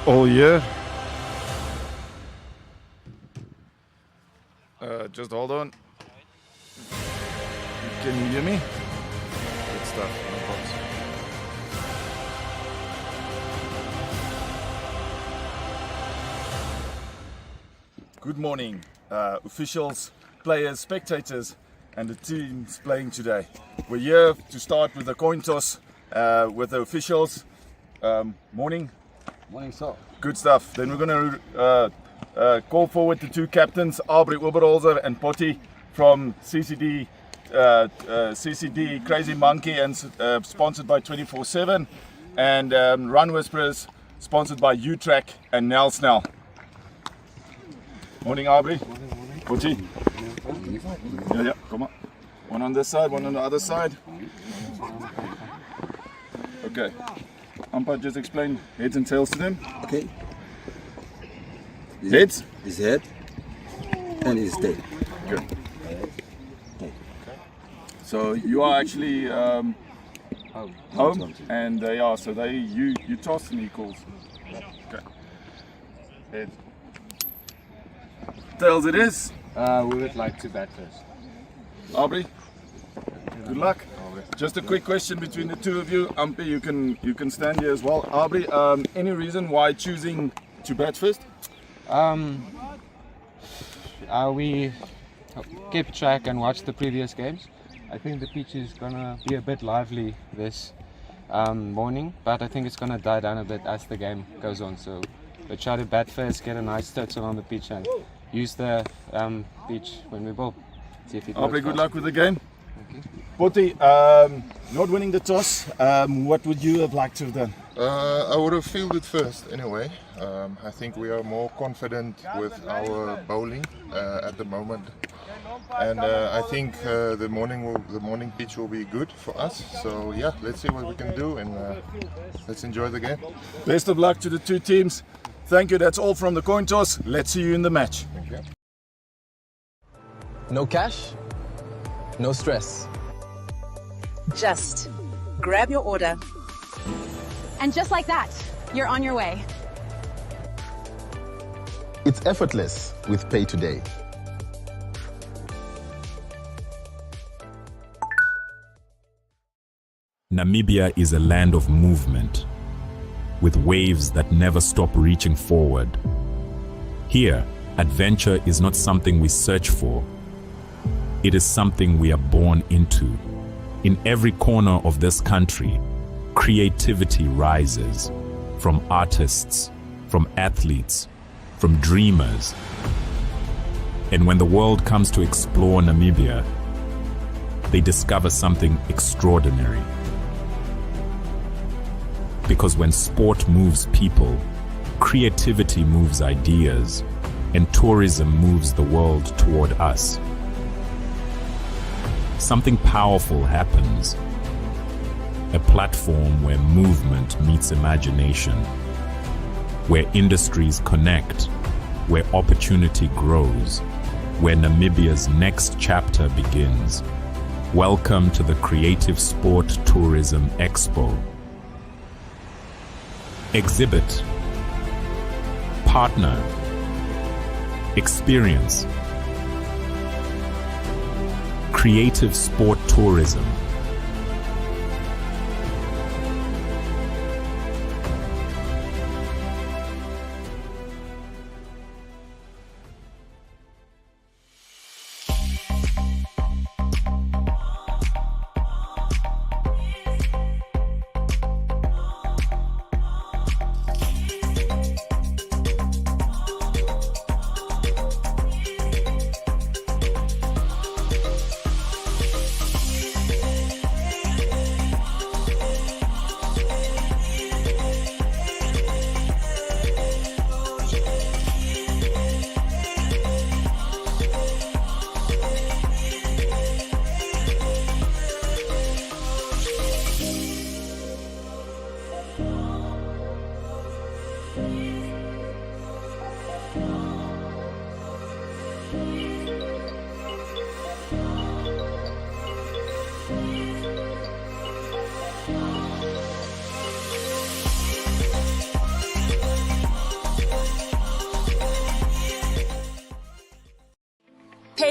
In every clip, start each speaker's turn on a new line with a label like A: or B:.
A: all year. Just hold on. Can you hear me? Good stuff. No problems. Good morning, officials, players, spectators, and the teams playing today. We're here to start with the coin toss with the officials. Morning.
B: Morning, sir.
A: Good stuff. Then we're going to call forward the two captains, Whusperers and Potty from CCD Crazy Monkey, and sponsored by 24/7, and Run Whusperers, sponsored by U-Track and Nel Snell. Morning, Aubrey.
B: Morning.
A: Potty. Yeah, come on. One on this side, one on the other side. Okay. Umpire, just explain heads and tails to them.
B: Okay.
A: Heads?
B: His head and his tail.
A: Good.
B: Okay.
A: So you are actually home, and they are. So you toss and he calls. Okay. Head. Tails it is.
C: We would like to bat first.
A: Aubrey, good luck. Just a quick question between the two of you. Umpy, you can stand here as well. Aubrey, any reason why choosing to bat first?
C: We kept track and watched the previous games. I think the pitch is gonna be a bit lively this morning, but I think it's gonna die down a bit as the game goes on. So we'll try to bat first, get a nice total on the pitch, and use the pitch when we bowl. See if it
A: Aubrey,
C: works
A: good
C: fast.
A: luck with the game. Potty, not winning the toss, what would you have liked to have done?
D: I would have fielded first anyway. I think we are more confident with our bowling at the moment, and I think the morning pitch will be good for us. So yeah, let's see what we can do, and let's enjoy the game.
A: Best of luck to the two teams. Thank you. That's all from the coin toss. Let's see you in the match.
D: Thank you.
E: No cash, no stress.
F: Just grab your order.
G: And just like that, you're on your way.
E: It's effortless with Pay Today.
H: Namibia is a land of movement, with waves that never stop reaching forward. Here, adventure is not something we search for. It is something we are born into. In every corner of this country, creativity rises, from artists, from athletes, from dreamers. And when the world comes to explore Namibia, they discover something extraordinary. Because when sport moves people, creativity moves ideas, and tourism moves the world toward us. Something powerful happens. A platform where movement meets imagination, where industries connect, where opportunity grows, where Namibia's next chapter begins. Welcome to the Creative Sport Tourism Expo. Exhibit, partner, experience. Creative Sport Tourism.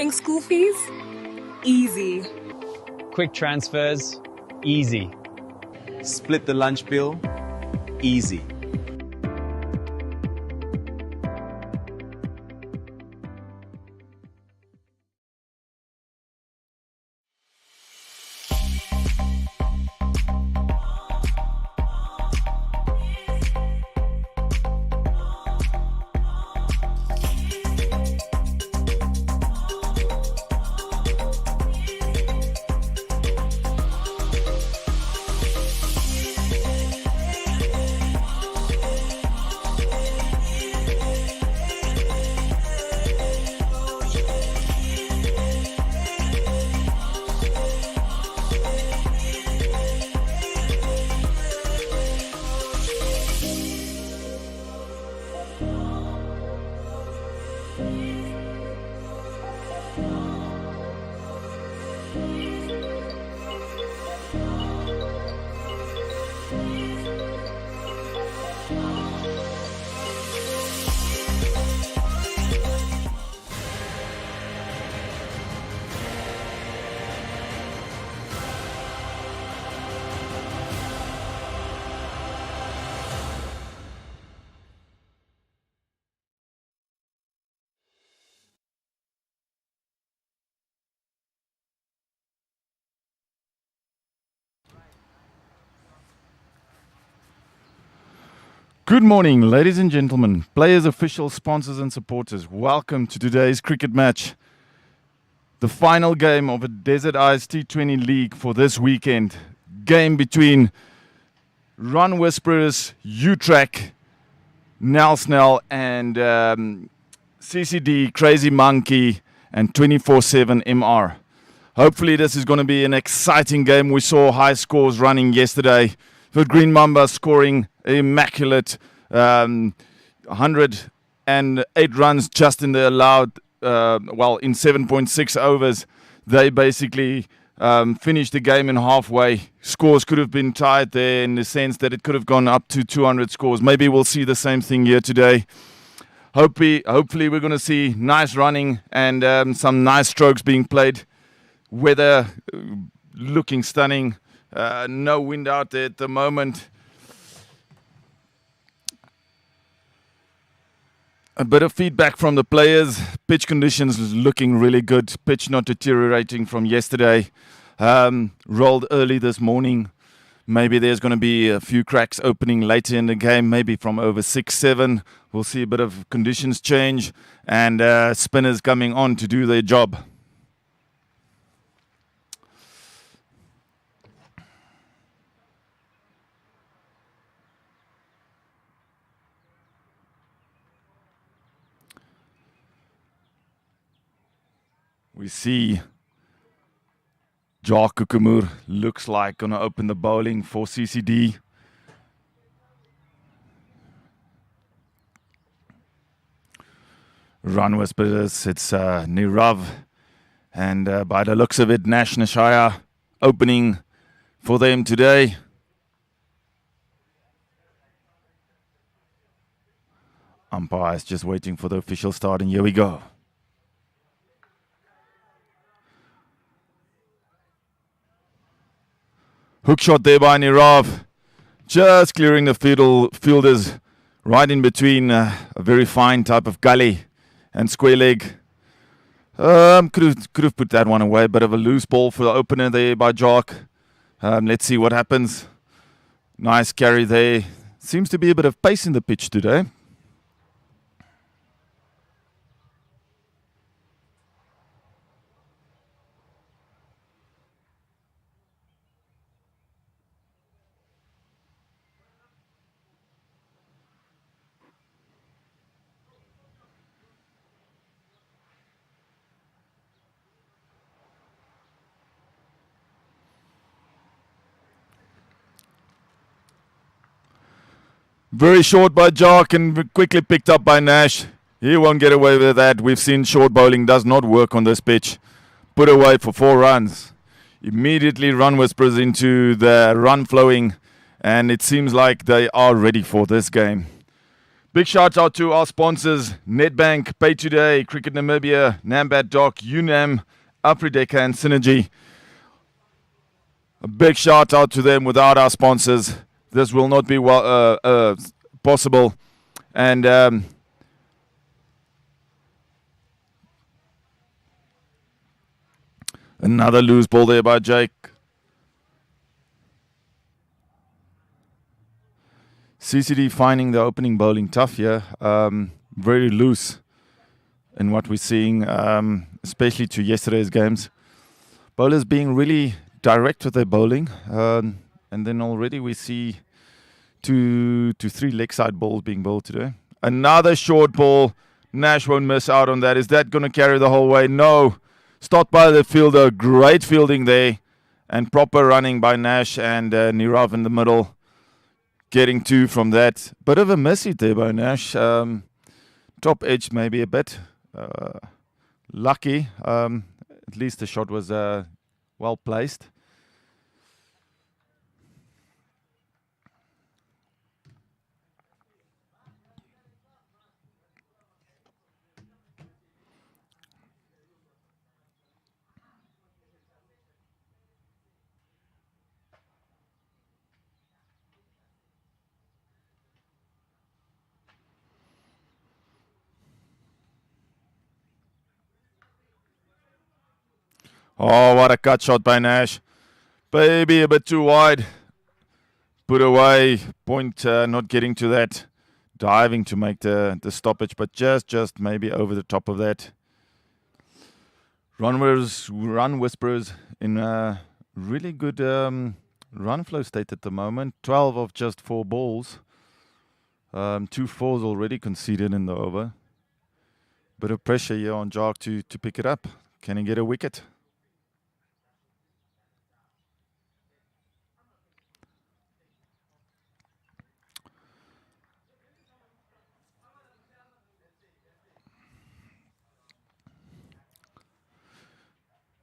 F: Paying school fees? Easy.
I: Quick transfers, easy.
J: Split the lunch bill, easy.
A: Good morning, ladies and gentlemen, players, officials, sponsors and supporters. Welcome to today's cricket match. The final game of a Desert Eyes T20 League for this weekend. Game between Whusperers, U-Track, Snell and CCD, Crazy Monkey and 24/7 MR. Hopefully this is going to be an exciting game. We saw high scores running yesterday. The Green Mamba scoring immaculate 108 runs just in the allowed, in 7.6 overs. They basically finished the game in halfway. Scores could have been tied there in the sense that it could have gone up to 200 scores. Maybe we'll see the same thing here today. Hopefully we're going to see nice running and some nice strokes being played. Weather looking stunning. No wind out there at the moment. A bit of feedback from the players. Pitch conditions looking really good. Pitch not deteriorating from yesterday. Rolled early this morning. Maybe there's going to be a few cracks opening later in the game, maybe from over 6-7. We'll see a bit of conditions change and spinners coming on to do their job. We see Jacques Kukumur looks like going to open the bowling for CCD. Whusperers, it's Nirav. And by the looks of it, Nash Nashaya opening for them today. Umpires just waiting for the official start, and here we go. Hook shot there by Nirav, just clearing the fielders right in between a very fine type of gully and square leg. Could have put that one away. Bit of a loose ball for the opener there by Jock. Let's see what happens. Nice carry there. Seems to be a bit of pace in the pitch today. Very short by Jock and quickly picked up by Nash. He won't get away with that. We've seen short bowling does not work on this pitch. Put away for 4 runs. Immediately Whusperers into the run flowing, and it seems like they are ready for this game. Big shout out to our sponsors, Nedbank, Pay Today, Cricket Namibia, Nambat Doc, UNAM, Afrideka and Synergy. A big shout out to them. Without our sponsors, this will not be possible. And another loose ball there by Jake. CCD finding the opening bowling tough here. Very loose in what we're seeing, especially to yesterday's games. Bowlers being really direct with their bowling. And then already we see 2 to 3 leg side balls being bowled today. Another short ball. Nash won't miss out on that. Is that going to carry the whole way? No. Stopped by the fielder. Great fielding there. And proper running by Nash and Nirav in the middle. Getting 2 from that. Bit of a miss hit there by Nash. Top edge maybe a bit. Lucky. At least the shot was well placed. Oh, what a cut shot by Nash. Maybe a bit too wide. Put away. Point not getting to that. Diving to make the stoppage, but just maybe over the top of that. Run Whusperers in a really good run flow state at the moment. 12 of just 4 balls. 2 fours already conceded in the over. Bit of pressure here on Jark to pick it up. Can he get a wicket?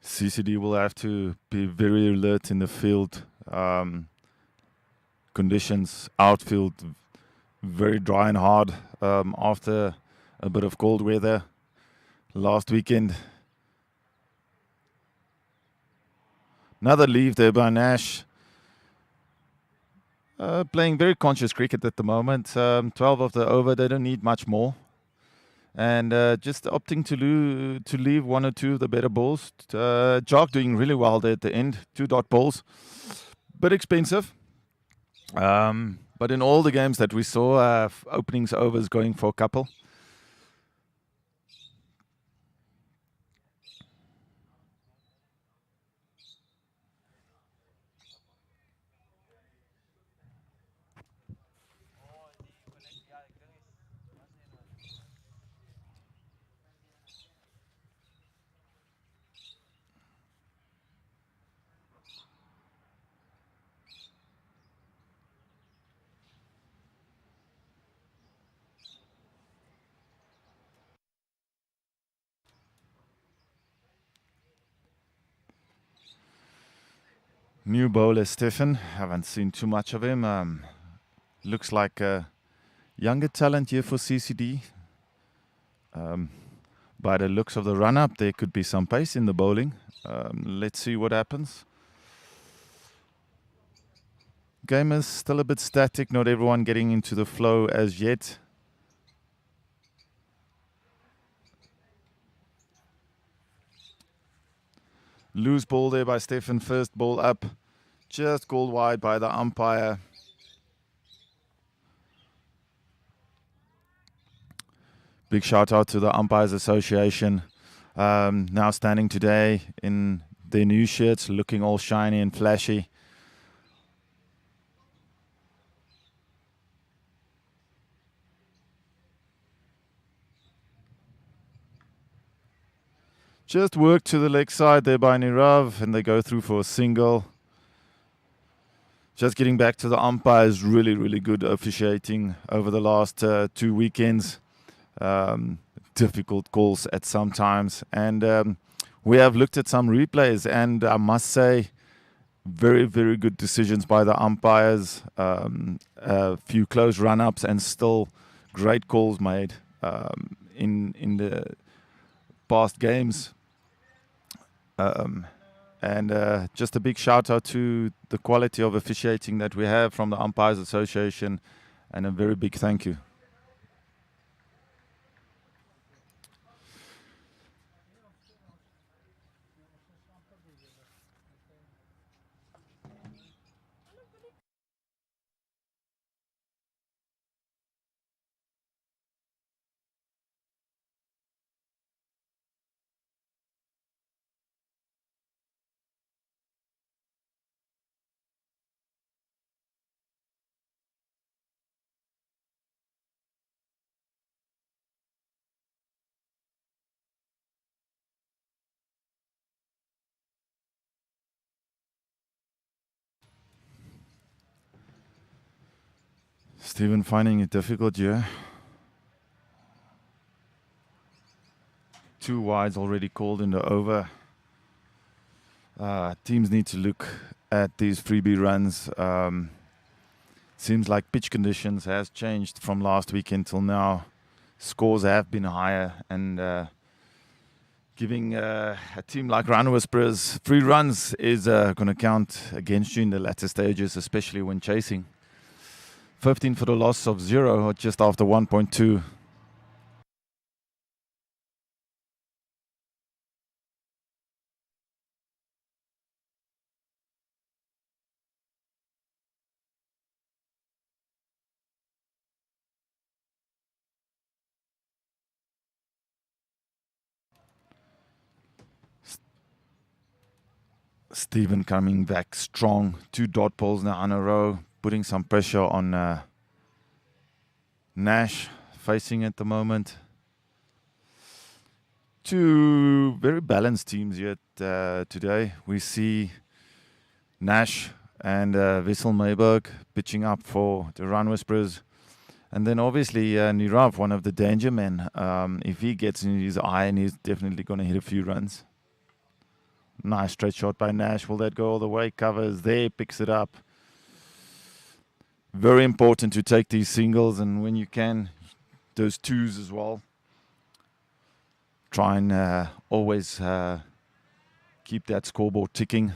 A: CCD will have to be very alert in the field. Conditions, outfield, very dry and hard after a bit of cold weather last weekend. Another leave there by Nash. Playing very conscious cricket at the moment. 12 of the over, they don't need much more. And just opting to leave 1 or 2 of the better balls. Jark doing really well there at the end. 2 dot balls. Bit expensive. But in all the games that we saw, openings overs going for a couple. New bowler Stefan, haven't seen too much of him. Looks like a younger talent here for CCD. By the looks of the run-up, there could be some pace in the bowling. Let's see what happens. Game is still a bit static, not everyone getting into the flow as yet. Loose ball there by Stefan, first ball up. Just called wide by the umpire. Big shout out to the Umpires Association. Now standing today in their new shirts, looking all shiny and flashy. Just work to the leg side there by Nirav, and they go through for a single. Just getting back to the umpires, really, really good officiating over the last 2 weekends. Difficult calls at some times. And we have looked at some replays, and I must say, very, very good decisions by the umpires. A few close run-ups and still great calls made in the past games. And just a big shout out to the quality of officiating that we have from the Umpires Association, and a very big thank you. Stephen finding it difficult here. 2 wides already called in the over. Teams need to look at these freebie runs. Seems like pitch conditions has changed from last week until now. Scores have been higher, and giving a team like Whusperers free runs is going to count against you in the latter stages, especially when chasing. 15 for the loss of 0, just after 1.2. Stephen coming back strong. 2 dot balls now in a row, putting some pressure on Nash, facing at the moment. 2 very balanced teams here today. We see Nash and Wissel Mayberg pitching up for the Whusperers. And then obviously Nirav, one of the danger men. If he gets in his iron, he's definitely going to hit a few runs. Nice straight shot by Nash. Will that go all the way? Covers there, picks it up. Very important to take these singles, and when you can, those 2s as well. Try and always keep that scoreboard ticking.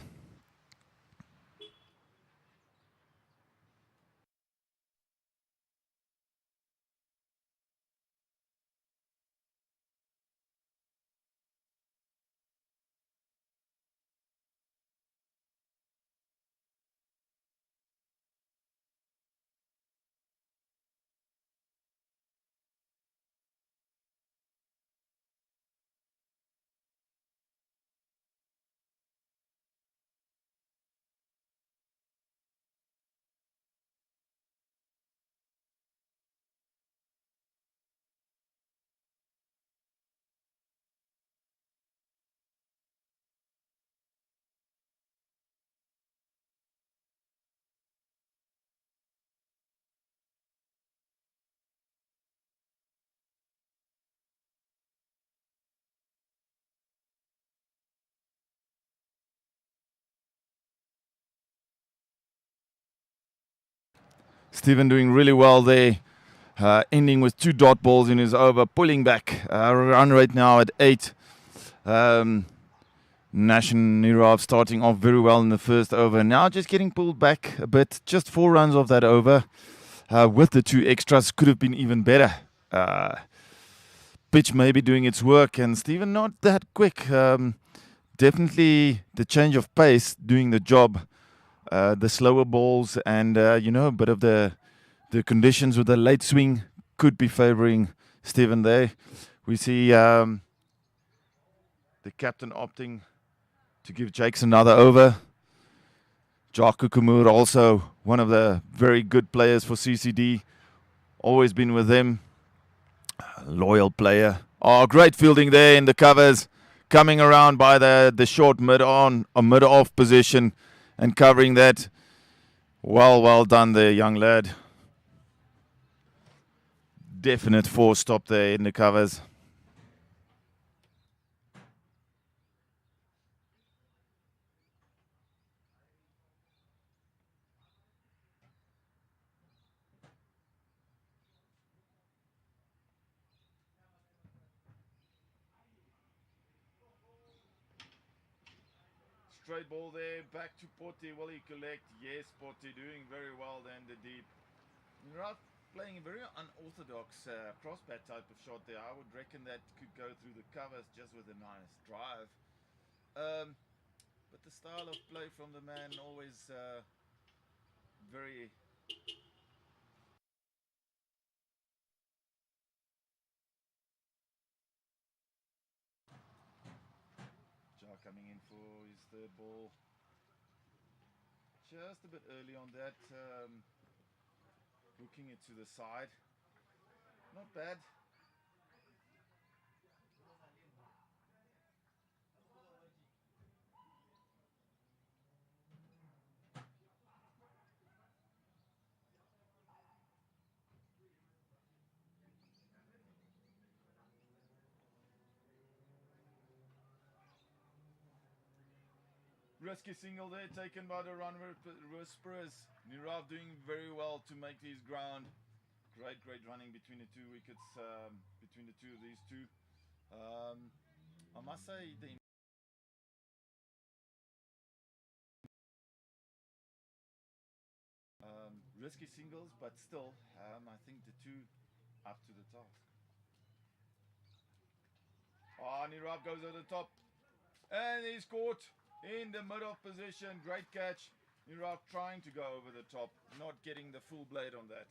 A: Stephen doing really well there, ending with 2 dot balls in his over, pulling back. Run rate now at 8. Nash and Nirav starting off very well in the first over. Now just getting pulled back a bit. Just 4 runs of that over. With the 2 extras, could have been even better. Pitch maybe doing its work, and Stephen not that quick. Definitely the change of pace doing the job. The slower balls and, a bit of the conditions with the late swing could be favoring Stephen there. We see the captain opting to give Jakes another over. Jaco Kumur, also one of the very good players for CCD. Always been with them. Loyal player. Oh, great fielding there in the covers. Coming around by the short mid-on or mid-off position and covering that. Well done there, young lad. Definite 4 stop there in the covers. straight ball there, back to Potti. Will he collect? Yes, Potti doing very well then the deep. Nirav playing a very unorthodox crossbat type of shot there. I would reckon that could go through the covers just with a nice drive. But the style of play from the man always very... Jar coming in for his third ball. Just a bit early on that. Hooking it to the side. Not bad. Risky single there taken by the Whusperers. Nirav doing very well to make his ground. Great running between the two wickets, between the two of these two. I must say the risky singles, but still, I think the two up to the task. Nirav goes over the top, and he's caught in the middle position. Great catch. Nirav trying to go over the top, not getting the full blade on that.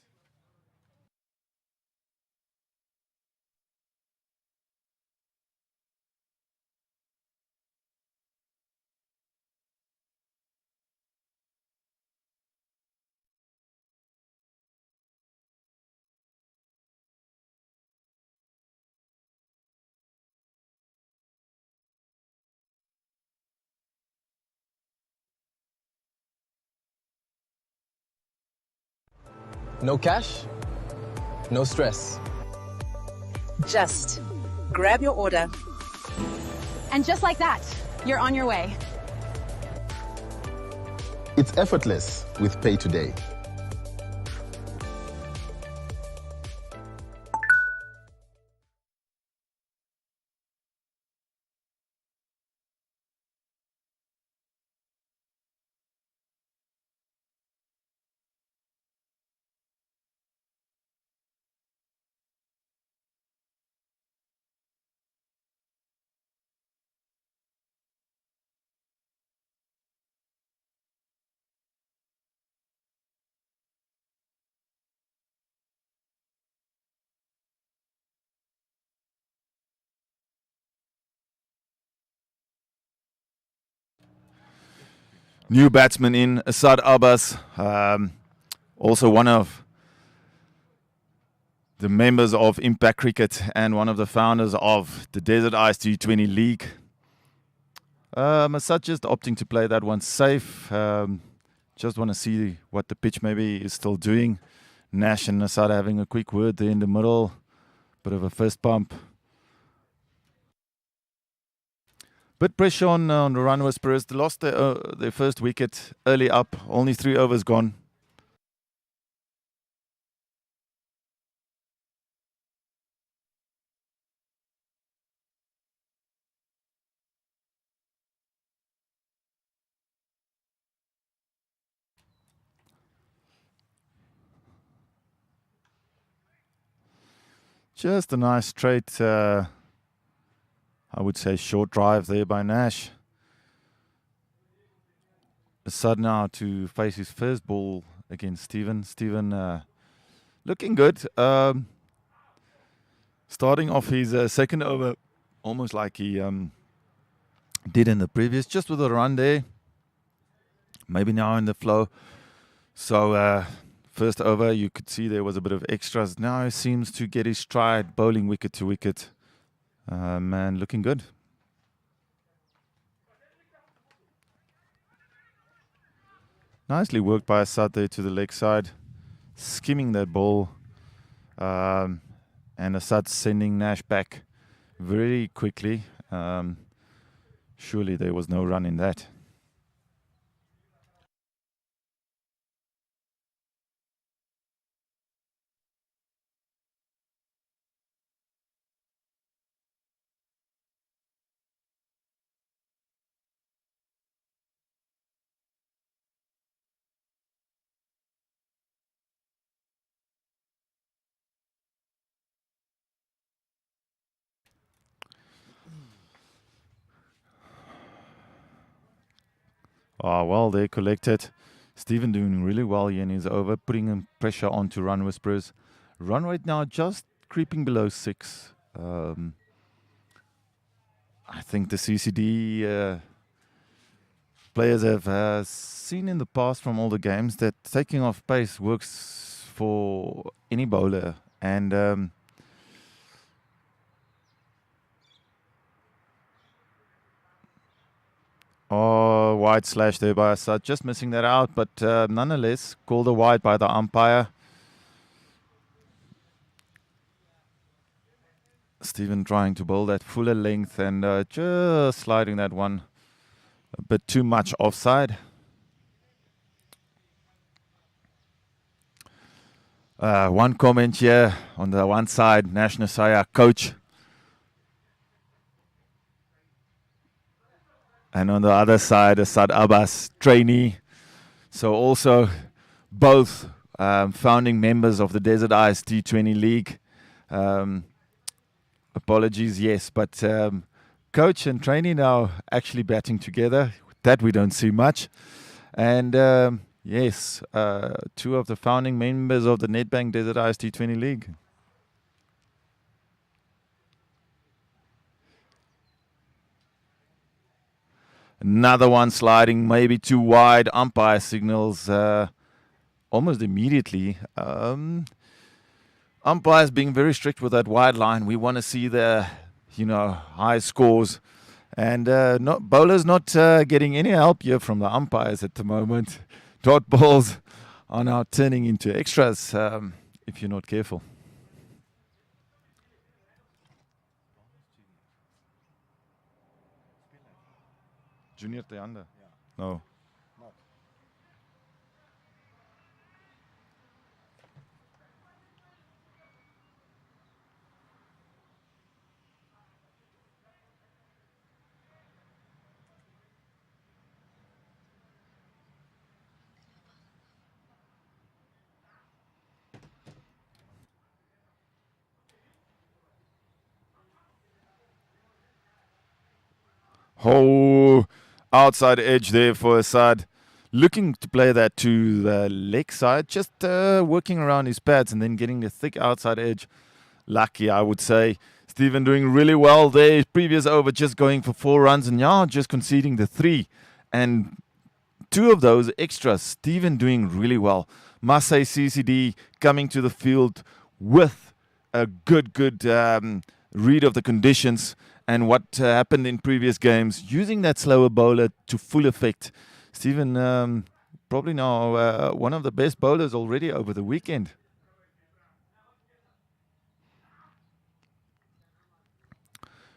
E: No cash, no stress.
F: Just grab your order.
G: And just like that, you're on your way.
E: It's effortless with Pay Today.
A: New batsman in, Asad Abbas, also one of the members of Impact Cricket and one of the founders of the Desert Ice T20 League. Asad just opting to play that one safe. Just want to see what the pitch maybe is still doing. Nash and Asad having a quick word there in the middle. Bit of a fist bump. Bit pressure on the run Whusperers. They lost their first wicket early up. Only 3 overs gone. Just a nice straight, I would say short drive there by Nash. Asad now to face his first ball against Steven. Steven looking good. Starting off his second over, almost like he did in the previous, just with a run there. Maybe now in the flow. So first over, you could see there was a bit of extras. Now he seems to get his stride, bowling wicket to wicket. Man, looking good. Nicely worked by Asad there to the leg side, skimming that ball. And Asad sending Nash back very quickly. Surely there was no run in that. Oh, well, they collected. Stephen doing really well here in his over, putting pressure onto run Whusperers. Run right now just creeping below 6. I think the CCD players have seen in the past from all the games that taking off pace works for any bowler. And oh, wide slash there by Assad, just missing that out, but nonetheless, called a wide by the umpire. Stephen trying to bowl that fuller length and just sliding that one a bit too much offside. One comment here on the one side, Nash Nasaya, coach. And on the other side, Asad Abbas, trainee. So also both founding members of the Desert Ice T20 League. Apologies, yes, but coach and trainee now actually batting together. That we don't see much. And yes, 2 of the founding members of the Nedbank Desert Ice T20 League. Another one sliding maybe too wide. Umpire signals almost immediately. Umpires being very strict with that wide line. We want to see the, high scores. And bowlers not getting any help here from the umpires at the moment. Dot balls are now turning into extras if you're not careful. Junior Theander? No. Oh, outside edge there for Assad. Looking to play that to the leg side, just working around his pads and then getting a thick outside edge. Lucky, I would say. Stephen doing really well there. His previous over just going for 4 runs and now just conceding the 3. And 2 of those extras. Stephen doing really well. Must say CCD coming to the field with a good read of the conditions and what happened in previous games, using that slower bowler to full effect. Stephen, probably now one of the best bowlers already over the weekend.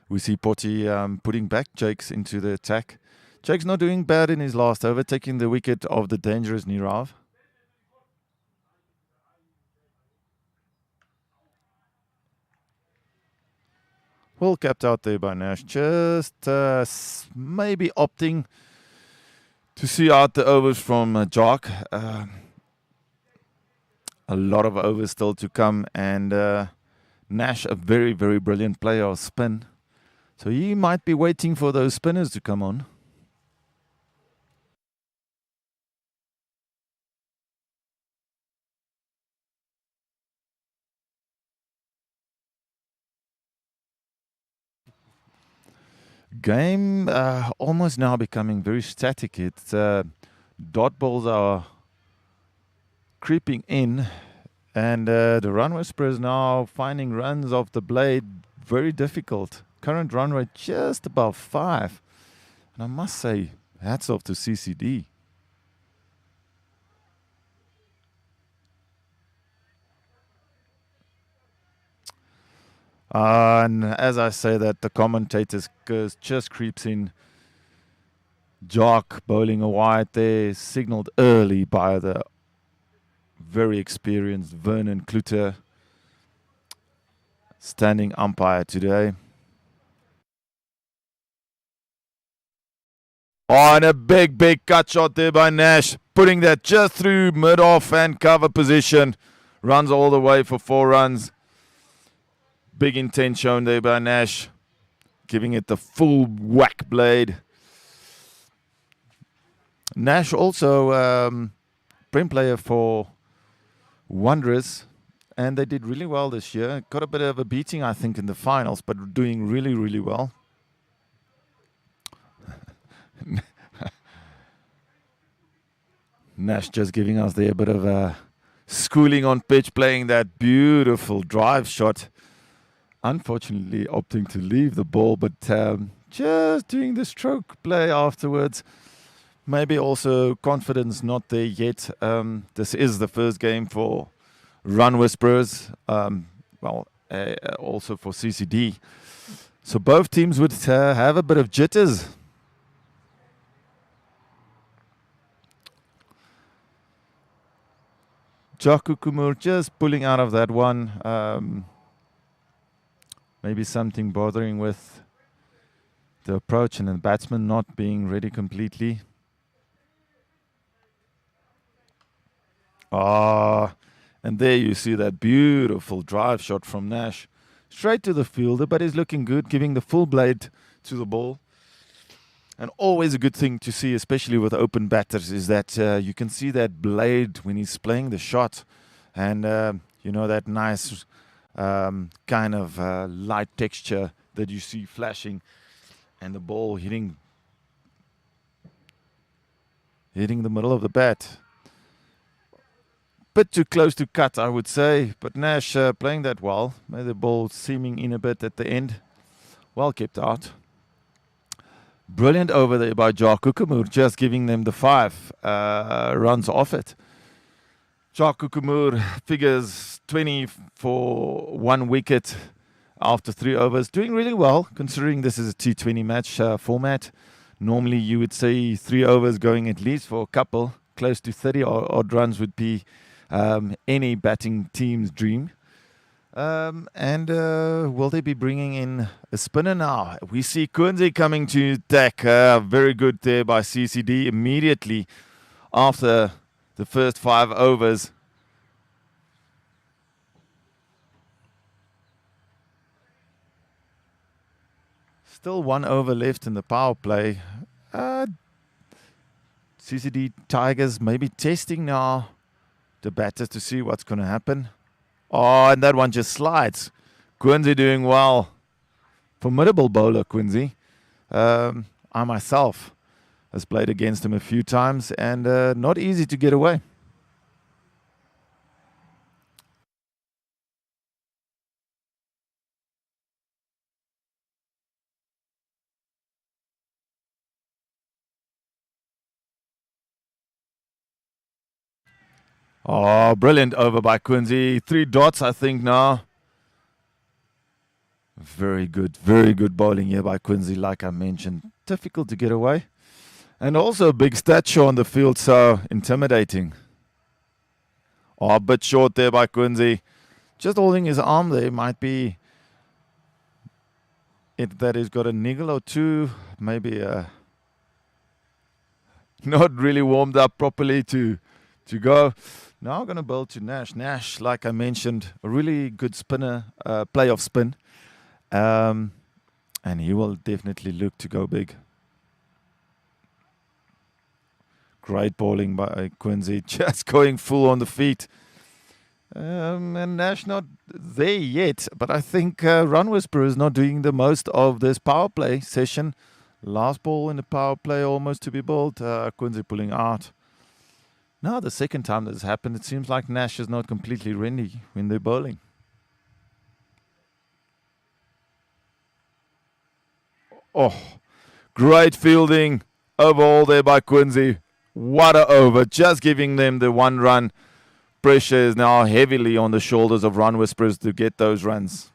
A: We see Potty putting back Jakes into the attack. Jakes not doing bad in his last over, taking the wicket of the dangerous Nirav. Well kept out there by Nash. Just maybe opting to see out the overs from Jock. A lot of overs still to come. And Nash, a very, very brilliant player of spin. So he might be waiting for those spinners to come on. Game almost now becoming very static. It's dot balls are creeping in, and the run Whusperers now finding runs off the blade very difficult. Current run rate just above 5, and I must say, hats off to CCD. And as I say that, the commentators curse just creeps in. Jock bowling a wide there, signaled early by the very experienced Vernon Kluter, standing umpire today. Oh, and a big cut shot there by Nash, putting that just through mid-off and cover position. Runs all the way for 4 runs. Big intent shown there by Nash, giving it the full whack blade. Nash also prem player for Whusperers, and they did really well this year. Got a bit of a beating, I think, in the finals, but doing really, really well. Nash just giving us there a bit of a schooling on pitch, playing that beautiful drive shot. Unfortunately, opting to leave the ball, but just doing the stroke play afterwards. Maybe also confidence not there yet. This is the first game for Whusperers, also for CCD. So both teams would have a bit of jitters. Kumur just pulling out of that one. Maybe something bothering with the approach and the batsman not being ready completely. And there you see that beautiful drive shot from Nash. Straight to the fielder, but he's looking good, giving the full blade to the ball. And always a good thing to see, especially with open batters, is that you can see that blade when he's playing the shot. And, that nice kind of light texture that you see flashing. And the ball hitting the middle of the bat. Bit too close to cut, I would say. But Nash playing that well. Made the ball seaming in a bit at the end. Well kept out. Brilliant over there by Kukumur, just giving them the 5 runs off it. Kukumur figures 20 for 1 wicket after 3 overs. Doing really well, considering this is a T20 match format. Normally you would say 3 overs going at least for a couple. Close to 30 odd runs would be any batting team's dream. Will they be bringing in a spinner now? We see Kunzi coming to attack. Very good there by CCD immediately after the first 5 overs. Still 1 over left in the power play. CCD Tigers maybe testing now the batters to see what's going to happen. Oh, and that one just slides. Quincy doing well. Formidable bowler, Quincy. I myself has played against him a few times, and not easy to get away. Oh, brilliant over by Quincy. 3 dots, I think, now. Very good bowling here by Quincy, like I mentioned. Difficult to get away. And also a big stature on the field, so intimidating. Oh, a bit short there by Quincy. Just holding his arm there might be it that he's got a niggle or two. Maybe not really warmed up properly to go. Now I'm going to bowl to Nash. Nash, like I mentioned, a really good spinner, playoff spin. And he will definitely look to go big. Great bowling by Quincy, just going full on the feet. And Nash not there yet, but I think Whusperers is not doing the most of this power play session. Last ball in the power play almost to be bowled. Quincy pulling out. Now the second time this has happened, it seems like Nash is not completely ready when they're bowling. Oh, great fielding overall there by Quincy. What a over, just giving them the 1 run. Pressure is now heavily on the shoulders of Whusperers to get those runs.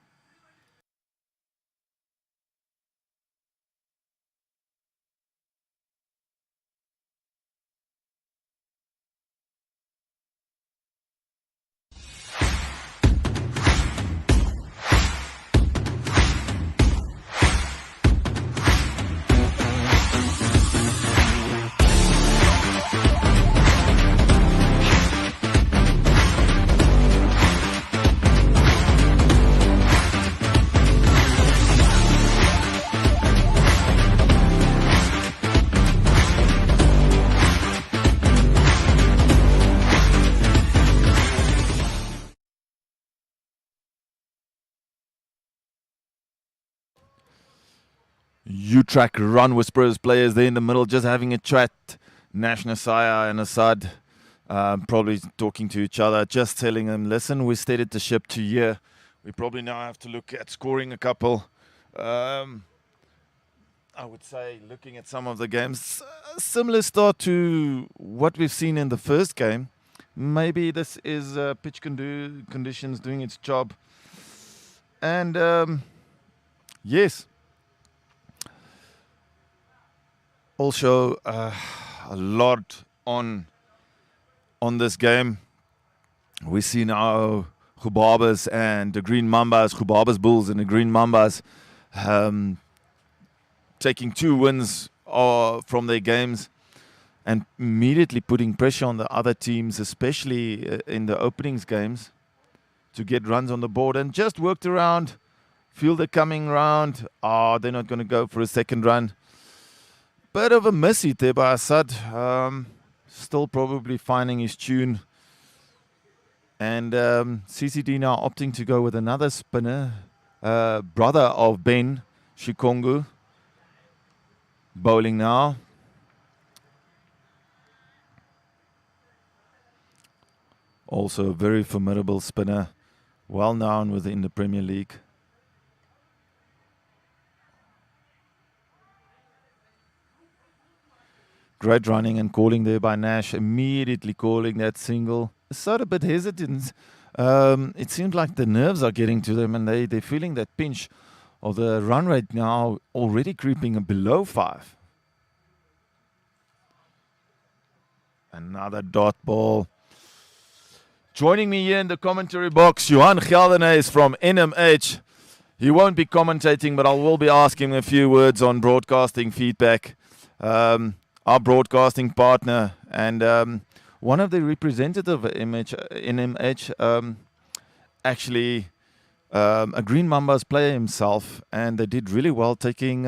A: U-Track Run Whusperers players there in the middle, just having a chat. Nash, Nasaya and Assad probably talking to each other, just telling them, listen, we steadied the ship to here. We probably now have to look at scoring a couple. I would say, looking at some of the games, similar start to what we've seen in the first game. Maybe this is pitch conditions doing its job. And yes, also a lot on this game. We see now Whusperers and the Green Mambas, Whusperers Bulls and the Green Mambas taking 2 wins from their games and immediately putting pressure on the other teams, especially in the openings games, to get runs on the board, and just worked around. Feel they're coming round. They're not going to go for a second run. Bit of a miss hit there by Assad. Still probably finding his tune. And CCD now opting to go with another spinner. Brother of Ben, Shikongu. Bowling now. Also a very formidable spinner. Well known within the Premier League. Great running and calling there by Nash. Immediately calling that single. Sort of a bit hesitant. It seems like the nerves are getting to them and they're feeling that pinch of the run rate now already creeping below 5. Another dot ball. Joining me here in the commentary box, Johan Geldenhuys from NMH. He won't be commentating, but I will be asking a few words on broadcasting feedback. Our broadcasting partner and one of the representatives of NMH, actually a Green Mambas player himself, and they did really well, taking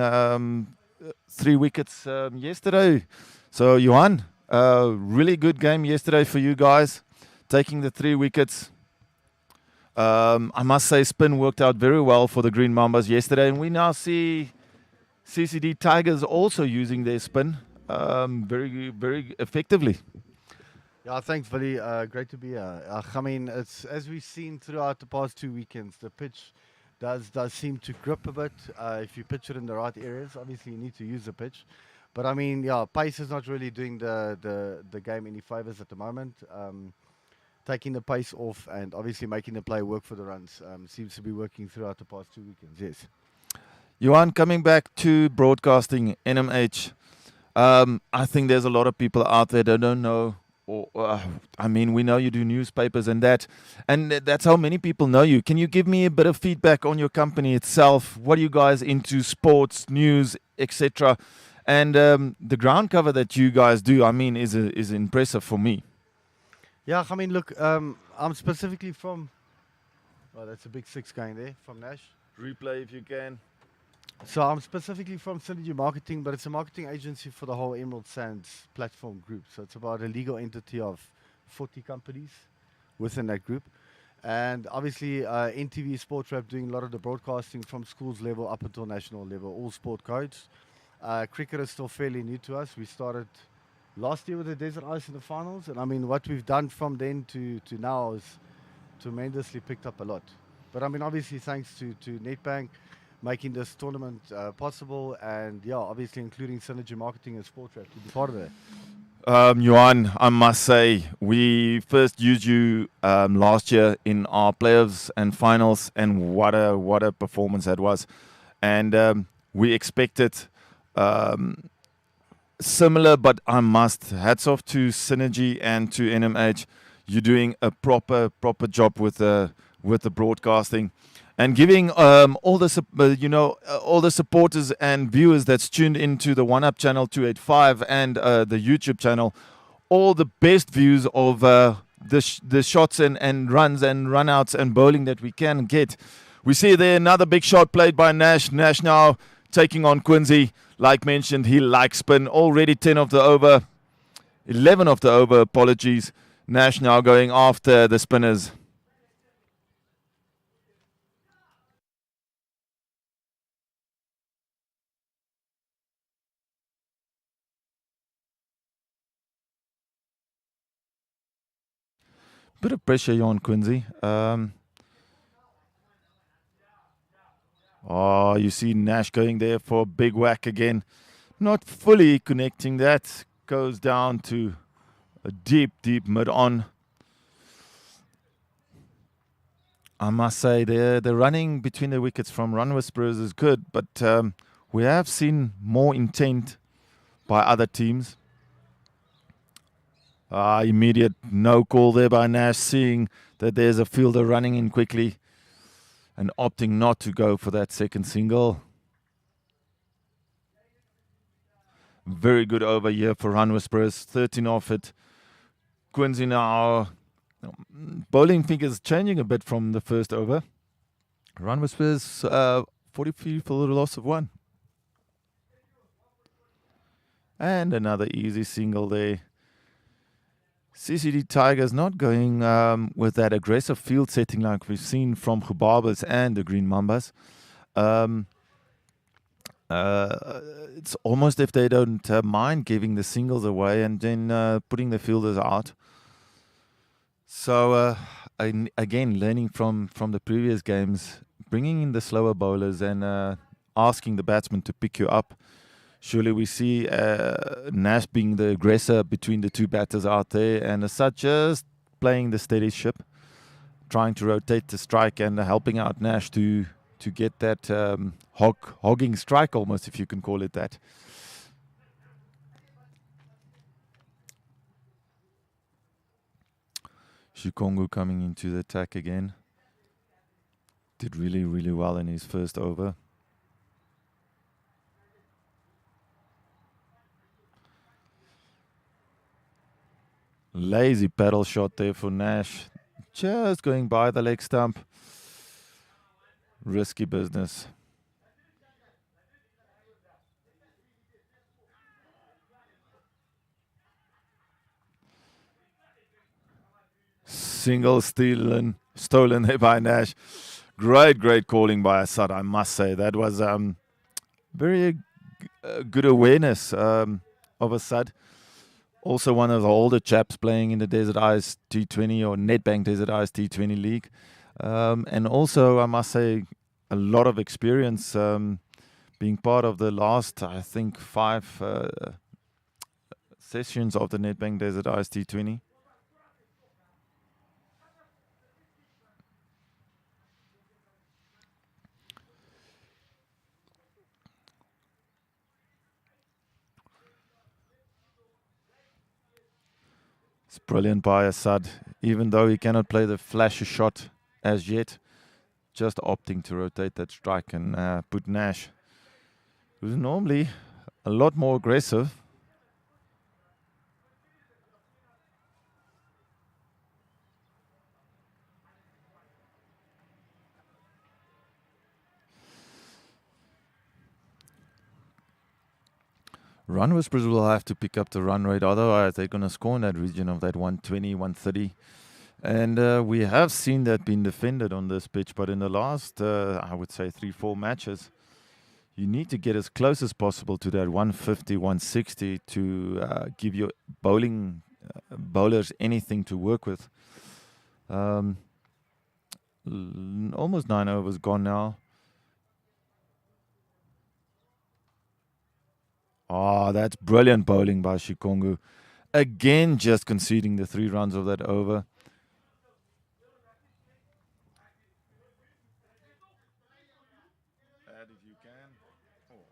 A: 3 wickets yesterday. So Johan, really good game yesterday for you guys, taking the 3 wickets. I must say spin worked out very well for the Green Mambas yesterday, and we now see CCD Tigers also using their spin very, very effectively.
K: Yeah, thanks, Billy. Great to be here. I mean, it's as we've seen throughout the past 2 weekends, the pitch does seem to grip a bit. If you pitch it in the right areas, obviously you need to use the pitch. But I mean, yeah, pace is not really doing the game any favors at the moment. Taking the pace off and obviously making the play work for the runs seems to be working throughout the past 2 weekends, yes.
A: Johan, coming back to broadcasting, NMH, I think there's a lot of people out there that don't know, I mean, we know you do newspapers and that's how many people know you. Can you give me a bit of feedback on your company itself? What are you guys into, sports, news, etc.? And the ground cover that you guys do, I mean, is impressive for me.
K: Yeah, I mean, look, I'm specifically from, well, that's a big 6 going there, from Nash.
A: Replay if you can.
K: So I'm specifically from Synergy Marketing, but it's a marketing agency for the whole Emerald Sands platform group. So it's about a legal entity of 40 companies within that group. And obviously, NTV Sports Rap doing a lot of the broadcasting from schools level up until national level, all sport codes. Cricket is still fairly new to us. We started last year with the Desert Ice in the finals. And I mean, what we've done from then to now is tremendously picked up a lot. But I mean, obviously, thanks to Netbank, making this tournament possible, and yeah, obviously including Synergy Marketing and Sports Rap to be part of that.
A: Johan, I must say, we first used you last year in our playoffs and finals, and what a performance that was. And we expected similar, but I must hats off to Synergy and to NMH. You're doing a proper job with the broadcasting. And giving all the supporters and viewers that's tuned into the One Up channel 285 and the YouTube channel, all the best views of the shots and runs and runouts and bowling that we can get. We see there another big shot played by Nash. Nash now taking on Quincy. Like mentioned, he likes spin. Already 10 of the over, 11 of the over. Apologies. Nash now going after the spinners. Bit of pressure here on Quincy. Oh, you see Nash going there for a big whack again. Not fully connecting that. Goes down to a deep, deep mid-on. I must say, the running between the wickets from Whusperers is good, but we have seen more intent by other teams. Immediate no call there by Nash, seeing that there's a fielder running in quickly and opting not to go for that second single. Very good over here for Whusperers, 13 off it. Quincy now, bowling figures changing a bit from the first over. Whusperers 43 for the loss of 1. And another easy single there. CCD Tigers not going with that aggressive field setting like we've seen from Whusperers and the Green Mambas. It's almost if they don't mind giving the singles away and then putting the fielders out. So again, learning from the previous games, bringing in the slower bowlers and asking the batsman to pick you up. Surely we see Nash being the aggressor between the two batters out there, and as such, just playing the steady ship, trying to rotate the strike and helping out Nash to get that hogging strike almost, if you can call it that. Shikongu coming into the attack again. Did really, really well in his first over. Lazy paddle shot there for Nash. Just going by the leg stump. Risky business. Single stolen there by Nash. Great calling by Asad, I must say. That was very good awareness of Asad. Also one of the older chaps playing in the Desert Ice T20 or Nedbank Desert Ice T20 League. And also, I must say, a lot of experience being part of the last, I think, 5 sessions of the Nedbank Desert Ice T20. It's brilliant by Asad, even though he cannot play the flashy shot as yet. Just opting to rotate that strike and put Nash, who's normally a lot more aggressive. Whusperers will have to pick up the run rate, otherwise they're going to score in that region of that 120, 130. And we have seen that being defended on this pitch, but in the last, I would say, 3-4 matches, you need to get as close as possible to that 150, 160 to give your bowlers anything to work with. Almost 9 overs gone now. Oh, that's brilliant bowling by Shikongu. Again, just conceding the 3 runs of that over. Add if you can. Oh,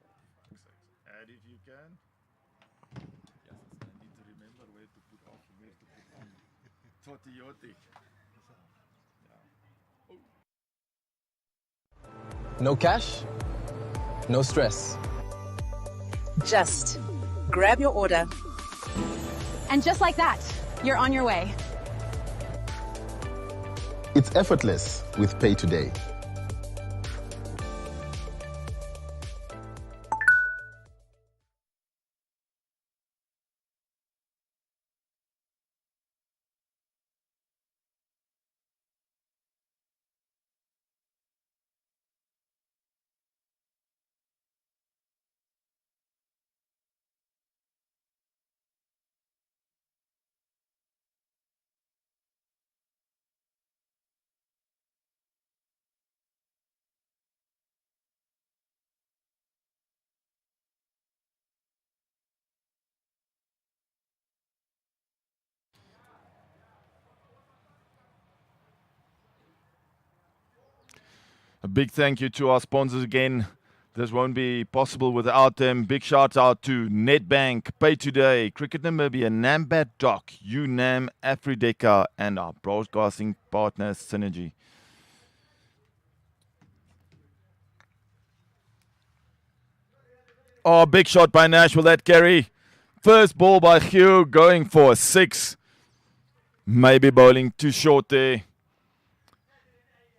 A: add if you can. Yes, I need to remember where to put off and where to put on. Toti.
E: No cash, no stress.
F: Just grab your order.
G: And just like that, you're on your way.
E: It's effortless with Pay Today.
A: A big thank you to our sponsors again. This won't be possible without them. Big shout out to Nedbank, Pay Today, Cricket Namibia, Nambat Doc, UNAM, Afrideca, and our broadcasting partner Synergy. Oh, big shot by Nash. Will that carry? First ball by Hugh, going for a 6. Maybe bowling too short there.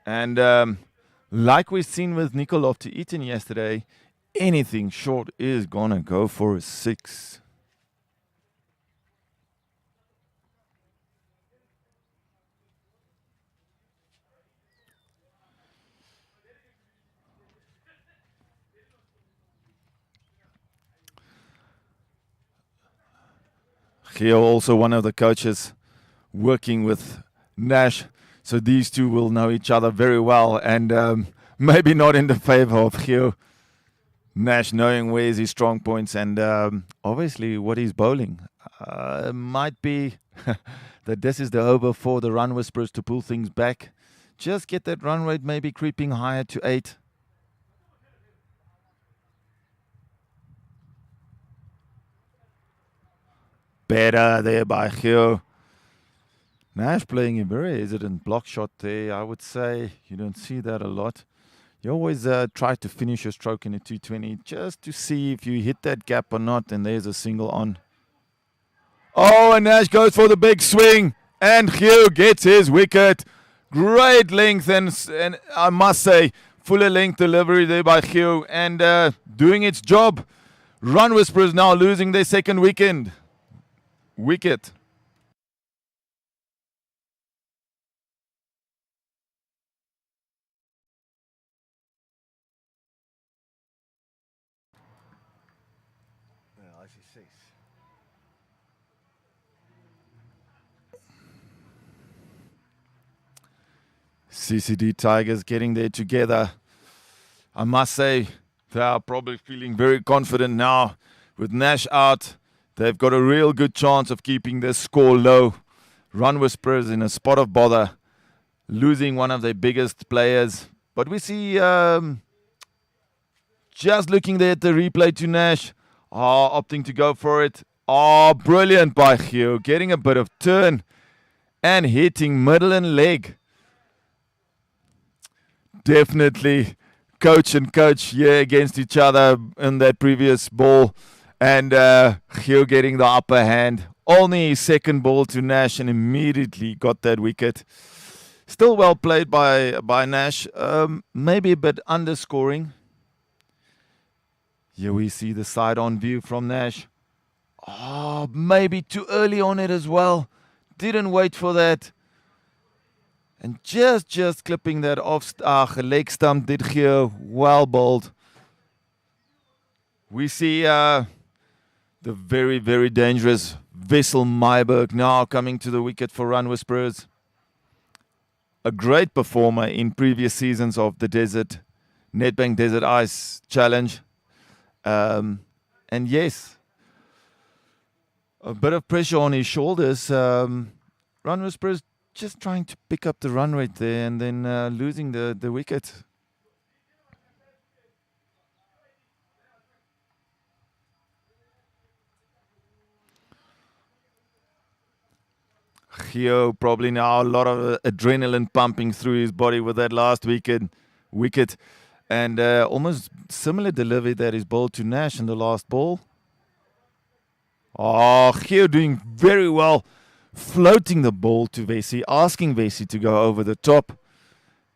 A: And like we've seen with Nikolov to Eaton yesterday, anything short is gonna go for a 6. Here also one of the coaches working with Nash, so these two will know each other very well, and maybe not in the favor of Gio. Nash knowing where's his strong points and obviously what he's bowling. Might be that this is the over for the run whisperers to pull things back. Just get that run rate maybe creeping higher to 8. Better there by Gio. Nash playing a very hesitant block shot there. I would say you don't see that a lot. You always try to finish your stroke in a 220 just to see if you hit that gap or not. And there's a single on. Oh, and Nash goes for the big swing. And Hugh gets his wicket. Great length and I must say, fuller length delivery there by Hugh. And doing its job. Run Whisperers now losing their second wicket.
K: I see 6.
A: CCD Tigers getting there together. I must say, they are probably feeling very confident now. With Nash out, they've got a real good chance of keeping their score low. Run Whisperers in a spot of bother, losing one of their biggest players. But we see, just looking there at the replay to Nash, opting to go for it. Oh, brilliant by Hugh, getting a bit of turn and hitting middle and leg. Definitely coach and coach here against each other in that previous ball. And Hugh getting the upper hand. Only his second ball to Nash and immediately got that wicket. Still well played by Nash. Maybe a bit underscoring. Here we see the side-on view from Nash. Oh, maybe too early on it as well. Didn't wait for that. And just clipping that off leg stump did here. Well bowled. We see the very, very dangerous Wessel Myburg now coming to the wicket for Run Whisperers. A great performer in previous seasons of the Nedbank Desert Ice Challenge. And yes, a bit of pressure on his shoulders. Run Whisperers just trying to pick up the run rate there and then losing the wicket. Gio probably now a lot of adrenaline pumping through his body with that last wicket. And almost similar delivery that is bowled to Nash in the last ball. Oh, Gio doing very well. Floating the ball to Vesey, asking Vesey to go over the top.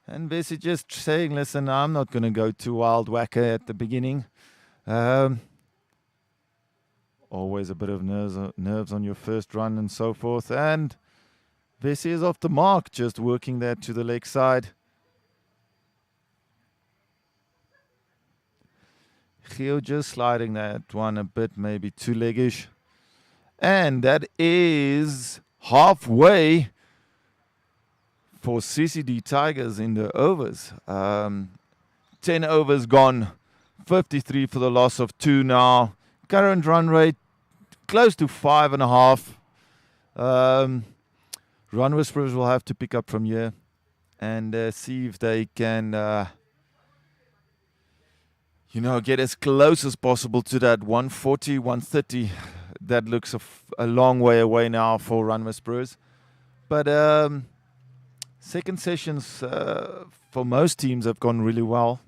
A: And Vesey just saying, listen, I'm not going to go too wild whacker at the beginning. Always a bit of nerves on your first run and so forth. And Vesey is off the mark, just working that to the leg side. Gio just sliding that one a bit, maybe too leggish. And that is halfway for CCD Tigers in the overs. 10 overs gone, 53 for the loss of 2 now. Current run rate close to 5.5. Run Whisperers will have to pick up from here and see if they can get as close as possible to that 140, 130. That looks a long way away now for Whusperers. But second sessions for most teams have gone really well.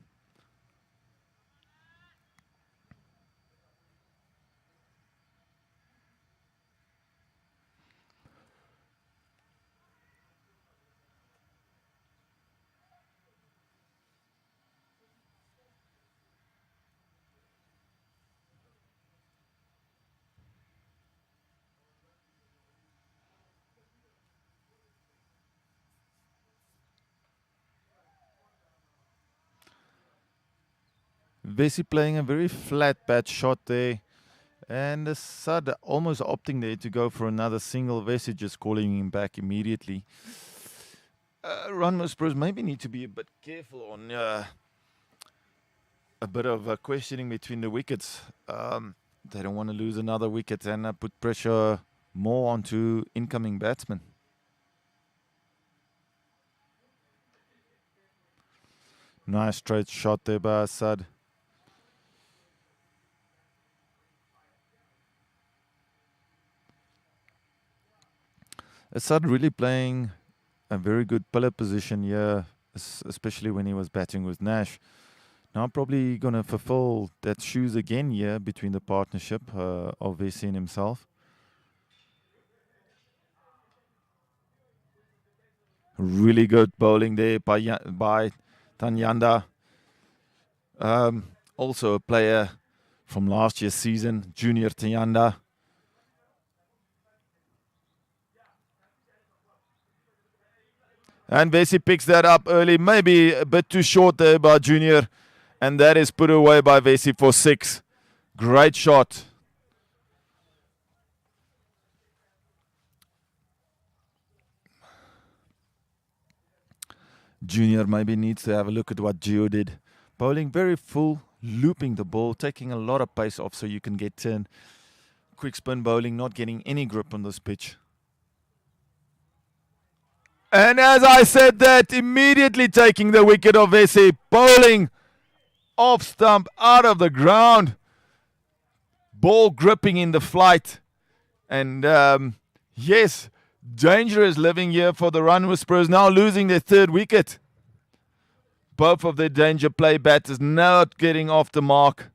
A: Vesey playing a very flat bad shot there. And the Sud almost opting there to go for another single. Vesey just calling him back immediately. Whusperers maybe need to be a bit careful on a bit of questioning between the wickets. They don't want to lose another wicket and put pressure more onto incoming batsmen. Nice straight shot there by Sud. Assad really playing a very good pillar position here, especially when he was batting with Nash. Now probably going to fulfill that shoes again here between the partnership of Vesey and himself. Really good bowling there by Tanyanda. Also a player from last year's season, Junior Tanyanda. And Vesey picks that up early. Maybe a bit too short there by Junior. And that is put away by Vesey for 6. Great shot. Junior maybe needs to have a look at what Gio did. Bowling very full, looping the ball, taking a lot of pace off so you can get turn. Quick spin bowling, not getting any grip on this pitch. And as I said that, immediately taking the wicket of Vesey, bowling off stump, out of the ground. Ball gripping in the flight. And yes, dangerous living here for the Whusperers, now losing their 3rd wicket. Both of their danger play batters not getting off the mark.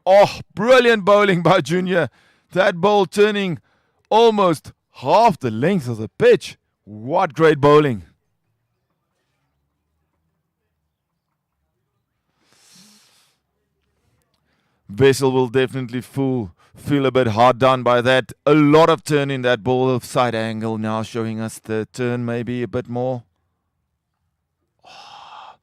A: Oh, brilliant bowling by Junior. That ball turning almost half the length of the pitch. What great bowling. Vessel will definitely feel a bit hard done by that. A lot of turn in that ball of side angle now, showing us the turn maybe a bit more. Oh,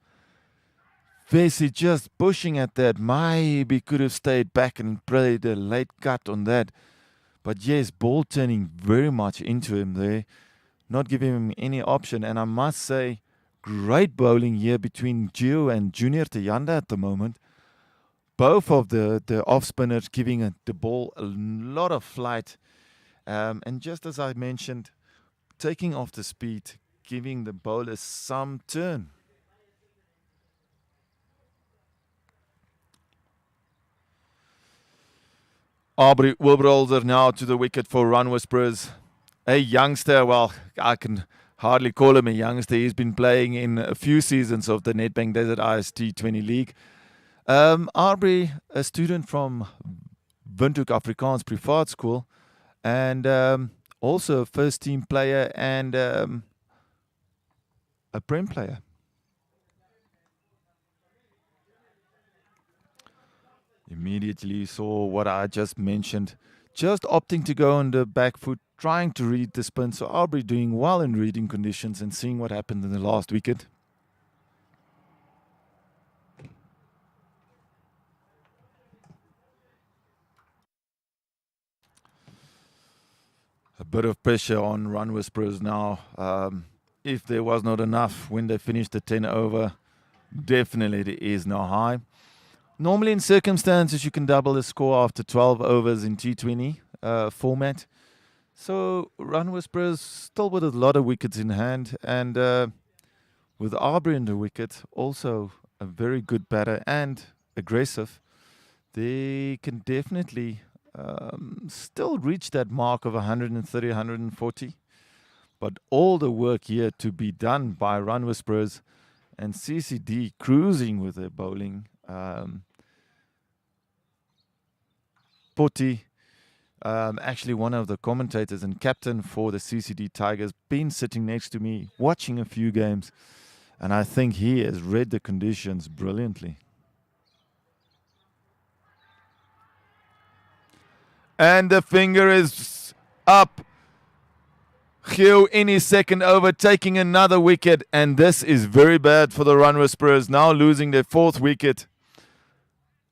A: Vesey just pushing at that. Maybe could have stayed back and played a late cut on that. But yes, ball turning very much into him there. Not giving him any option. And I must say, great bowling here between Gio and Junior Tanyanda at the moment. Both of the off-spinners giving the ball a lot of flight. And just as I mentioned, taking off the speed, giving the bowlers some turn. Aubrey Wilbrolder now to the wicket for Whusperers. A youngster, well, I can hardly call him a youngster. He's been playing in a few seasons of the Nedbank Desert IST 20 League. Aubrey, a student from Windhoek Afrikaans Privaat School, and also a first-team player and a Prem player. Immediately saw what I just mentioned. Just opting to go on the back foot, trying to read the spin. So Aubrey doing well in reading conditions and seeing what happened in the last wicket. A bit of pressure on Whusperers now. If there was not enough when they finished the 10 over, definitely there is no high. Normally in circumstances, you can double the score after 12 overs in T20 format. So Whusperers still with a lot of wickets in hand. And with Aubrey in the wicket, also a very good batter and aggressive, they can definitely still reach that mark of 130, 140. But all the work here to be done by Whusperers and CCD cruising with their bowling. Potty, actually one of the commentators and captain for the CCD Tigers, been sitting next to me watching a few games, and I think he has read the conditions brilliantly. And the finger is up. Hugh in his second over, taking another wicket, and this is very bad for the Whusperers, now losing their fourth wicket.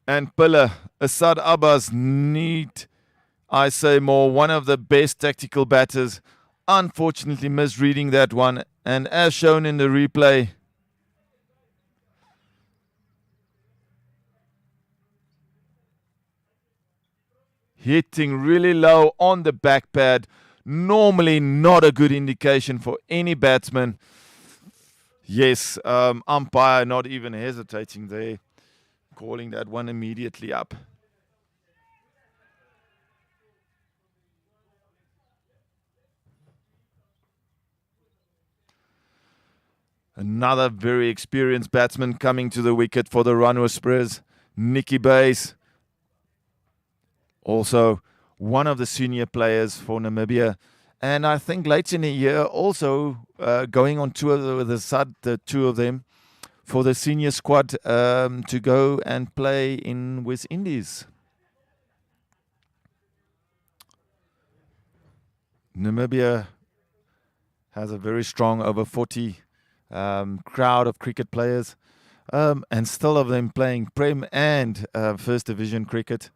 A: And Pillar, Asad Abbas, need I say more, one of the best tactical batters, unfortunately misreading that one, and as shown in the replay, hitting really low on the back pad. Normally not a good indication for any batsman. Yes, umpire not even hesitating there, calling that one immediately up. Another very experienced batsman coming to the wicket for the Whusperers, Nicky Bays. Also one of the senior players for Namibia. And I think late in the year also going on tour with the two of them, for the senior squad to go and play in West Indies. Namibia has a very strong over 40 crowd of cricket players, and still of them playing Prem and First Division cricket.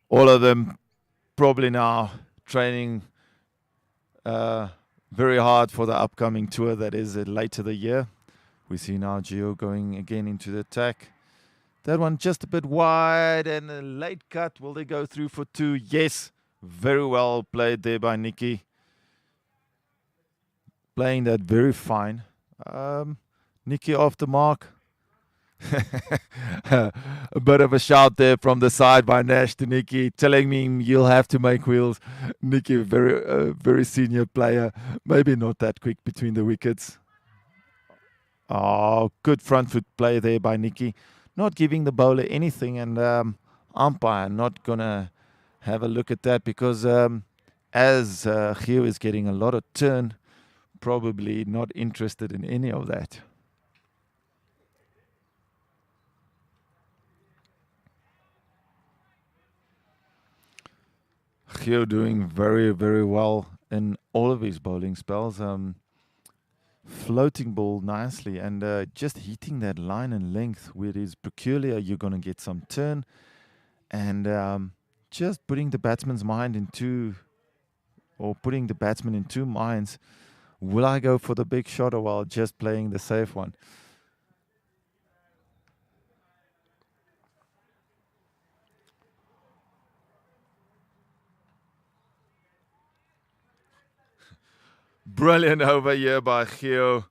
A: All of them probably now training very hard for the upcoming tour that is later the year. We see now Gio going again into the attack. That one just a bit wide and a late cut. Will they go through for two? Yes. Very well played there by Nicky. Playing that very fine. Nicky off the mark. A bit of a shout there from the side by Nash to Nicky, telling me you'll have to make wheels. Nicky, very senior player. Maybe not that quick between the wickets. Oh, good front foot play there by Nicky. Not giving the bowler anything, and umpire not going to have a look at that because as Gio is getting a lot of turn, probably not interested in any of that. Gio doing very, very well in all of his bowling spells. Floating ball nicely and just hitting that line and length where it is peculiar. You're going to get some turn and just putting the batsman's mind into, or putting the batsman in two minds. Will I go for the big shot or while just playing the safe one? Brilliant over here by Gio.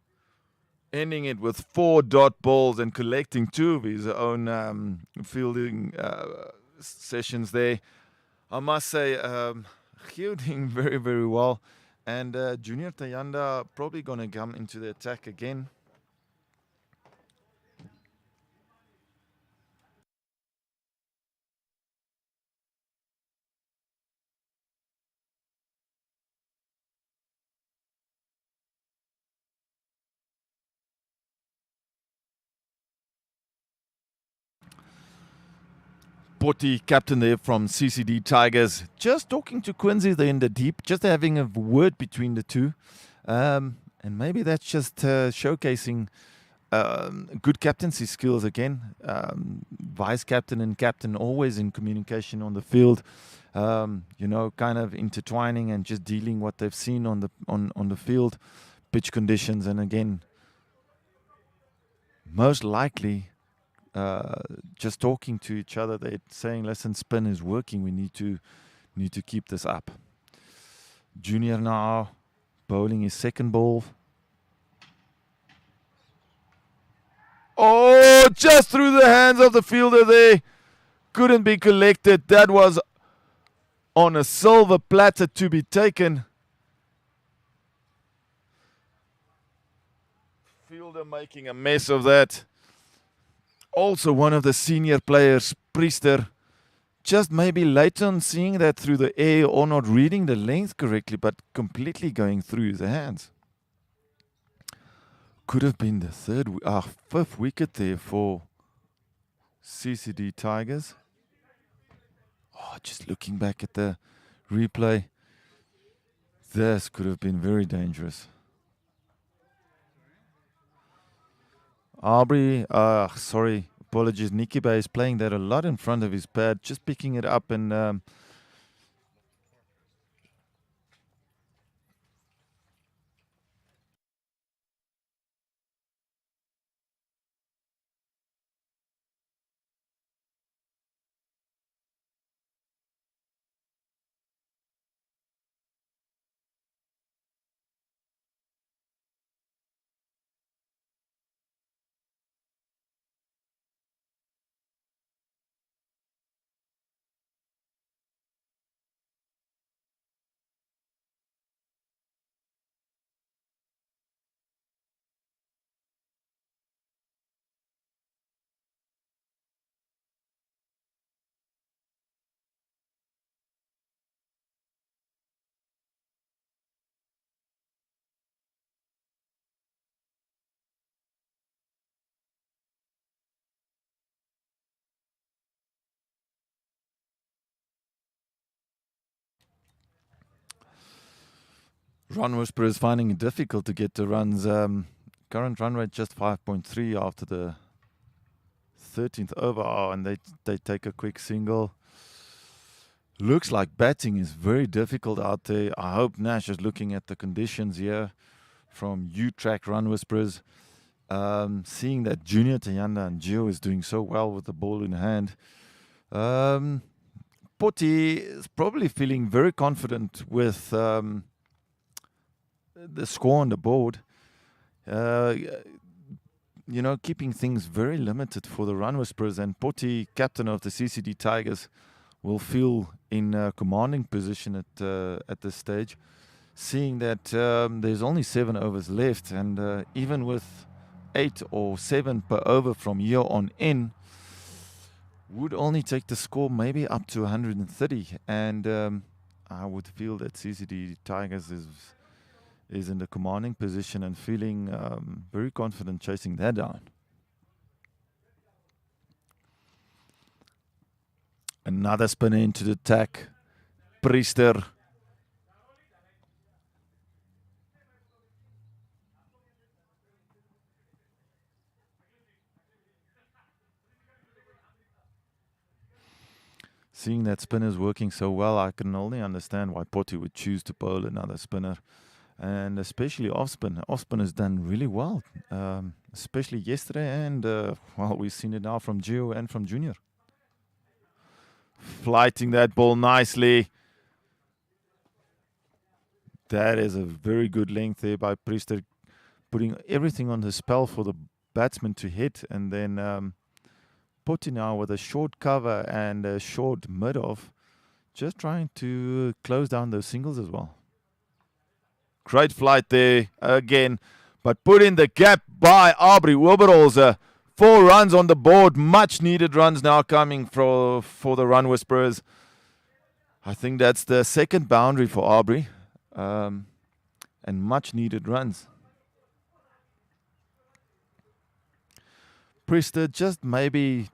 A: Ending it with 4 dot balls and collecting 2 of his own fielding sessions there. I must say, Gio doing very, very well. And Junior Tayanda probably going to come into the attack again. Potty, captain there from CCD Tigers, just talking to Quincy there in the deep, just having a word between the two. And maybe that's just showcasing good captaincy skills again. Vice captain and captain always in communication on the field, you know, kind of intertwining and just dealing what they've seen on the field, pitch conditions, and again, most likely just talking to each other. They're saying, listen, spin is working. We need to keep this up. Junior now bowling his second ball. Oh, just through the hands of the fielder there. Couldn't be collected. That was on a silver platter to be taken. Fielder making a mess of that. Also one of the senior players, Priester, just maybe late on seeing that through the air or not reading the length correctly, but completely going through the hands. Could have been the fifth wicket there for CCD Tigers. Oh, just looking back at the replay, this could have been very dangerous. Aubrey, apologies. Nicky Bay is playing that a lot in front of his pad, just picking it up and Ron Whusperers finding it difficult to get the runs. Current run rate just 5.3 after the 13th over. Oh, and they take a quick single. Looks like batting is very difficult out there. I hope Nash is looking at the conditions here from U-Track Run Whusperers. Seeing that Junior Tayanda and Gio is doing so well with the ball in hand. Poti is probably feeling very confident with the score on the board. Keeping things very limited for the Run Whusperers, and Poti, captain of the CCD Tigers, will feel in a commanding position at this stage, seeing that there's only 7 overs left, and even with 8 or 7 per over from here on in, would only take the score maybe up to 130, and I would feel that CCD Tigers is in the commanding position and feeling very confident chasing that down. Another spinner into the attack. Priester. Seeing that spinner's working so well, I can only understand why Poti would choose to bowl another spinner. And especially off-spin. Off-spin has done really well, especially yesterday, and we've seen it now from Gio and from Junior. Flighting that ball nicely. That is a very good length there by Priester, putting everything on the spell for the batsman to hit, and then Poti now with a short cover and a short mid-off, just trying to close down those singles as well. Great flight there again, but put in the gap by Aubrey Oberholzer. 4 runs on the board, much needed runs now coming for the Run Whusperers. I think that's the second boundary for Aubrey, and much needed runs. Priester just maybe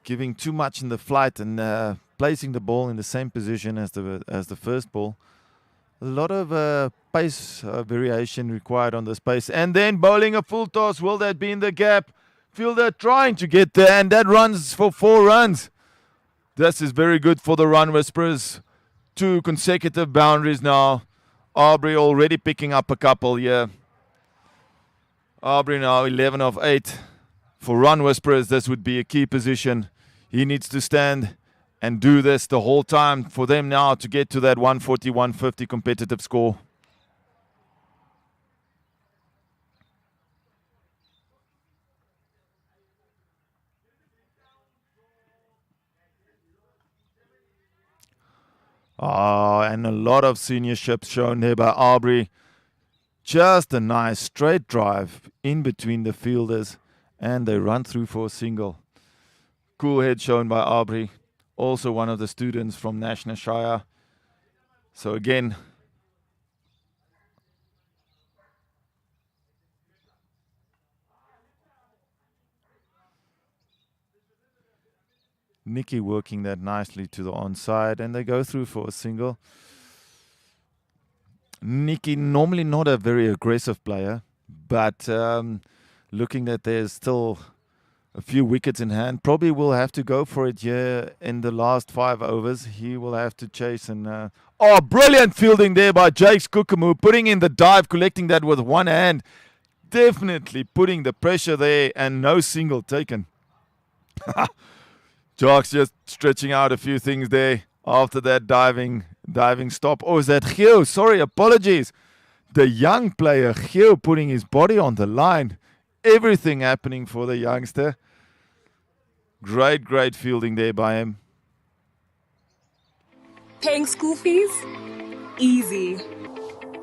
A: giving too much in the flight and placing the ball in the same position as the first ball. A lot of pace variation required on this pace. And then bowling a full toss. Will that be in the gap? Fielder trying to get there, and that runs for 4 runs. This is very good for the Run Whusperers. 2 consecutive boundaries now. Aubrey already picking up a couple here. Aubrey now 11 of 8. For Run Whusperers, this would be a key position. He needs to stand and do this the whole time for them now to get to that 140, 150 competitive score. And a lot of seniorship shown there by Aubrey. Just a nice straight drive in between the fielders, and they run through for a single. Cool head shown by Aubrey, also one of the students from National Shire. So again, Nikki working that nicely to the onside, and they go through for a single. Nikki, normally not a very aggressive player, but looking that there's still a few wickets in hand, probably will have to go for it here in the last 5 overs. He will have to chase and... brilliant fielding there by Jakes Kukamu, putting in the dive, collecting that with one hand. Definitely putting the pressure there, and no single taken. Jakes just stretching out a few things there after that diving stop. Oh, is that Gio? Sorry, apologies. The young player, Gio, putting his body on the line. Everything happening for the youngster. Great fielding there by him.
G: Paying school fees? Easy.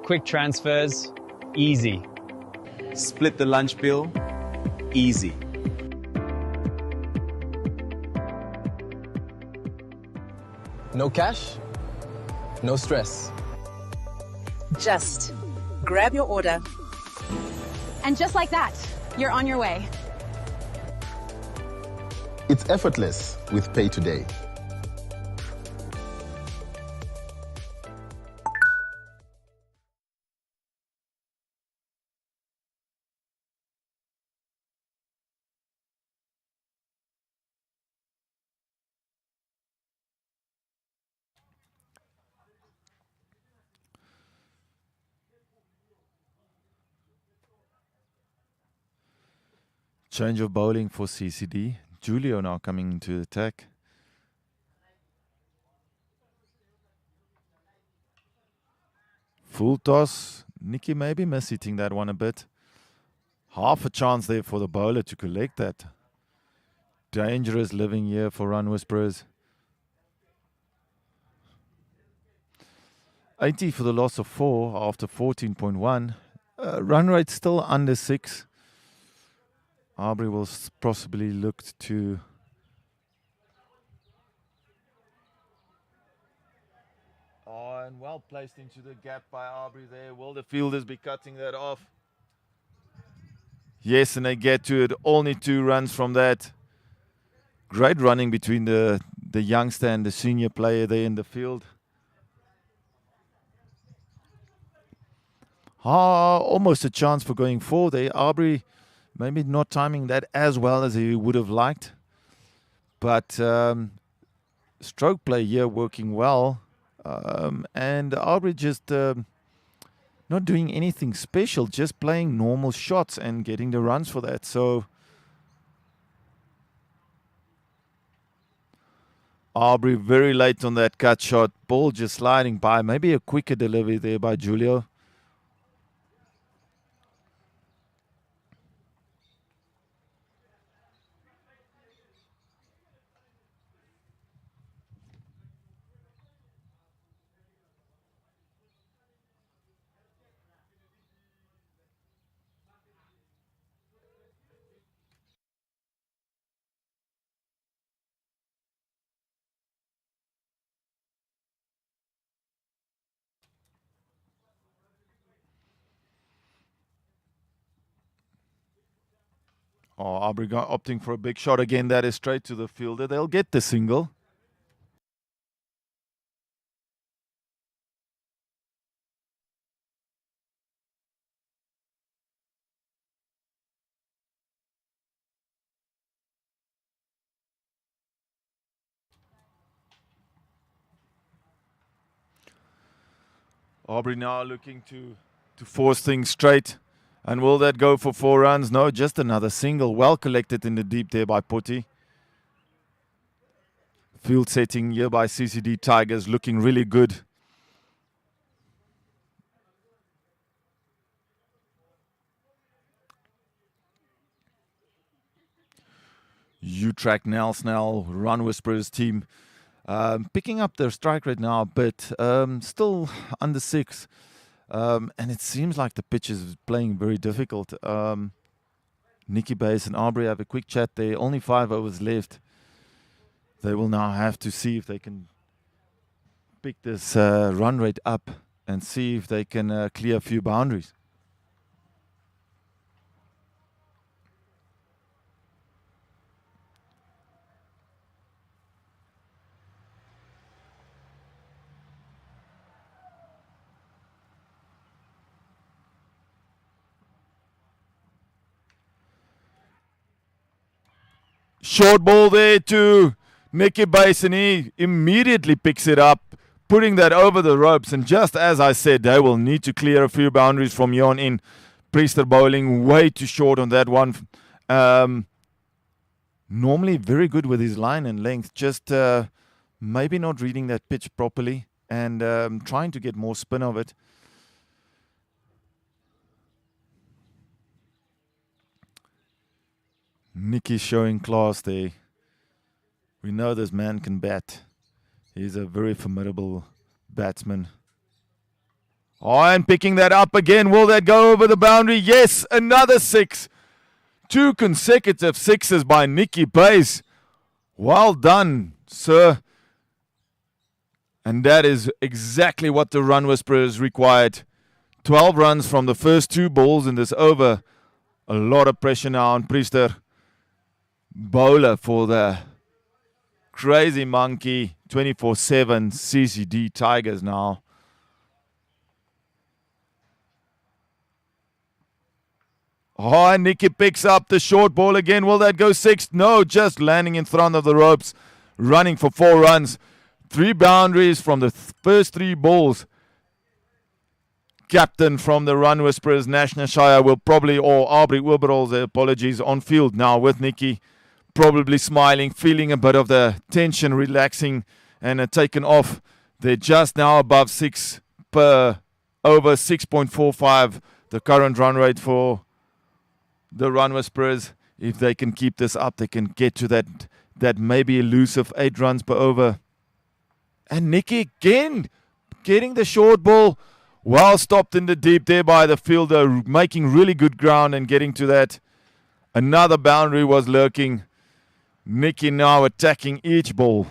I: Quick transfers, easy.
J: Split the lunch bill, easy.
E: No cash, no stress.
F: Just grab your order.
G: And just like that, you're on your way.
E: It's effortless with Pay Today.
A: Change of bowling for CCD. Julio now coming into attack. Full toss. Nikki maybe miss-hitting that one a bit. Half a chance there for the bowler to collect that. Dangerous living here for Whusperers. 80 for the loss of 4 after 14.1. Run rate still under 6. Aubrey will possibly look to... and well placed into the gap by Aubrey there. Will the fielders be cutting that off? Yes, and they get to it. Only 2 runs from that. Great running between the youngster and the senior player there in the field. Almost a chance for going 4 there. Aubrey maybe not timing that as well as he would have liked. But stroke play here working well. And Aubrey just not doing anything special, just playing normal shots and getting the runs for that. So Aubrey very late on that cut shot. Ball just sliding by. Maybe a quicker delivery there by Julio. Aubrey opting for a big shot again. That is straight to the fielder. They'll get the single. Aubrey now looking to force things straight. And will that go for 4 runs? No, just another single. Well collected in the deep there by Potty. Field setting here by CCD Tigers looking really good. U-Track Nelsnell, Run Whisperers team Picking up their strike rate now, but still under 6. And it seems like the pitch is playing very difficult. Nicky Bass and Aubrey have a quick chat there. Only 5 overs left. They will now have to see if they can pick this run rate up and see if they can clear a few boundaries. Short ball there to Nicky Bass, and he immediately picks it up, putting that over the ropes. And just as I said, they will need to clear a few boundaries from here on in. Priester bowling way too short on that one. Normally very good with his line and length, just maybe not reading that pitch properly and trying to get more spin of it. Nicky showing class there. We know this man can bat. He's a very formidable batsman. Oh, and picking that up again. Will that go over the boundary? Yes, another 6. 2 consecutive 6s by Nicky Bass. Well done, sir. And that is exactly what the run Whusperers required. 12 runs from the first 2 balls in this over. A lot of pressure now on Priester. Bowler for the Crazy Monkey 24/7 CCD Tigers now. Oh, and Nicky picks up the short ball again. Will that go 6? No, just landing in front of the ropes, running for 4 runs. 3 boundaries from the first 3 balls. Captain from the run Whusperers, National Shire, will probably, or Aubrey Wilberall's apologies, on field now with Nicky. Probably smiling, feeling a bit of the tension relaxing and taken off. They're just now above 6 per over, 6.45, the current run rate for the run Whusperers. If they can keep this up, they can get to that maybe elusive 8 runs per over. And Nicky again getting the short ball, well stopped in the deep there by the fielder, making really good ground and getting to that. Another boundary was lurking. Nicky now attacking each ball.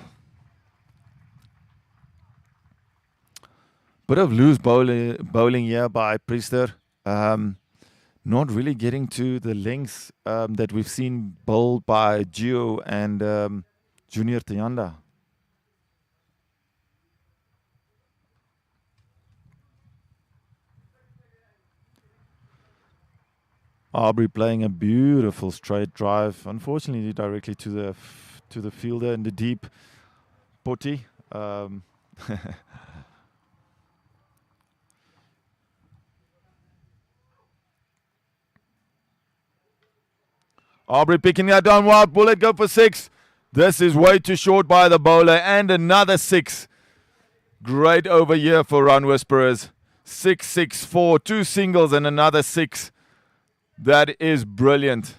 A: Bit of loose bowling here by Priester. Not really getting to the lengths that we've seen bowled by Gio and Junior Tianda. Aubrey playing a beautiful straight drive, unfortunately directly to the fielder in the deep potty. Aubrey picking that down wild. Will it go for 6? This is way too short by the bowler, and another 6. Great over here for run Whusperers. 6-6-4, 2 singles and another 6. That is brilliant.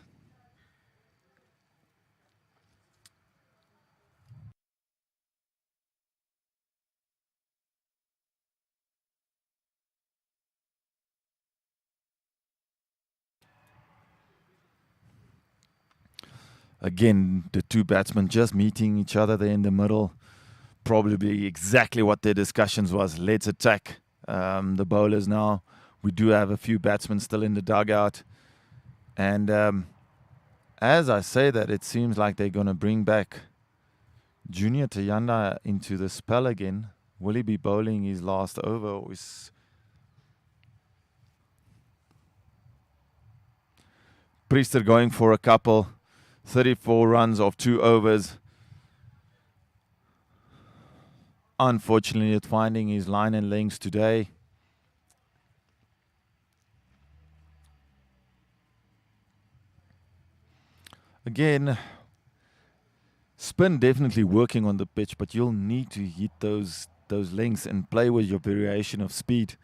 A: Again, the 2 batsmen just meeting each other there in the middle. Probably exactly what their discussions was. Let's attack the bowlers now. We do have a few batsmen still in the dugout. And as I say that, it seems like they're going to bring back Junior Tianda into the spell again. Will he be bowling his last over? Or is Priester going for a couple? 34 runs of 2 overs. Unfortunately, not finding his line and lengths today. Again, spin definitely working on the pitch, but you'll need to hit those lengths and play with your variation of speed.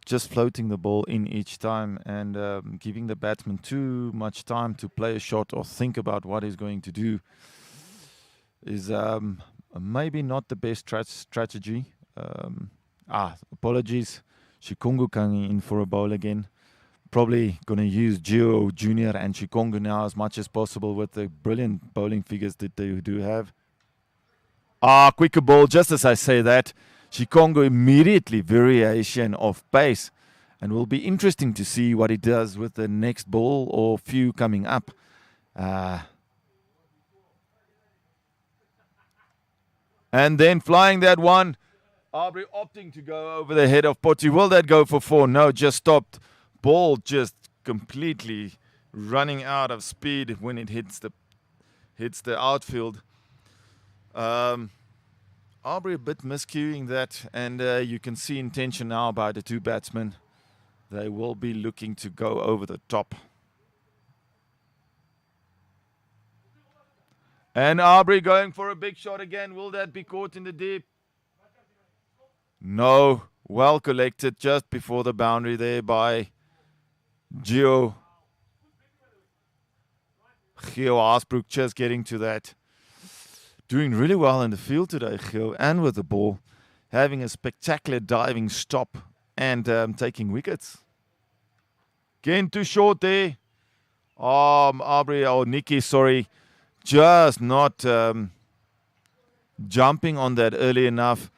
A: Just floating the ball in each time and giving the batsman too much time to play a shot or think about what he's going to do. is maybe not the best strategy. Apologies. Shikongu coming in for a bowl again. Probably going to use Gio Jr. and Shikongu now as much as possible with the brilliant bowling figures that they do have. Quicker ball, just as I say that. Shikongu immediately variation of pace. And will be interesting to see what he does with the next ball or few coming up. And then flying that one. Aubrey opting to go over the head of Potty. Will that go for 4? No, just stopped. Ball just completely running out of speed when it hits the outfield. Aubrey a bit miscuing that, and you can see intention now by the two batsmen. They will be looking to go over the top. And Aubrey going for a big shot again. Will that be caught in the deep? No. Well collected just before the boundary there by Gio Haasbroek, just getting to that. Doing really well in the field today, Gio, and with the ball. Having a spectacular diving stop and taking wickets. Again, too short there. Nikki, sorry. Just not jumping on that early enough.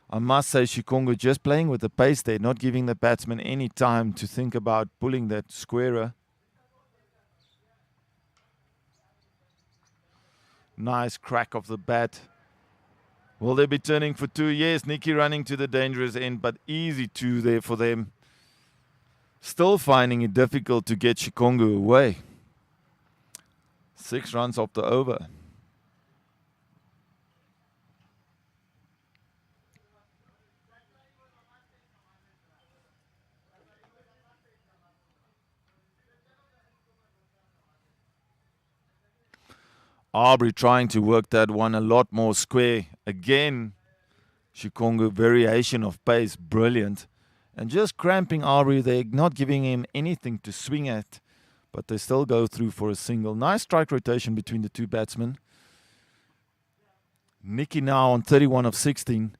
A: I must say, Shikongu just playing with the pace there, not giving the batsman any time to think about pulling that squarer. Nice crack of the bat. Will they be turning for 2? Yes, Nikki running to the dangerous end, but easy 2 there for them. Still finding it difficult to get Shikongu away. 6 runs off the over. Aubrey trying to work that one a lot more square. Again, Shikongu variation of pace, brilliant. And just cramping Aubrey, they're not giving him anything to swing at. But they still go through for a single. Nice strike rotation between the two batsmen. Nikki now on 31 of 16.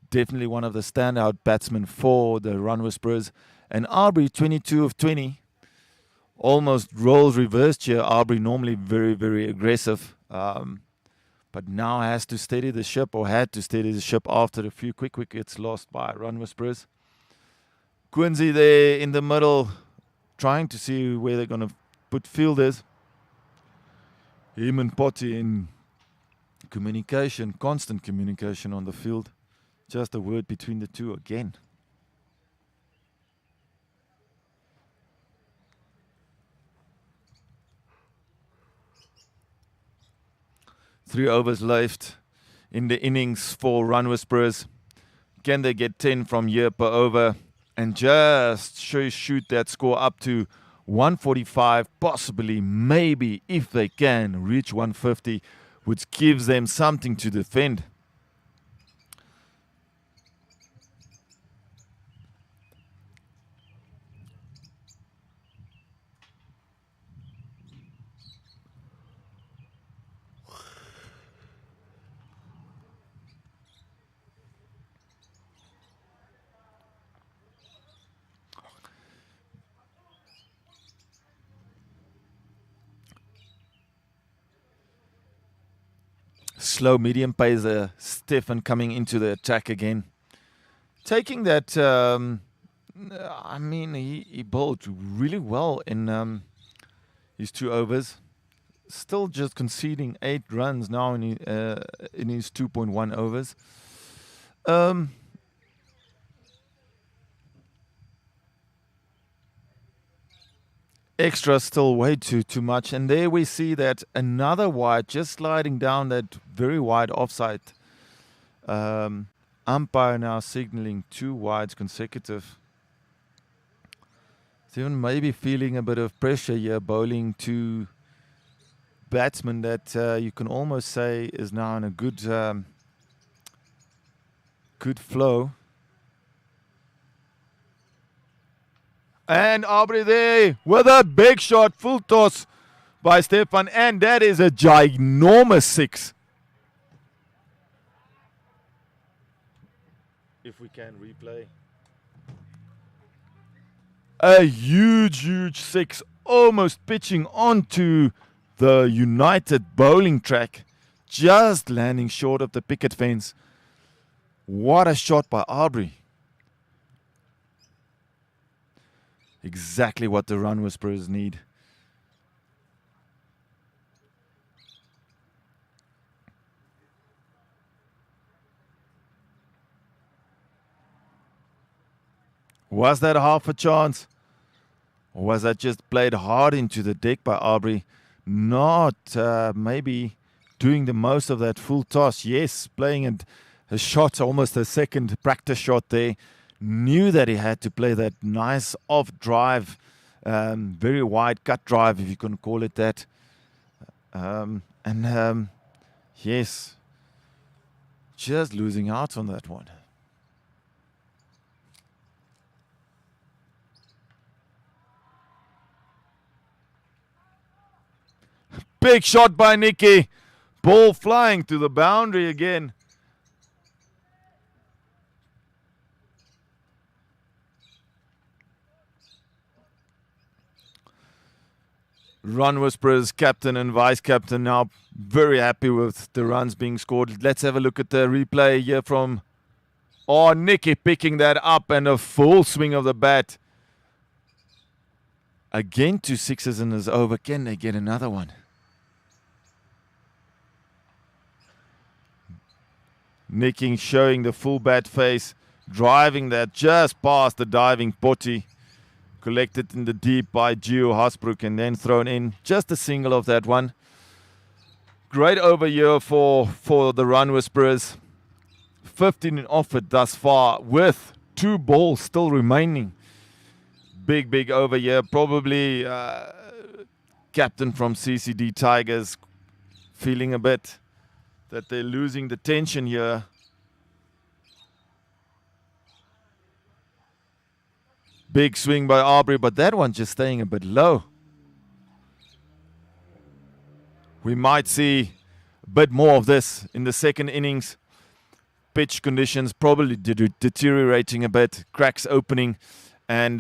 A: Definitely one of the standout batsmen for the Whusperers. And Aubrey 22 of 20. Almost roles reversed here. Aubrey normally very, very aggressive. But now has to steady the ship, or had to steady the ship after a few quick wickets lost by Whusperers. Quincy there in the middle, trying to see where they're going to put fielders. Him and Potty in communication, constant communication on the field. Just a word between the two again. Three overs left in the innings for Whusperers. Can they get 10 from here per over and just shoot that score up to 145, possibly, maybe, if they can, reach 150, which gives them something to defend. Slow medium pace, Stefan coming into the attack again. Taking that, he bowled really well in his 2 overs. Still just conceding 8 runs now in his 2.1 overs. Extra still way too much. And there we see that another wide, just sliding down that very wide offside. Umpire now signaling 2 wides consecutive. Steven maybe feeling a bit of pressure here, bowling 2 batsmen that you can almost say is now in a good flow. And Aubrey there with a big shot, full toss by Stefan. And that is a ginormous 6. can replay. A huge 6, almost pitching onto the United bowling track, just landing short of the picket fence. What a shot by Aubrey. Exactly what the run Whusperers need. Was that half a chance? Or was that just played hard into the deck by Aubrey? Not maybe doing the most of that full toss. Yes, playing a shot, almost a second practice shot there. Knew that he had to play that nice off drive, very wide cut drive, if you can call it that. Yes, just losing out on that one. Big shot by Nicky. Ball flying to the boundary again. Run Whusperers captain and vice captain now very happy with the runs being scored. Let's have a look at the replay here from Nicky picking that up and a full swing of the bat. Again 2 sixes in his over. Can they get another one? Nicky showing the full bat face, driving that just past the diving potty. Collected in the deep by Gio Hasbrook and then thrown in. Just a single of that one. Great over here for the Run Whusperers. 15 off it thus far with 2 balls still remaining. Big over here. Probably captain from CCD Tigers feeling a bit that they're losing the tension here. Big swing by Aubrey, but that one just staying a bit low. We might see a bit more of this in the second innings. Pitch conditions probably deteriorating a bit. Cracks opening. And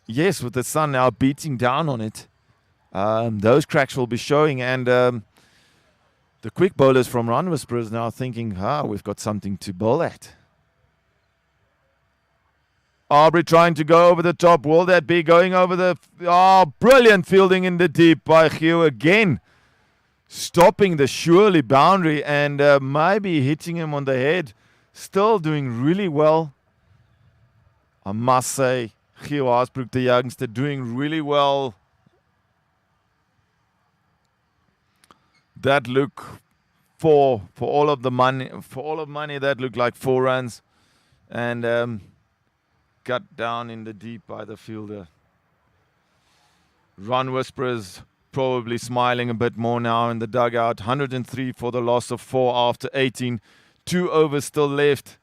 A: yes, with the sun now beating down on it, those cracks will be showing. And the quick bowlers from Run Whusperers now thinking, we've got something to bowl at. Aubrey trying to go over the top. Will that be going over the... brilliant fielding in the deep by Hugh again. Stopping the surely boundary and maybe hitting him on the head. Still doing really well. I must say, Hugh Hasbrook, the youngster, doing really well. That look for all of the money, that looked like 4 runs. And... cut down in the deep by the fielder. Run Whusperers probably smiling a bit more now in the dugout. 103 for the loss of 4 after 18. 2 overs still left.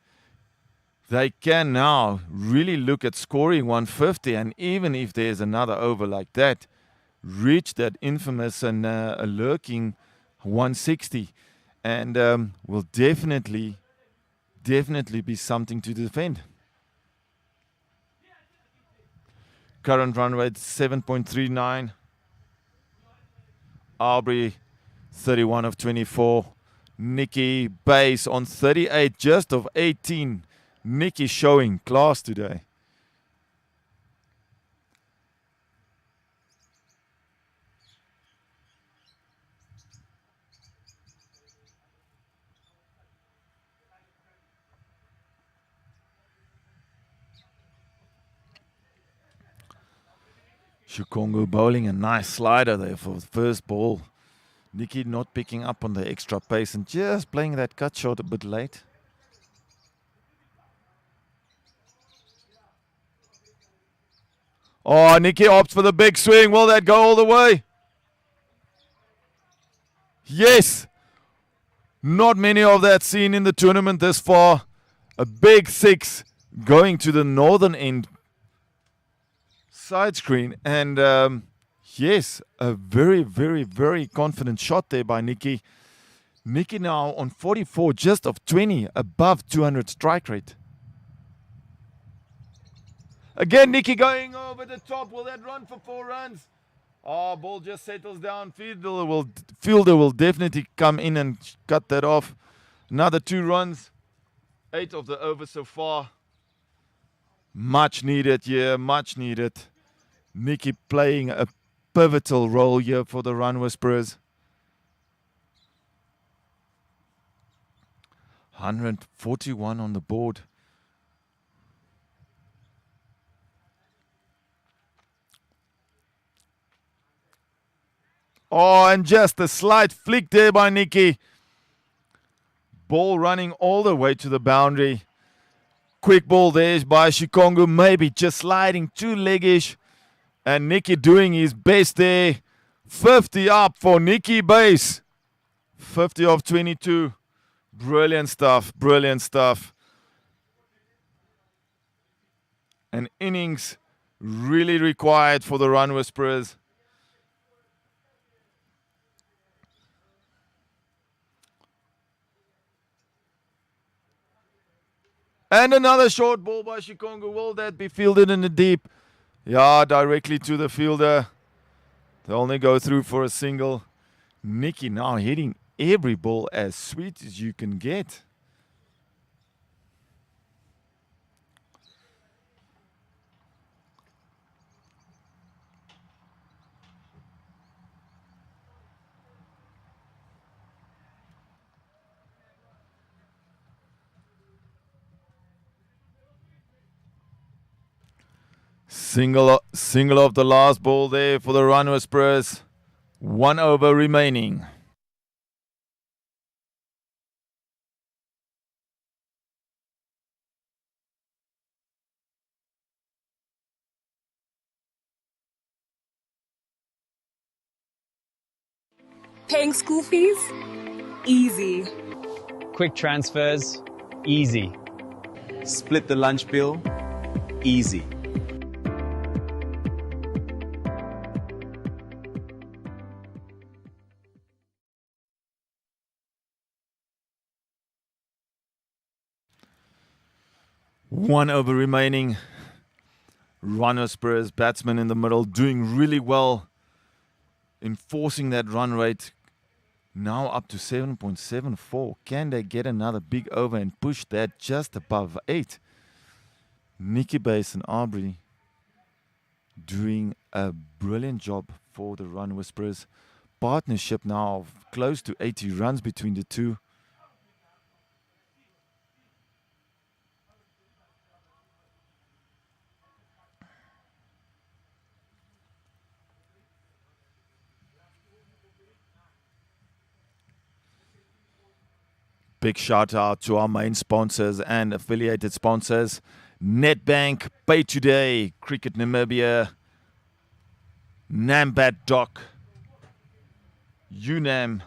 A: They can now really look at scoring 150, and even if there's another over like that, reach that infamous and a lurking 160, and will definitely be something to defend. Current run rate 7.39. Aubrey 31 of 24. Nicky base on 38, just of 18. Nicky showing class today. Shukongo bowling a nice slider there for the first ball. Nicky not picking up on the extra pace and just playing that cut shot a bit late. Nicky opts for the big swing. Will that go all the way? Yes. Not many of that seen in the tournament this far. A big 6 going to the northern end side screen, and yes, a very confident shot there by Nicky. Nicky now on 44, just of 20 above 200 strike rate. Again, Nikki going over the top. Will that run for 4 runs? Oh, ball just settles down. Fielder will definitely come in and cut that off. Another 2 runs. 8 of the over so far. Much needed, yeah, much needed. Nikki playing a pivotal role here for the Run Whisperers. 141 on the board. Oh, and just a slight flick there by Nikki. Ball running all the way to the boundary. Quick ball there by Shikongu, maybe just sliding too leggish. And Nikki doing his best there. 50 up for Nikki base. 50 of 22. Brilliant stuff, brilliant stuff. An innings really required for the Run Whisperers. And another short ball by Shikongu. Will that be fielded in the deep? Yeah, directly to the fielder. They only go through for a single. Nikki now hitting every ball as sweet as you can get. Single of the last ball there for the Run Whisperers. 1 over remaining.
F: Paying school fees? Easy.
I: Quick transfers, easy.
J: Split the lunch bill, easy.
A: One over remaining. Run Whisperers, batsman in the middle, doing really well. Enforcing that run rate. Now up to 7.74. Can they get another big over and push that just above 8? Nikki Base and Aubrey doing a brilliant job for the Run Whisperers. Partnership now of close to 80 runs between the two. Big shout out to our main sponsors and affiliated sponsors. Netbank, Pay Today, Cricket Namibia, Nambat Doc, UNAM,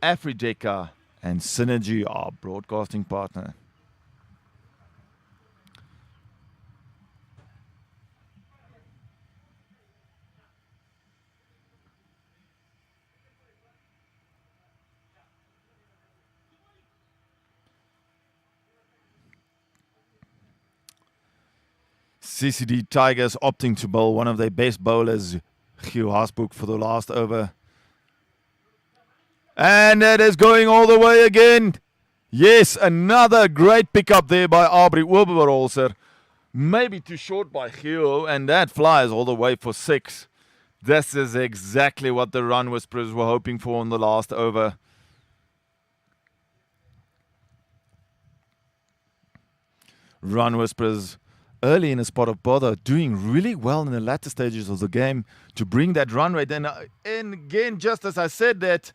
A: Afrideca, and Synergy, our broadcasting partner. CCD Tigers opting to bowl one of their best bowlers, Whusperers, for the last over. And that is going all the way again. Yes, another great pickup there by Aubrey Whusperers. Maybe too short by Gio, and that flies all the way for 6. This is exactly what the Run Whisperers were hoping for in the last over. Run Whisperers early in a spot of bother, doing really well in the latter stages of the game to bring that run rate. And again, just as I said that,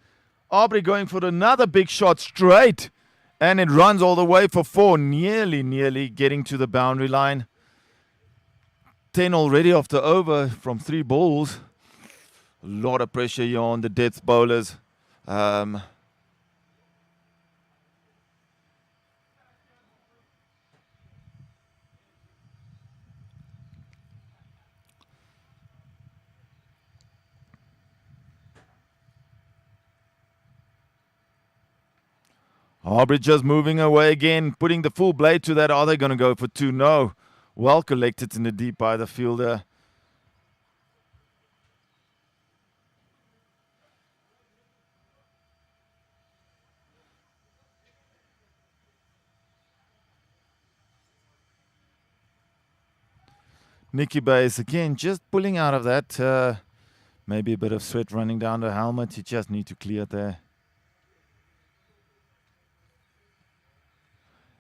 A: Aubrey going for another big shot straight. And it runs all the way for 4, nearly getting to the boundary line. 10 already off the over from 3 balls. A lot of pressure here on the death bowlers. Aubrey just moving away again, putting the full blade to that. Are they going to go for 2? No. Well collected in the deep by the fielder. Nicky Bays again just pulling out of that. Maybe a bit of sweat running down the helmet. You just need to clear it there.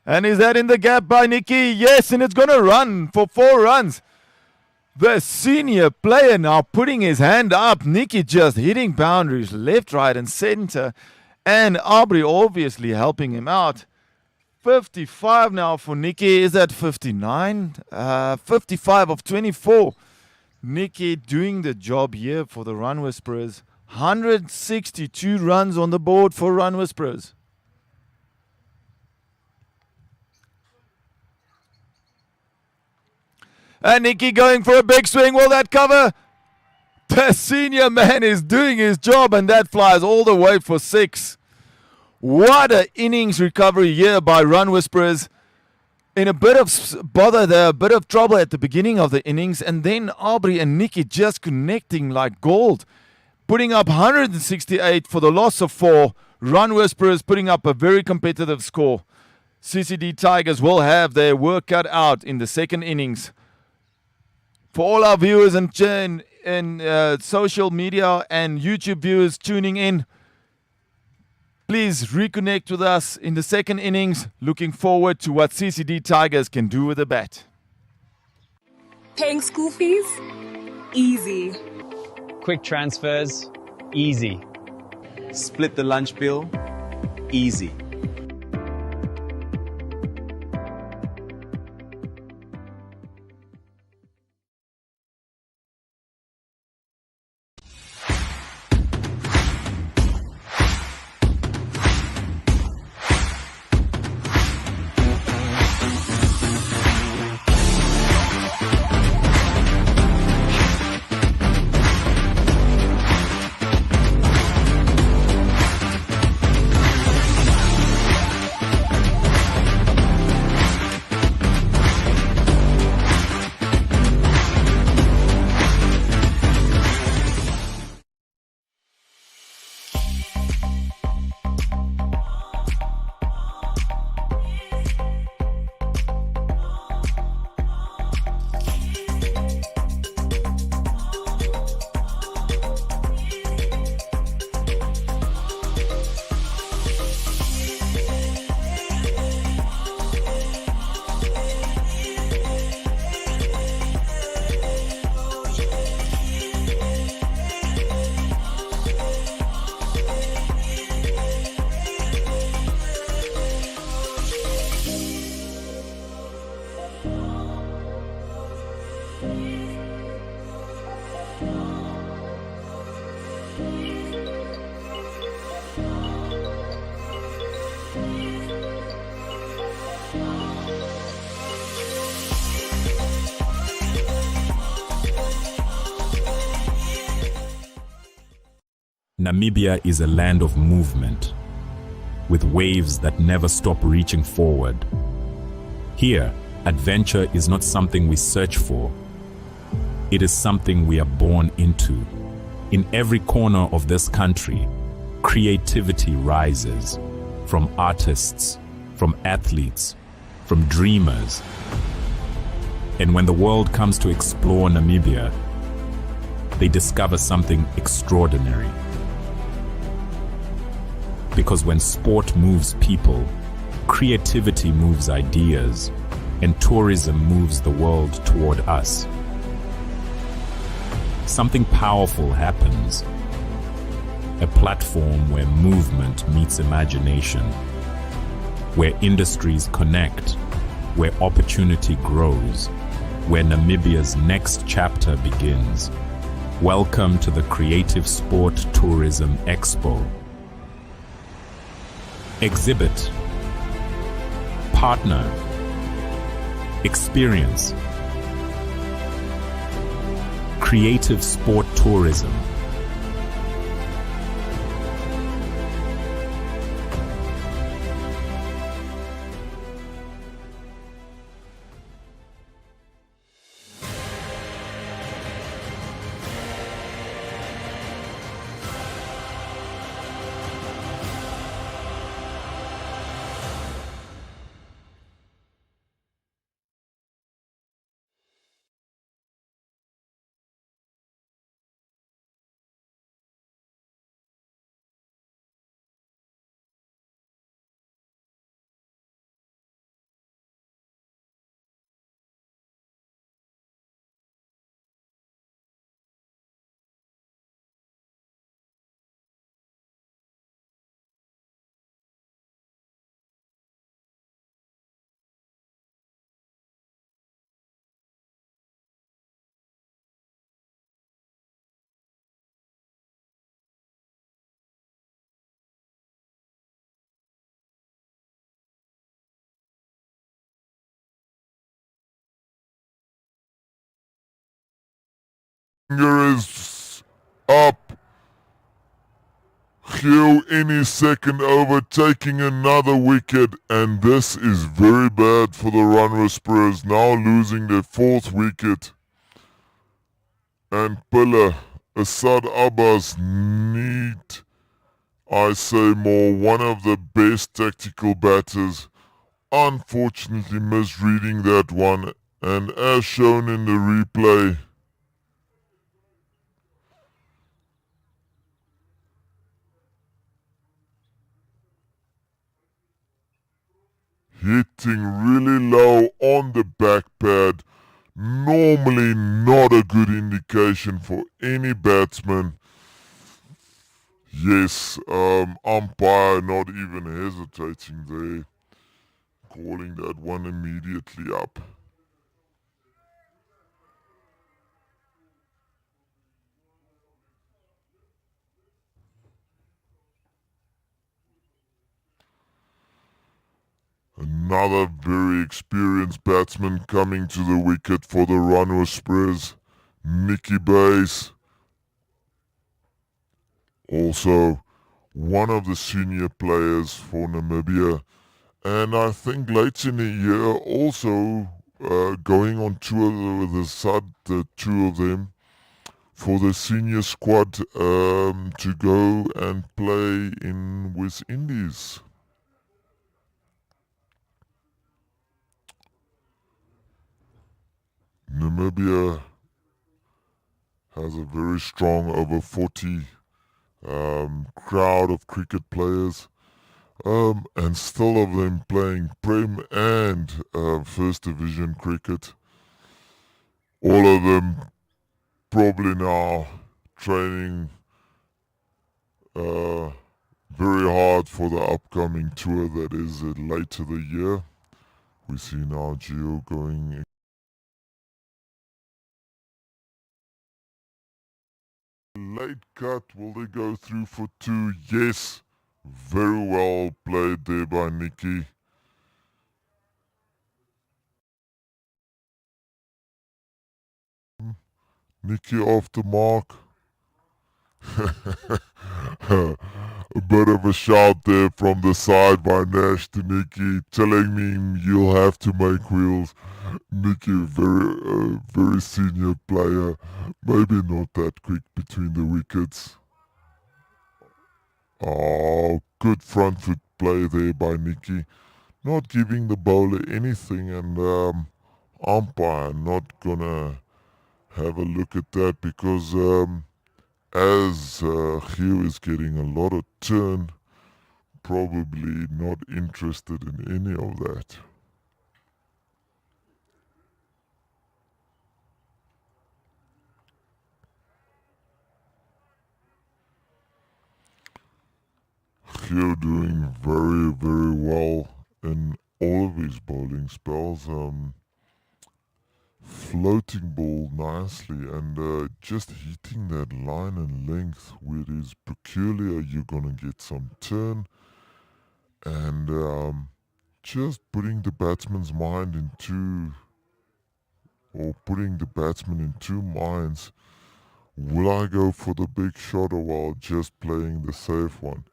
A: And is that in the gap by Nicky? Yes, and it's going to run for 4 runs. The senior player now putting his hand up. Nicky just hitting boundaries left, right, and center. And Aubrey obviously helping him out. 55 now for Nicky. Is that 59? 55 of 24. Nicky doing the job here for the Run Whusperers. 162 runs on the board for Run Whusperers. And Nicky going for a big swing. Will that cover? The senior man is doing his job, and that flies all the way for 6. What an innings recovery here by Run Whusperers. In a bit of bother there, a bit of trouble at the beginning of the innings, and then Aubrey and Nicky just connecting like gold. Putting up 168 for the loss of 4. Run Whusperers putting up a very competitive score. CCD Tigers will have their work cut out in the second innings. For all our viewers and social media and YouTube viewers tuning in, please reconnect with us in the second innings. Looking forward to what CCD Tigers can do with the bat.
F: Paying school fees? Easy.
I: Quick transfers? Easy.
J: Split the lunch bill? Easy.
H: Namibia is a land of movement, with waves that never stop reaching forward. Here, adventure is not something we search for. It is something we are born into. In every corner of this country, creativity rises, from artists, from athletes, from dreamers. And when the world comes to explore Namibia, they discover something extraordinary. Because when sport moves people, creativity moves ideas, and tourism moves the world toward us. Something powerful happens. A platform where movement meets imagination, where industries connect, where opportunity grows, where Namibia's next chapter begins. Welcome to the Creative Sport Tourism Expo. Exhibit, partner, experience. Creative Sport Tourism.
L: Finger is up. Hugh any second over taking another wicket, and this is very bad for the Whusperers, now losing their 4th wicket. And Pilla, Asad Abbas, neat, I say more, one of the best tactical batters, unfortunately misreading that one, and as shown in the replay, hitting really low on the back pad, normally not a good indication for any batsman. Yes, umpire not even hesitating there, calling that one immediately up. Another very experienced batsman coming to the wicket for the Whusperers, Nicky Bays. Also one of the senior players for Namibia. And I think late in the year also going on tour with the SUD, the 2 of them, for the senior squad to go and play in West Indies. Namibia has a very strong over 40 crowd of cricket players, and still of them playing Prem and First Division cricket. All of them probably now training very hard for the upcoming tour that is later the year. We see now Gio going late cut. Will they go through for 2? Yes. Very well played there by Nicky. Nicky off the mark. A bit of a shout there from the side by Nash to Nicky, telling me you'll have to make wheels. Nicky, very senior player, maybe not that quick between the wickets. Oh, good front foot play there by Nicky, not giving the bowler anything, and umpire not gonna have a look at that because as Hugh is getting a lot of turn, probably not interested in any of that. Hugh doing very well in all of his bowling spells. Floating ball nicely and just hitting that line and length where it is peculiar. You're gonna get some turn and just putting the batsman's mind into, or putting the batsman in 2 minds. Will I go for the big shot or while just playing the safe one?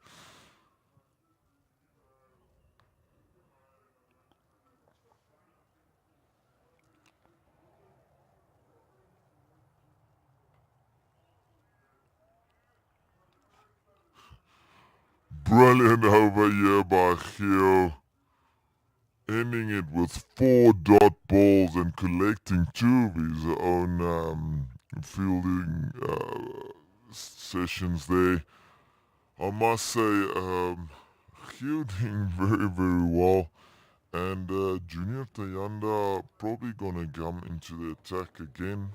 L: Brilliant over here by Gio, ending it with 4 dot balls and collecting 2 of his own fielding sessions there. I must say, Gio doing very well, and Junior Tayanda probably gonna come into the attack again.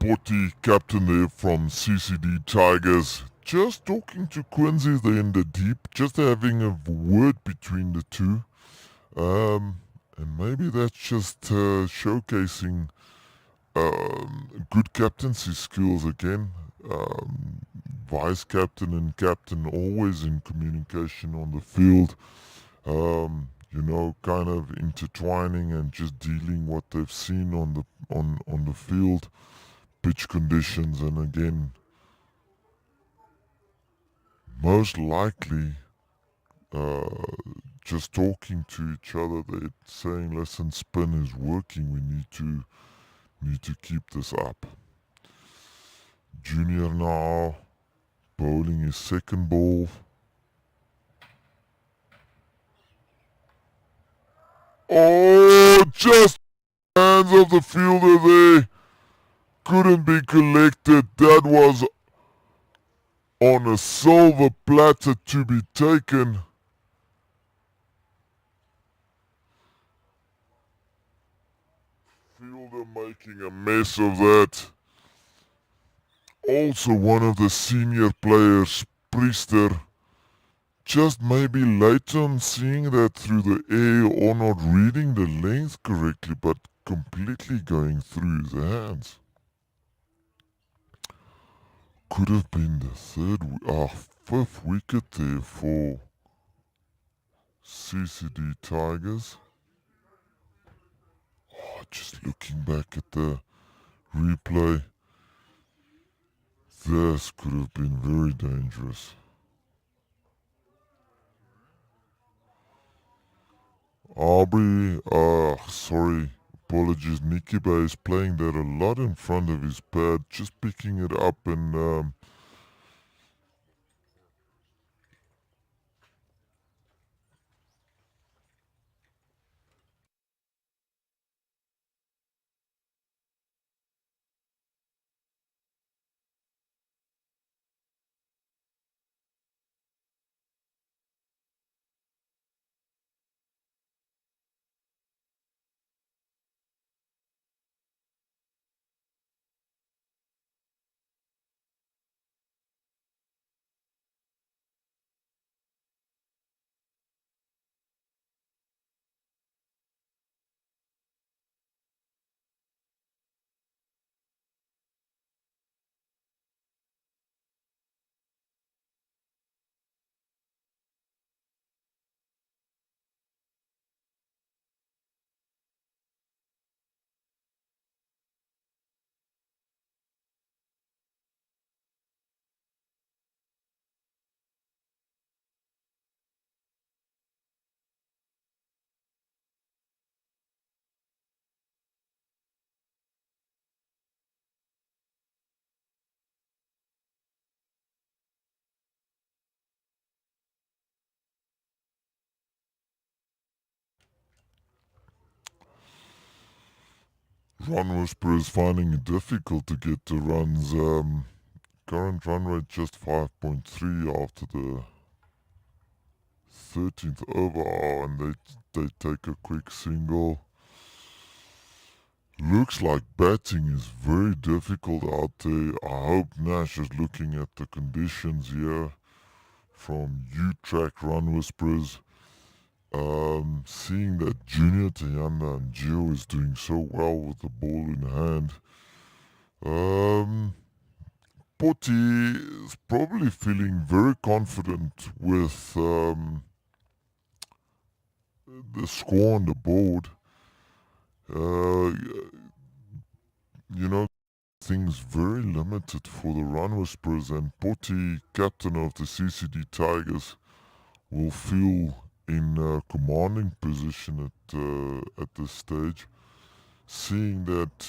L: Potty, captain there from CCD Tigers, just talking to Quincy there in the deep, just having a word between the two. And maybe that's just showcasing good captaincy skills again. Vice captain and captain always in communication on the field. Kind of intertwining and just dealing what they've seen on the field, pitch conditions, and again, most likely, just talking to each other. They're saying, "Listen, spin is working. We need to keep this up." Junior now bowling his second ball. Oh, just hands of the fielder there. Couldn't be collected. That was on a silver platter to be taken. Fielder making a mess of that. Also one of the senior players, Priester, just maybe late on seeing that through the air or not reading the length correctly, but completely going through his hands. Could have been the fifth wicket there for CCD Tigers. Just looking back at the replay, this could have been very dangerous. Aubrey, apologies, Nicky Bay is playing that a lot in front of his pad, just picking it up and Whusperers finding it difficult to get the runs. Current run rate just 5.3 after the 13th over, and they take a quick single. Looks like batting is very difficult out there. I hope Nash is looking at the conditions here from U-Track Run Whisperers. Seeing that Junior Tayanda and Gio is doing so well with the ball in hand. Potty is probably feeling very confident with the score on the board. Things very limited for the Run Whisperers, and Potty, captain of the CCD Tigers, will feel in a commanding position at this stage, seeing that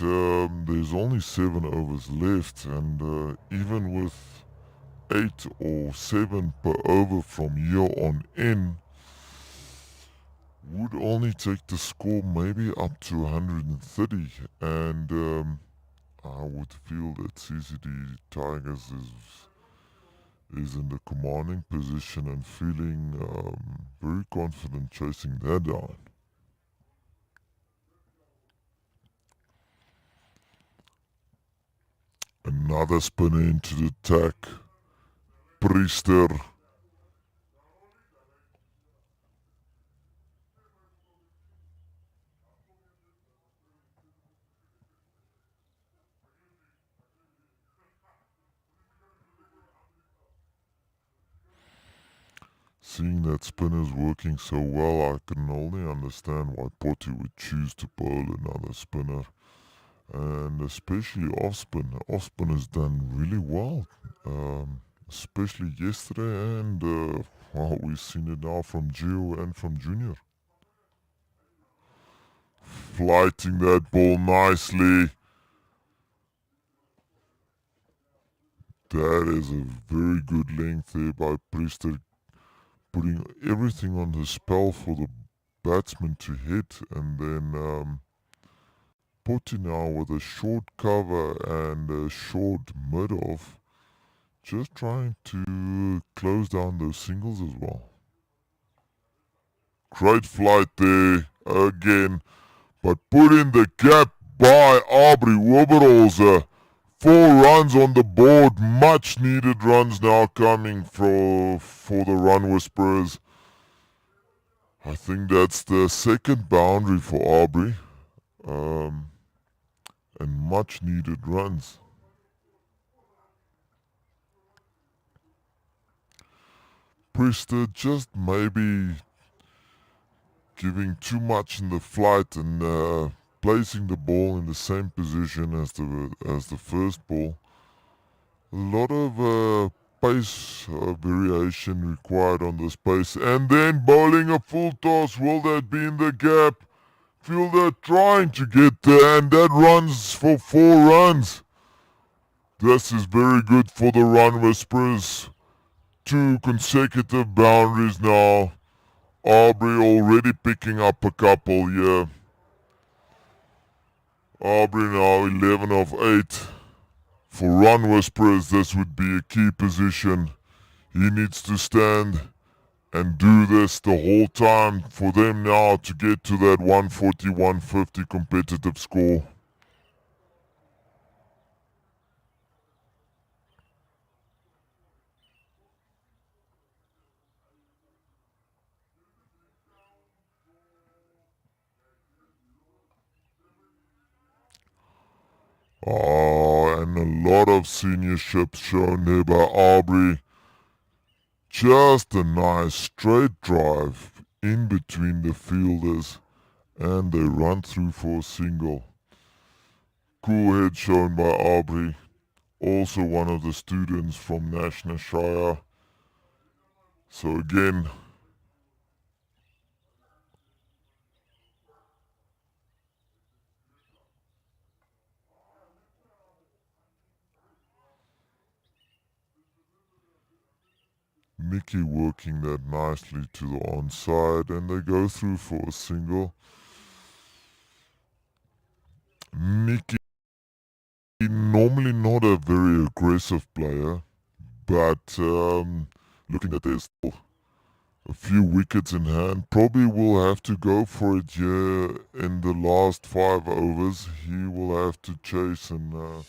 L: there's only 7 overs left, and even with 8 or 7 per over from here on in, would only take the score maybe up to 130, and I would feel that CCD Tigers is in the commanding position and feeling very confident chasing that down. Another spinner into the attack. Priester. Seeing that spinner's working so well, I can only understand why Potty would choose to bowl another spinner. And especially off-spin. Off-spin has done really well, especially yesterday, and well, we've seen it now from Gio and from Junior. Flighting that ball nicely. That is a very good length there by Priester, putting everything on the spell for the batsman to hit, and then Potty now with a short cover and a short mid-off, just trying to close down those singles as well. Great flight there again, but put in the gap by Aubrey Whusperers. 4 runs on the board, much needed runs now coming for the run Whusperers. I think that's the second boundary for Aubrey, and much needed runs. Priester just maybe giving too much in the flight and placing the ball in the same position as the first ball. A lot of pace variation required on this pace, and then bowling a full toss. Will that be in the gap? Fielder trying to get there, and that runs for 4 runs. This is very good for the run Whusperers. 2 consecutive boundaries now. Aubrey already picking up a couple here. Aubrey now 11 of 8. For run Whusperers, this would be a key position. He needs to stand and do this the whole time for them now to get to that 140, 150 competitive score. And a lot of seniorship shown there by Aubrey. Just a nice straight drive in between the fielders, and they run through for a single. Cool head shown by Aubrey, also one of the students from National Shire. So again, Mickey working that nicely to the onside, and they go through for a single. Mickey, normally not a very aggressive player, but looking at this, a few wickets in hand, probably will have to go for it here in the last 5 overs. He will have to chase and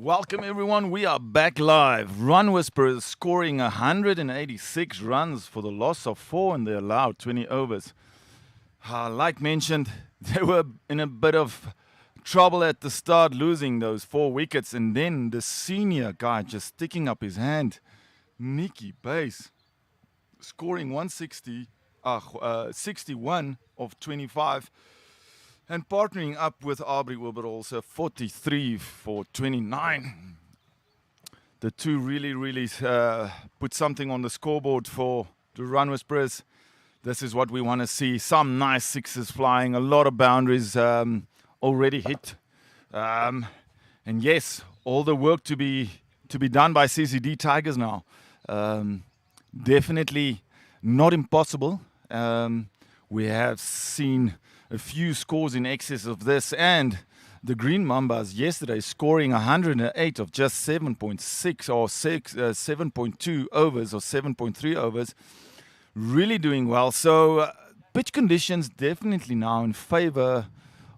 A: Welcome everyone, we are back live. Run Whisperers scoring 186 runs for the loss of 4 and they allowed 20 overs. Like mentioned, they were in a bit of trouble at the start, losing those 4 wickets, and then the senior guy just sticking up his hand, Nicky Bass, scoring 61 of 25. And partnering up with Aubrey Wilbur also 43 for 29. The two really put something on the scoreboard for the Run Whisperers. This is what we want to see. Some nice sixes flying, a lot of boundaries already hit. And yes, all the work to be done by CCD Tigers now. Definitely not impossible. We have seen a few scores in excess of this, and the Green Mambas yesterday scoring 108 of just 7.6 or 7.2 overs or 7.3 overs, really doing well. So pitch conditions definitely now in favor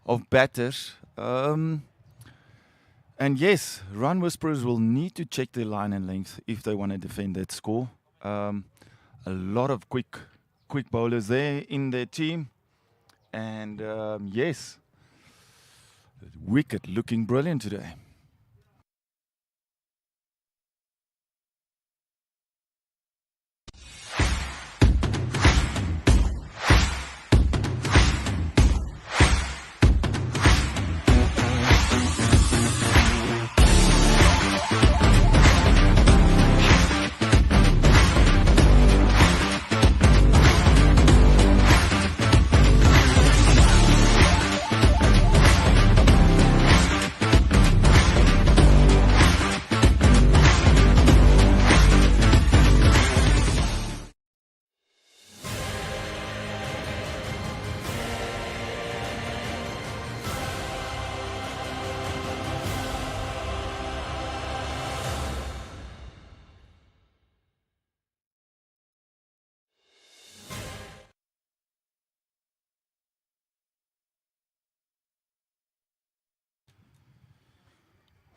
A: of batters. And yes, Run Whisperers will need to check their line and length if they want to defend that score. A lot of quick bowlers there in their team. And yes, wicket looking brilliant today.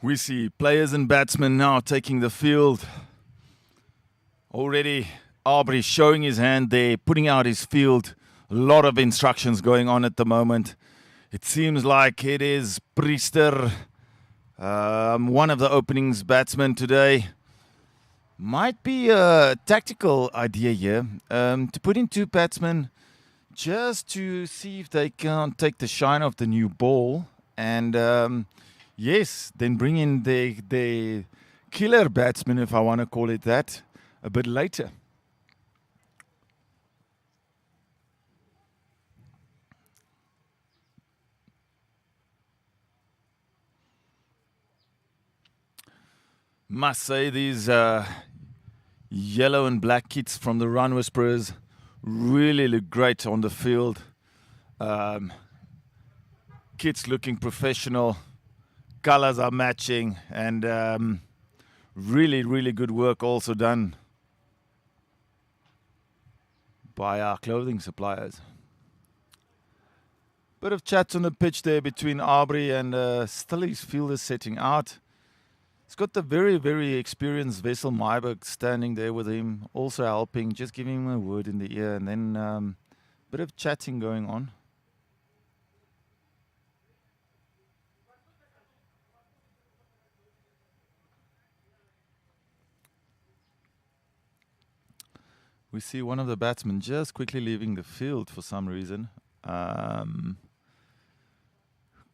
A: We see players and batsmen now taking the field. Already Aubrey showing his hand there, putting out his field. A lot of instructions going on at the moment. It seems like it is Priester, one of the openings batsmen today. Might be a tactical idea here, to put in 2 batsmen just to see if they can't take the shine off the new ball. And yes, then bring in the killer batsman, if I want to call it that, a bit later. Must say these yellow and black kits from the Run Whisperers really look great on the field. Kits looking professional. Colors are matching, and really good work also done by our clothing suppliers. Bit of chat on the pitch there between Aubrey and still his fielder setting out. He's got the very experienced Wessel Myburg standing there with him, also helping, just giving him a word in the ear, and then bit of chatting going on. We see one of the batsmen just quickly leaving the field for some reason.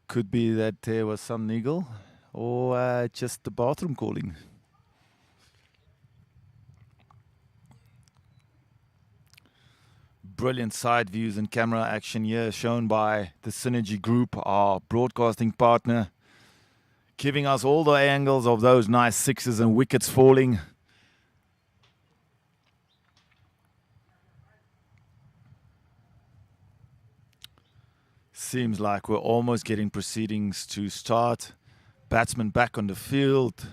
A: Could be that there was some niggle or just the bathroom calling. Brilliant side views and camera action here shown by the Synergy Group, our broadcasting partner, giving us all the angles of those nice sixes and wickets falling. Seems like we're almost getting proceedings to start. Batsman back on the field.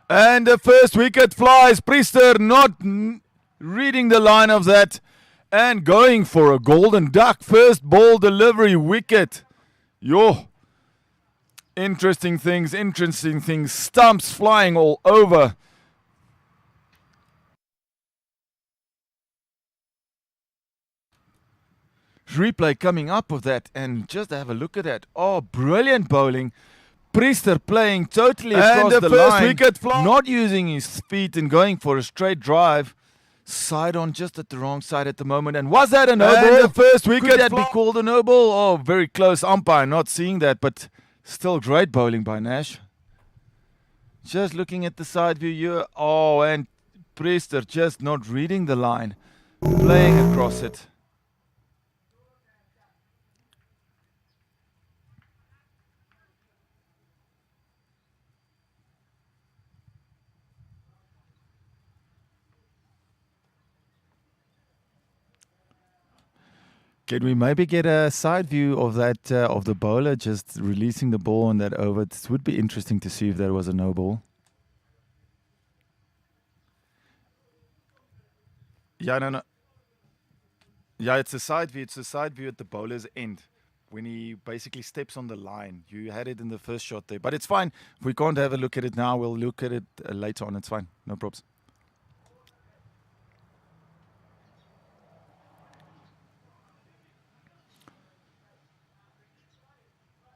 A: And the first wicket flies. Priester not reading the line of that and going for a golden duck. First ball delivery wicket. Yo. Interesting things. Stumps flying all over. Replay coming up of that, and just have a look at that. Oh, brilliant bowling. Priester playing totally across the
K: first
A: line,
K: wicket fly.
A: not using his feet and going for a straight drive. Side on, just at the wrong side at the moment. And was that a no ball?
K: And the first wicket
A: Could that
K: fly.
A: be called a no ball? Oh, very close. Umpire not seeing that, but still great bowling by Nash. Just looking at the side view here. Oh, and Priester just not reading the line, playing across it. Can we maybe get a side view of that, of the bowler just releasing the ball on that over? It would be interesting to see if that was a no ball. Yeah, no. Yeah, it's a side view. It's a side view at the bowler's end when he basically steps on the line. You had it in the first shot there, but it's fine. If we can't have a look at it now, we'll look at it later on. It's fine. No props.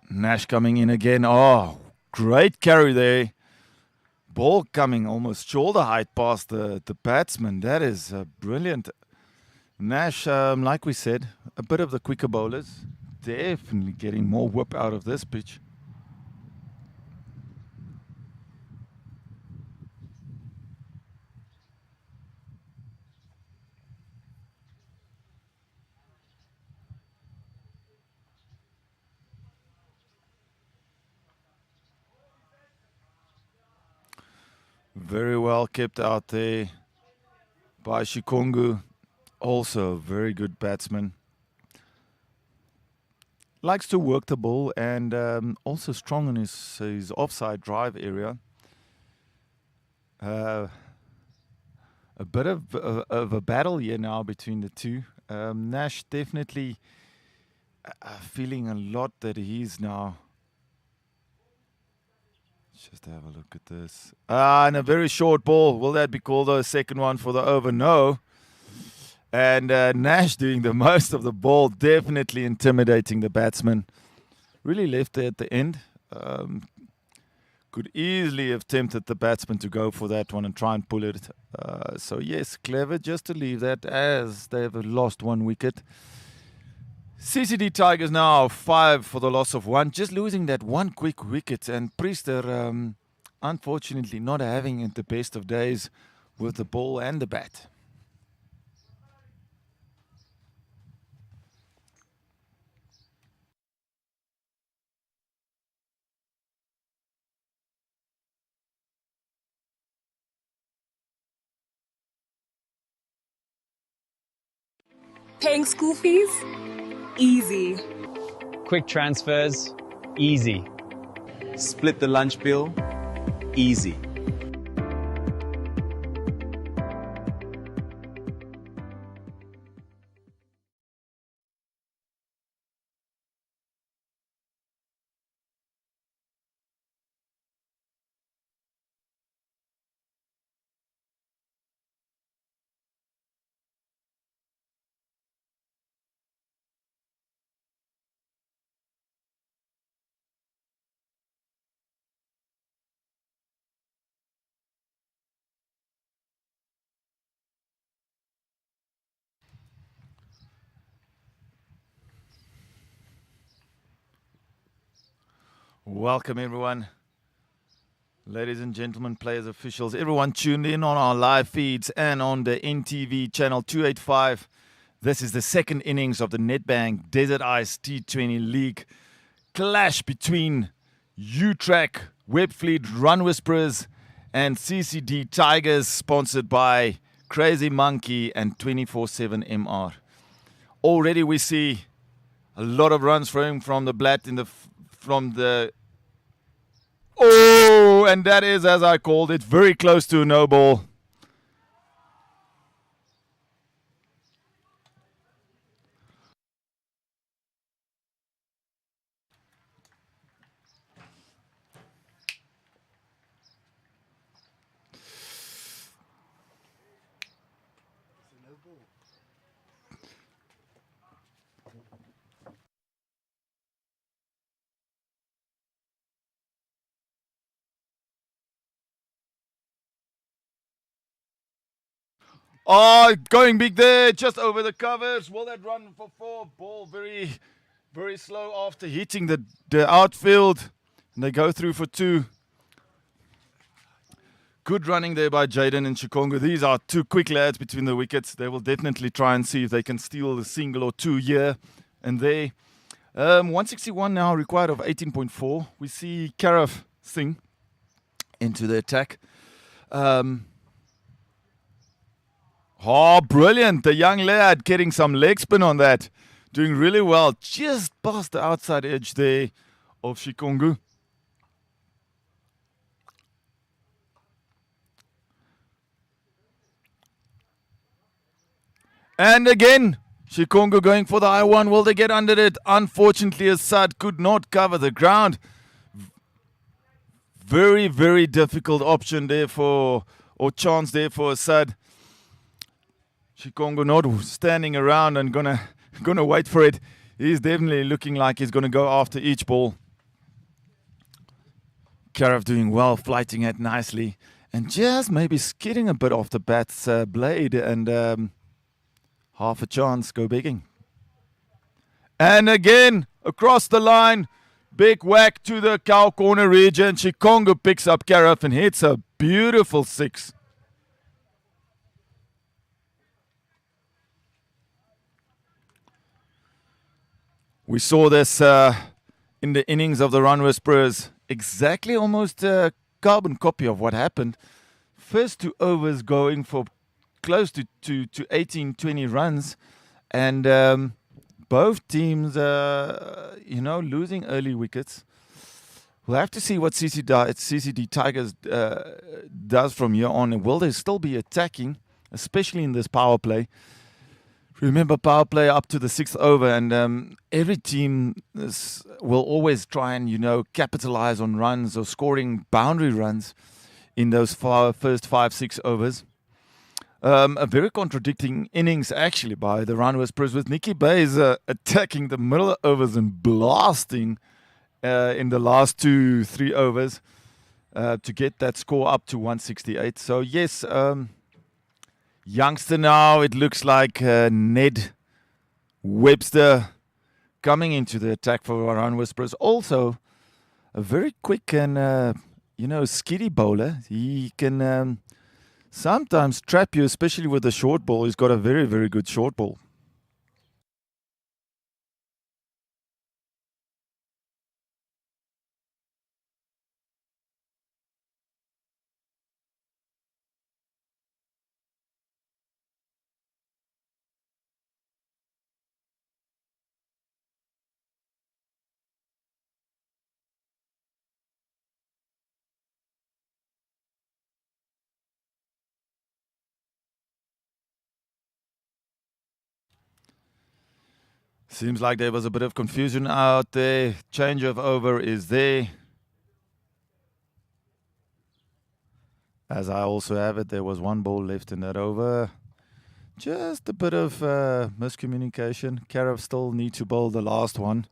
A: Nash coming in again. Oh, great carry there. Ball coming almost shoulder height past the batsman. That is brilliant. Nash, like we said, a bit of the quicker bowlers. Definitely getting more whip out of this pitch. Very well kept out there by Shikongu. Also a very good batsman. Likes to work the ball and also strong in his offside drive area. A bit of a battle here now between the two. Nash definitely feeling a lot that he's now. Just have a look at this. And a very short ball. Will that be called a second one for the over? No. And Nash doing the most of the ball, definitely intimidating the batsman. Really left there at the end. Could easily have tempted the batsman to go for that one and try and pull it. So yes, clever just to leave that as they've lost one wicket. CCD Tigers now 5 for the loss of 1. Just losing that one quick wicket. And Priester, unfortunately, not having it the best of days with the ball and the bat.
F: Paying school fees? Easy.
I: Quick transfers, easy.
J: Split the lunch bill, easy.
A: Welcome everyone, ladies and gentlemen, players, officials, everyone tuned in on our live feeds and on the NTV channel 285. This is the second innings of the Nedbank Desert Ice T20 League clash between U-Track, Webfleet, Whusperers and CCD Tigers, sponsored by Crazy Monkey and 24/7 MR. Already we see a lot of runs from the Blatt from the. Oh! Oh, and that is, as I called it, very close to a no ball. Oh, going big there, just over the covers. Will that run for 4? Ball very, very slow after hitting the outfield. And they go through for 2. Good running there by Jaden and Chikongo. These are 2 quick lads between the wickets. They will definitely try and see if they can steal a single or 2 here and there. 161 now required of 18.4. We see Karaf Singh into the attack. Oh, brilliant. The young lad getting some leg spin on that. Doing really well. Just past the outside edge there of Chikongo. And again, Chikongo going for the high one. Will they get under it? Unfortunately, Assad could not cover the ground. Very, very difficult option there or chance there for Assad. Chikongo not standing around and gonna wait for it. He's definitely looking like he's gonna go after each ball. Karaf doing well, flighting it nicely, and just maybe skidding a bit off the bat's blade, and half a chance go bigging. And again across the line, big whack to the cow corner region. Chikongo picks up Karaf and hits a beautiful 6. We saw this in the innings of the Run Whusperers. Exactly almost a carbon copy of what happened. First 2 overs going for close to 18, 20 runs. And both teams, losing early wickets. We'll have to see what CCD Tigers does from here on. Will they still be attacking, especially in this power play? Remember, power play up to the 6th over, and every team will always try and, capitalize on runs or scoring boundary runs in those first 5-6 overs. A very contradicting innings, actually, by the Run Whusperers, with Nicky Bays attacking the middle overs and blasting in the last 2-3 overs to get that score up to 168. So, yes, youngster now, it looks like Ned Webster coming into the attack for Run Whusperers. Also, a very quick and, skiddy bowler. He can sometimes trap you, especially with the short ball. He's got a very, very good short ball. Seems like there was a bit of confusion out there. Change of over is there. As I also have it, there was 1 ball left in that over. Just a bit of miscommunication. Karaf still need to bowl the last one.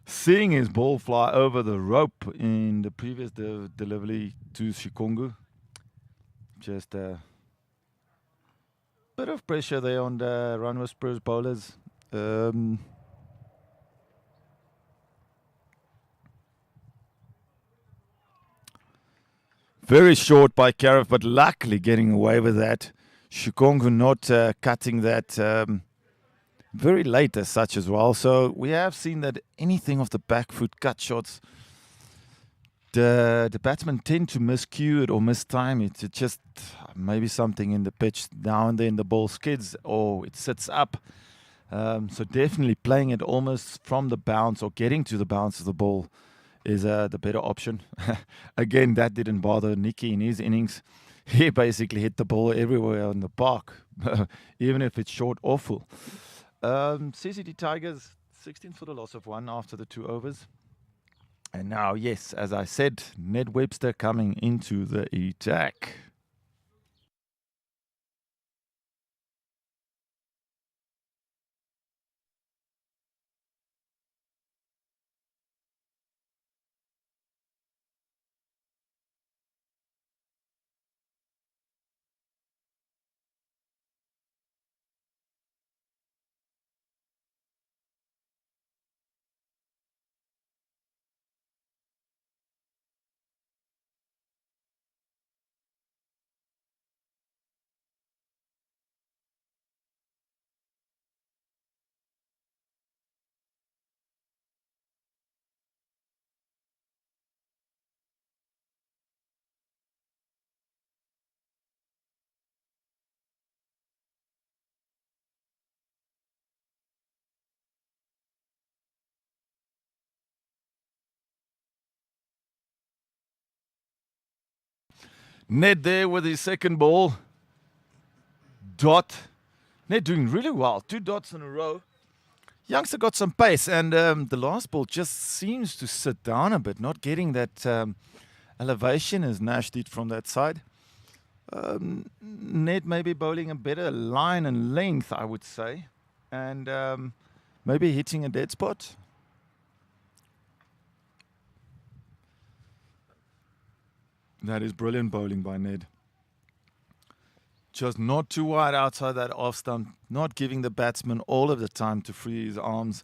A: Seeing his ball fly over the rope in the previous delivery to Chikongo. Just a bit of pressure there on the Run Whusperers bowlers. Very short by Karaf, but luckily getting away with that. Chikongo not cutting that very late as such as well. So we have seen that anything off the back foot cut shots, the batsmen tend to miscue it or mistime it. It's just maybe something in the pitch. Now and then the ball skids or it sits up. So definitely playing it almost from the bounce or getting to the bounce of the ball
M: is the better option. Again, that didn't bother Nicky in his innings. He basically hit the ball everywhere on the park, even if it's short or full. CCD Tigers, 16 for the loss of 1 after the 2 overs. And now, yes, as I said, Ned Webster coming into the attack. Ned there with his second ball. Dot. Ned doing really well. 2 dots in a row. Youngster got some pace, and the last ball just seems to sit down a bit, not getting that elevation as Nash did from that side. Ned maybe bowling a better line and length, I would say, and maybe hitting a dead spot. That is brilliant bowling by Ned. Just not too wide outside that off stump, not giving the batsman all of the time to free his arms,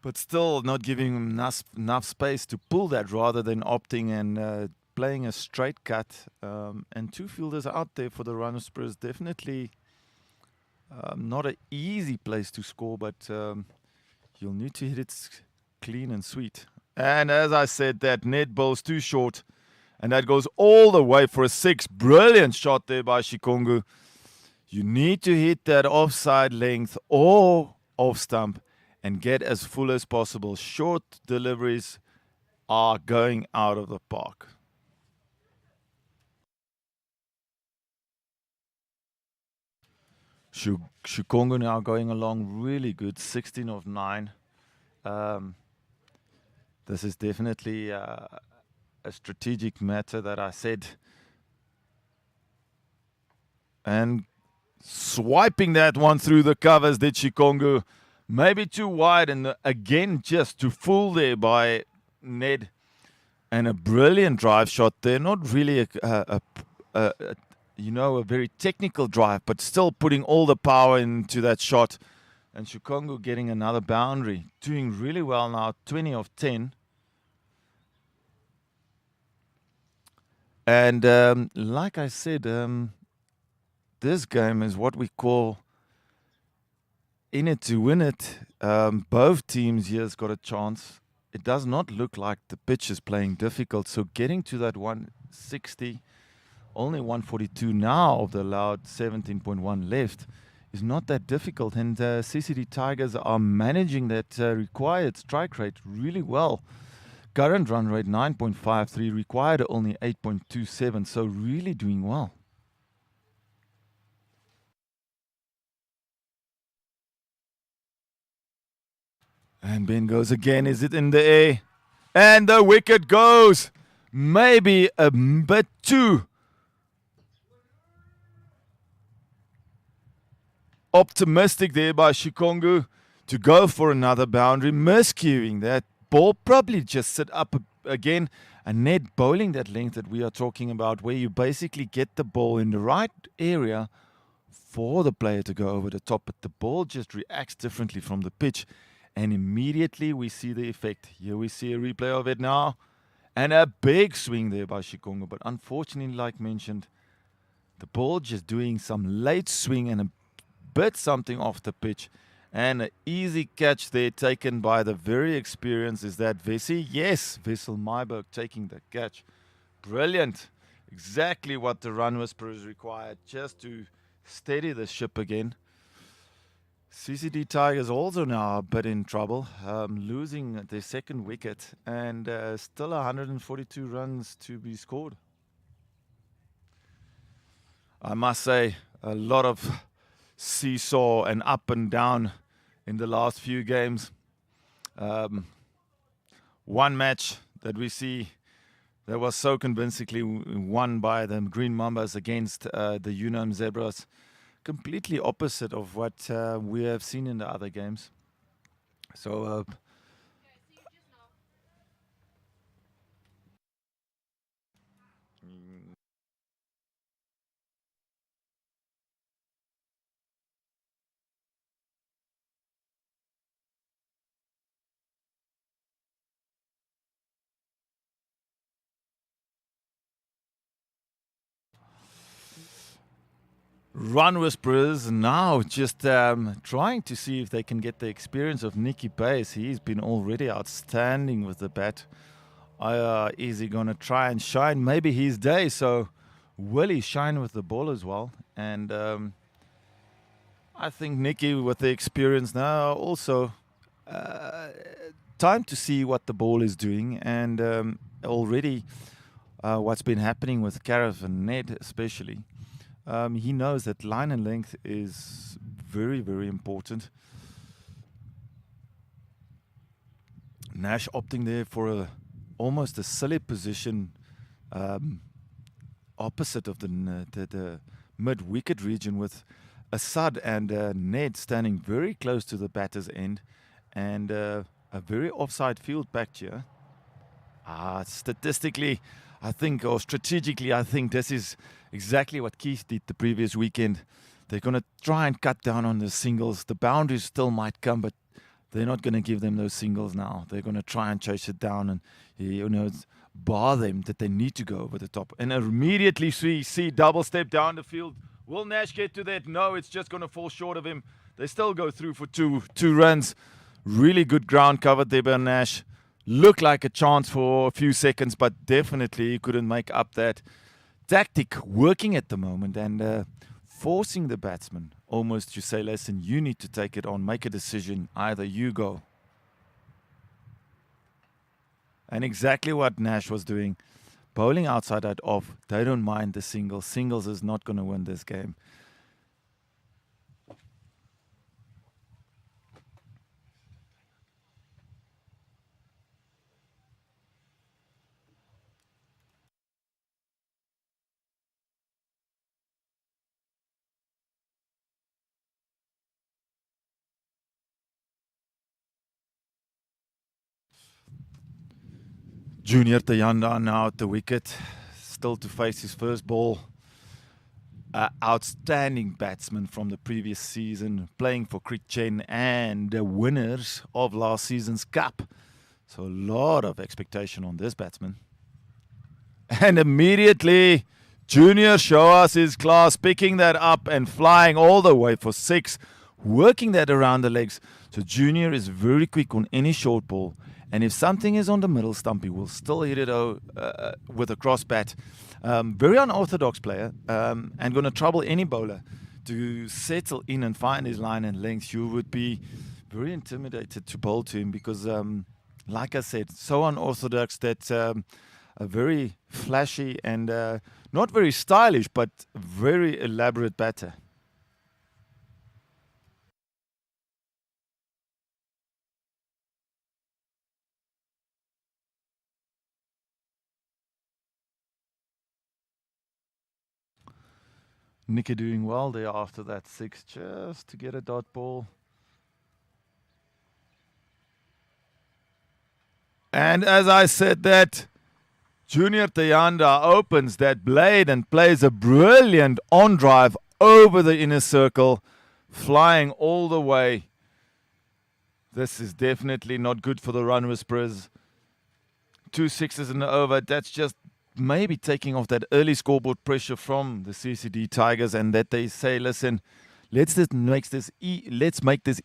M: but still not giving him enough space to pull that rather than opting and playing a straight cut. And 2 fielders out there for the Whusperers. Definitely not an easy place to score, but you'll need to hit it clean and sweet. And as I said, that Ned bowls too short. And that goes all the way for a 6. Brilliant shot there by Shikongu. You need to hit that offside length or off stump and get as full as possible. Short deliveries are going out of the park. Shikongu now going along really good. 16 of 9. This is definitely a strategic matter that I said. And swiping that one through the covers did Shikongu. Maybe too wide, and again just too full there by Ned. And a brilliant drive shot there. Not really a very technical drive, but still putting all the power into that shot. And Shikongu getting another boundary. Doing really well now, 20 of 10. And like I said, this game is what we call in it to win it. Both teams here has got a chance. It does not look like the pitch is playing difficult. So getting to that 160, only 142 now of the allowed 17.1 left is not that difficult. And CCD Tigers are managing that required strike rate really well. Current run rate 9.53, required only 8.27, so really doing well. And Ben goes again. Is it in the air? And the wicket goes. Maybe a bit too optimistic there by Shikongu to go for another boundary, miscuing that. Ball probably just sit up again, and Ned bowling that length that we are talking about, where you basically get the ball in the right area for the player to go over the top, but the ball just reacts differently from the pitch, and immediately we see the effect. Here we see a replay of it now, and a big swing there by Shikongu, but unfortunately, like mentioned, the ball just doing some late swing and a bit something off the pitch. And an easy catch there taken by the very experienced, is that Vesey? Yes, Wessel Myburg taking the catch. Brilliant. Exactly what the Whusperers required, just to steady the ship again. CCD Tigers also now a bit in trouble, losing their second wicket and still 142 runs to be scored. I must say, a lot of seesaw and up and down in the last few games. One match that we see that was so convincingly won by the Green Mambas against the Unam Zebras. Completely opposite of what we have seen in the other games. So Run Whusperers now just trying to see if they can get the experience of Nicky Pace. He's been already outstanding with the bat. Is he going to try and shine? Maybe his day. So will he shine with the ball as well? And I think Nicky with the experience now also time to see what the ball is doing. And already what's been happening with Karif and Ned especially. He knows that line and length is very, very important. Nash opting there for almost a silly position opposite of the mid-wicket region with Assad and Ned standing very close to the batter's end and a very offside field back here. Statistically, I think, or strategically, I think this is exactly what Keith did the previous weekend. They're going to try and cut down on the singles. The boundaries still might come, but they're not going to give them those singles now. They're going to try and chase it down and, bar them that they need to go over the top. And immediately we see double step down the field. Will Nash get to that? No, it's just going to fall short of him. They still go through for two runs. Really good ground covered there by Nash. Looked like a chance for a few seconds, but definitely he couldn't make up that tactic working at the moment and forcing the batsman almost to say, listen, you need to take it on, make a decision, either you go. And exactly what Nash was doing, bowling outside that off, they don't mind the singles. Singles is not going to win this game. Junior Tayanda now at the wicket, still to face his first ball. Outstanding batsman from the previous season, playing for Critchen and the winners of last season's cup. So a lot of expectation on this batsman. And immediately, Junior show us his class, picking that up and flying all the way for 6, working that around the legs. So Junior is very quick on any short ball. And if something is on the middle stump, he will still hit it with a cross bat. Very unorthodox player and going to trouble any bowler to settle in and find his line and length. You would be very intimidated to bowl to him because, like I said, so unorthodox that a very flashy and not very stylish, but very elaborate batter. Nicky doing well there after that 6, just to get a dot ball. And as I said that, Junior Tayanda opens that blade and plays a brilliant on drive over the inner circle, flying all the way. This is definitely not good for the Run Whusperers. 2 6s in the over, that's just maybe taking off that early scoreboard pressure from the CCD Tigers, and that they say, listen, let's make this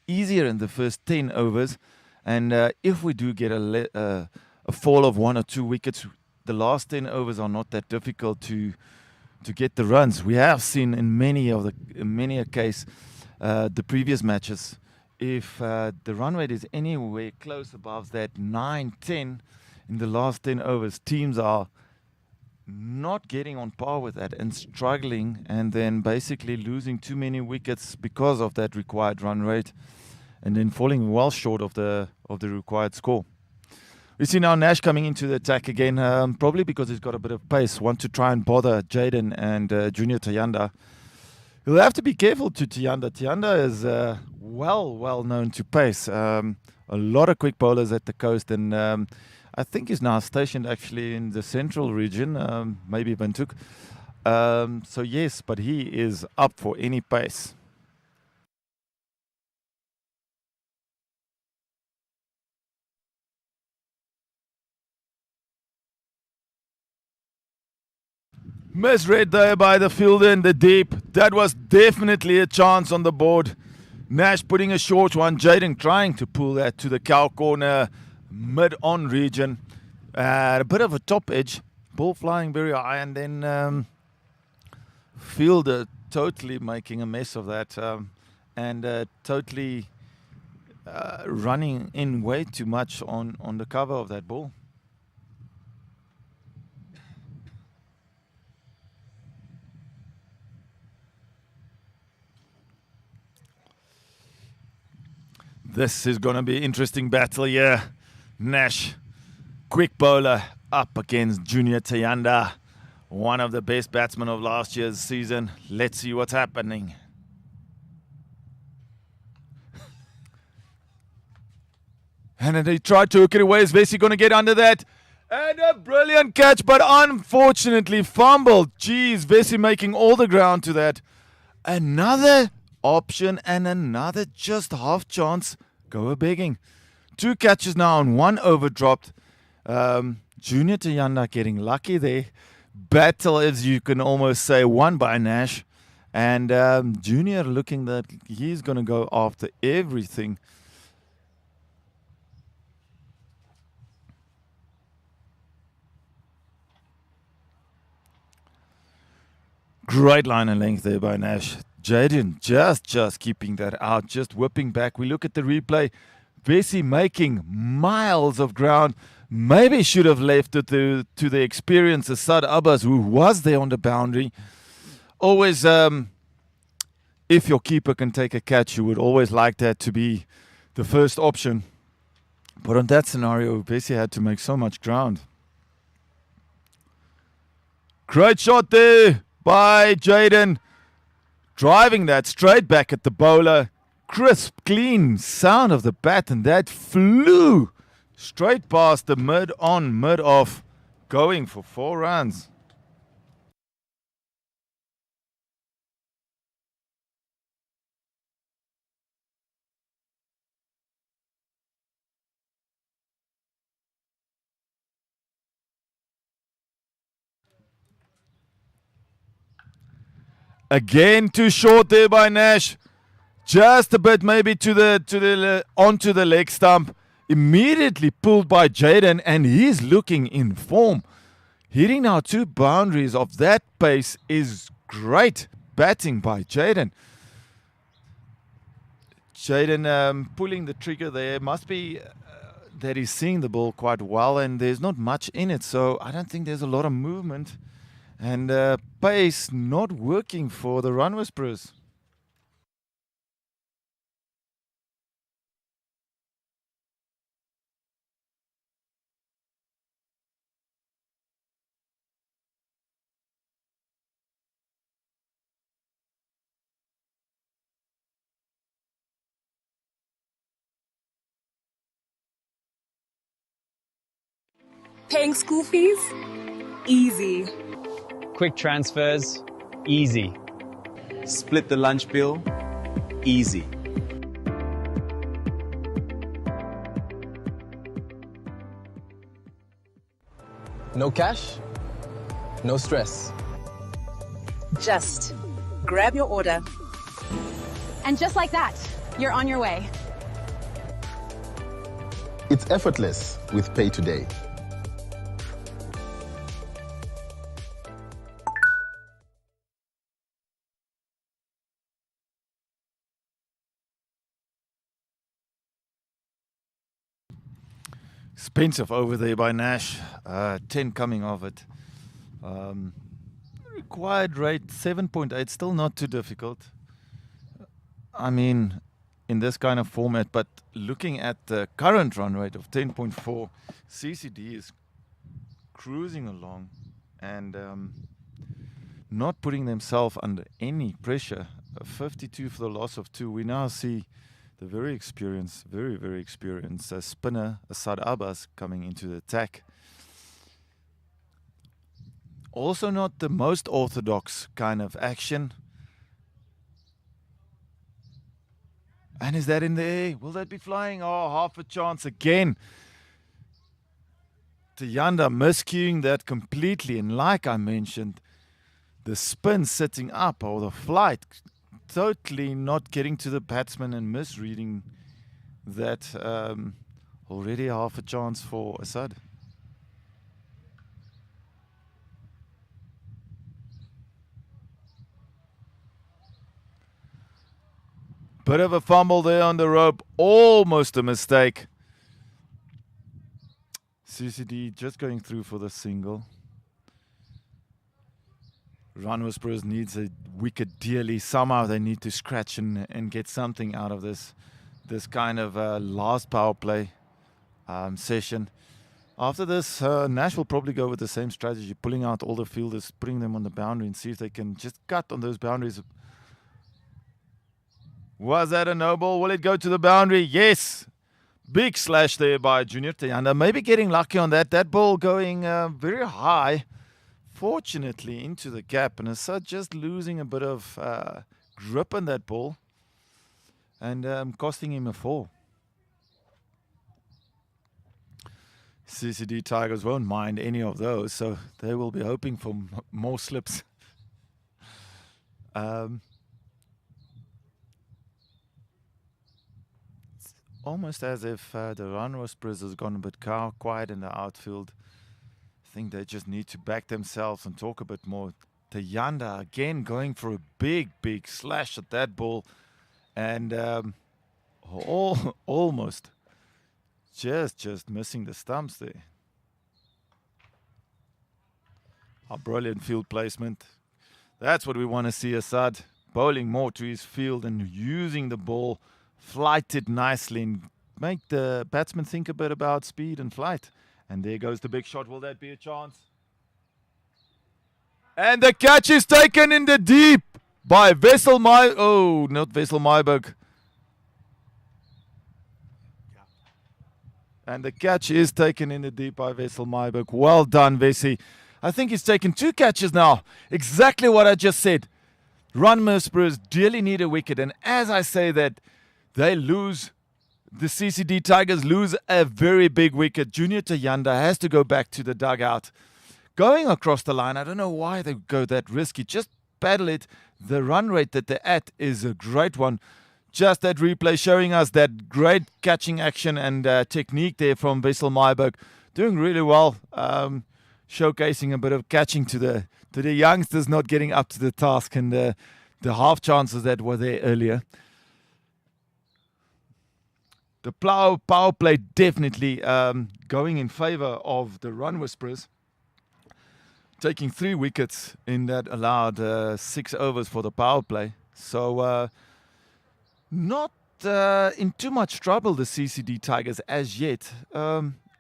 M: easier in the first 10 overs. And if we do get a fall of 1 or 2 wickets, the last 10 overs are not that difficult to get the runs. We have seen in many a case the previous matches. If the run rate is anywhere close above that 9-10 in the last 10 overs, teams are not getting on par with that and struggling, and then basically losing too many wickets because of that required run rate, and then falling well short of the required score. We see now Nash coming into the attack again, probably because he's got a bit of pace, want to try and bother Jaden and Junior Tayanda. He'll have to be careful to Tayanda. Tayanda is well known to pace. A lot of quick bowlers at the coast, and I think he's now stationed actually in the central region, maybe Bantuk. So yes, but he is up for any pace. Misread there by the fielder in the deep. That was definitely a chance on the board. Nash putting a short one. Jaden trying to pull that to the cow corner, mid-on region. A bit of a top edge. Ball flying very high, and then fielder totally making a mess of that, and totally running in way too much on the cover of that ball. This is going to be an interesting battle here. Nash, quick bowler, up against Junior Tayanda, one of the best batsmen of last year's season. Let's see what's happening. And then he tried to hook it away. Is Vesey going to get under that? And a brilliant catch, but unfortunately fumbled. Geez, Vesey making all the ground to that. Another option and another just half chance. Go a begging. 2 catches now on 1 over dropped. Junior Tayanda getting lucky there. Battle, as you can almost say, won by Nash. And Junior looking that he's going to go after everything. Great line and length there by Nash. Jaden just keeping that out, just whipping back. We look at the replay. Vesey making miles of ground. Maybe should have left it to the experienced Asad Abbas, who was there on the boundary. Always, if your keeper can take a catch, you would always like that to be the first option. But on that scenario, Vesey had to make so much ground. Great shot there by Jaden. Driving that straight back at the bowler. Crisp, clean sound of the bat, and that flew straight past the mid-on, mid-off, going for 4 runs. Again, too short there by Nash. Just a bit maybe onto the leg stump. Immediately pulled by Jaden, and he's looking in form. Hitting now 2 boundaries of that pace is great batting by Jaden. Jaden pulling the trigger there. Must be that he's seeing the ball quite well, and there's not much in it, so I don't think there's a lot of movement. And pace not working for the Run Whusperers.
F: Paying school fees? Easy.
I: Quick transfers, easy.
J: Split the lunch bill, easy.
E: No cash, no stress.
G: Just grab your order. And just like that, you're on your way.
E: It's effortless with Pay Today.
M: Expensive over there by Nash. 10 coming off it. Required rate 7.8, still not too difficult. I mean, in this kind of format, but looking at the current run rate of 10.4, CCD is cruising along and not putting themselves under any pressure. 52 for the loss of 2. We now see the very experienced, very experienced spinner Asad Abbas coming into the attack. Also not the most orthodox kind of action. And is that in the air? Will that be flying? Oh, half a chance again. Tayanda miscuing that completely. And like I mentioned, the spin sitting up or the flight totally not getting to the batsman and misreading that. Already half a chance for Asad. Bit of a fumble there on the rope. Almost a mistake. CCD just going through for the single. Whusperers needs a wicket dearly. Somehow they need to scratch and get something out of this kind of last power play session. After this, Nash will probably go with the same strategy, pulling out all the fielders, putting them on the boundary and see if they can just cut on those boundaries. Was that a no ball? Will it go to the boundary? Yes. Big slash there by Junior Tayanda. Maybe getting lucky on that. That ball going very high. Fortunately into the gap. And Asad just losing a bit of grip on that ball. And costing him a 4. CCD Tigers won't mind any of those. So they will be hoping for more slips. Almost as if the Whusperers has gone a bit quiet in the outfield. I think they just need to back themselves and talk a bit more. Tayanda again going for a big slash at that ball. And almost just missing the stumps there. A brilliant field placement. That's what we want to see Asad. Bowling more to his field and using the ball. Flight it nicely and make the batsman think a bit about speed and flight. And there goes the big shot. Will that be a chance? And the catch is taken in the deep by Wessel Myburg. Oh, not Wessel Myburg. And the catch is taken in the deep by Wessel Myburg. Well done, Wessie. I think he's taken 2 catches now. Exactly what I just said. Whusperers dearly need a wicket. And as I say that, they lose, the CCD Tigers lose a very big wicket. Junior Tayanda has to go back to the dugout. Going across the line, I don't know why they go that risky. Just paddle it. The run rate that they're at is a great one. Just that replay showing us that great catching action and technique there from Wessel Myburg. Doing really well. Showcasing a bit of catching to the youngsters not getting up to the task and the half chances that were there earlier. The power play definitely going in favor of the Whusperers. Taking 3 wickets in that allowed 6 overs for the power play. So not in too much trouble, the CCD Tigers as yet.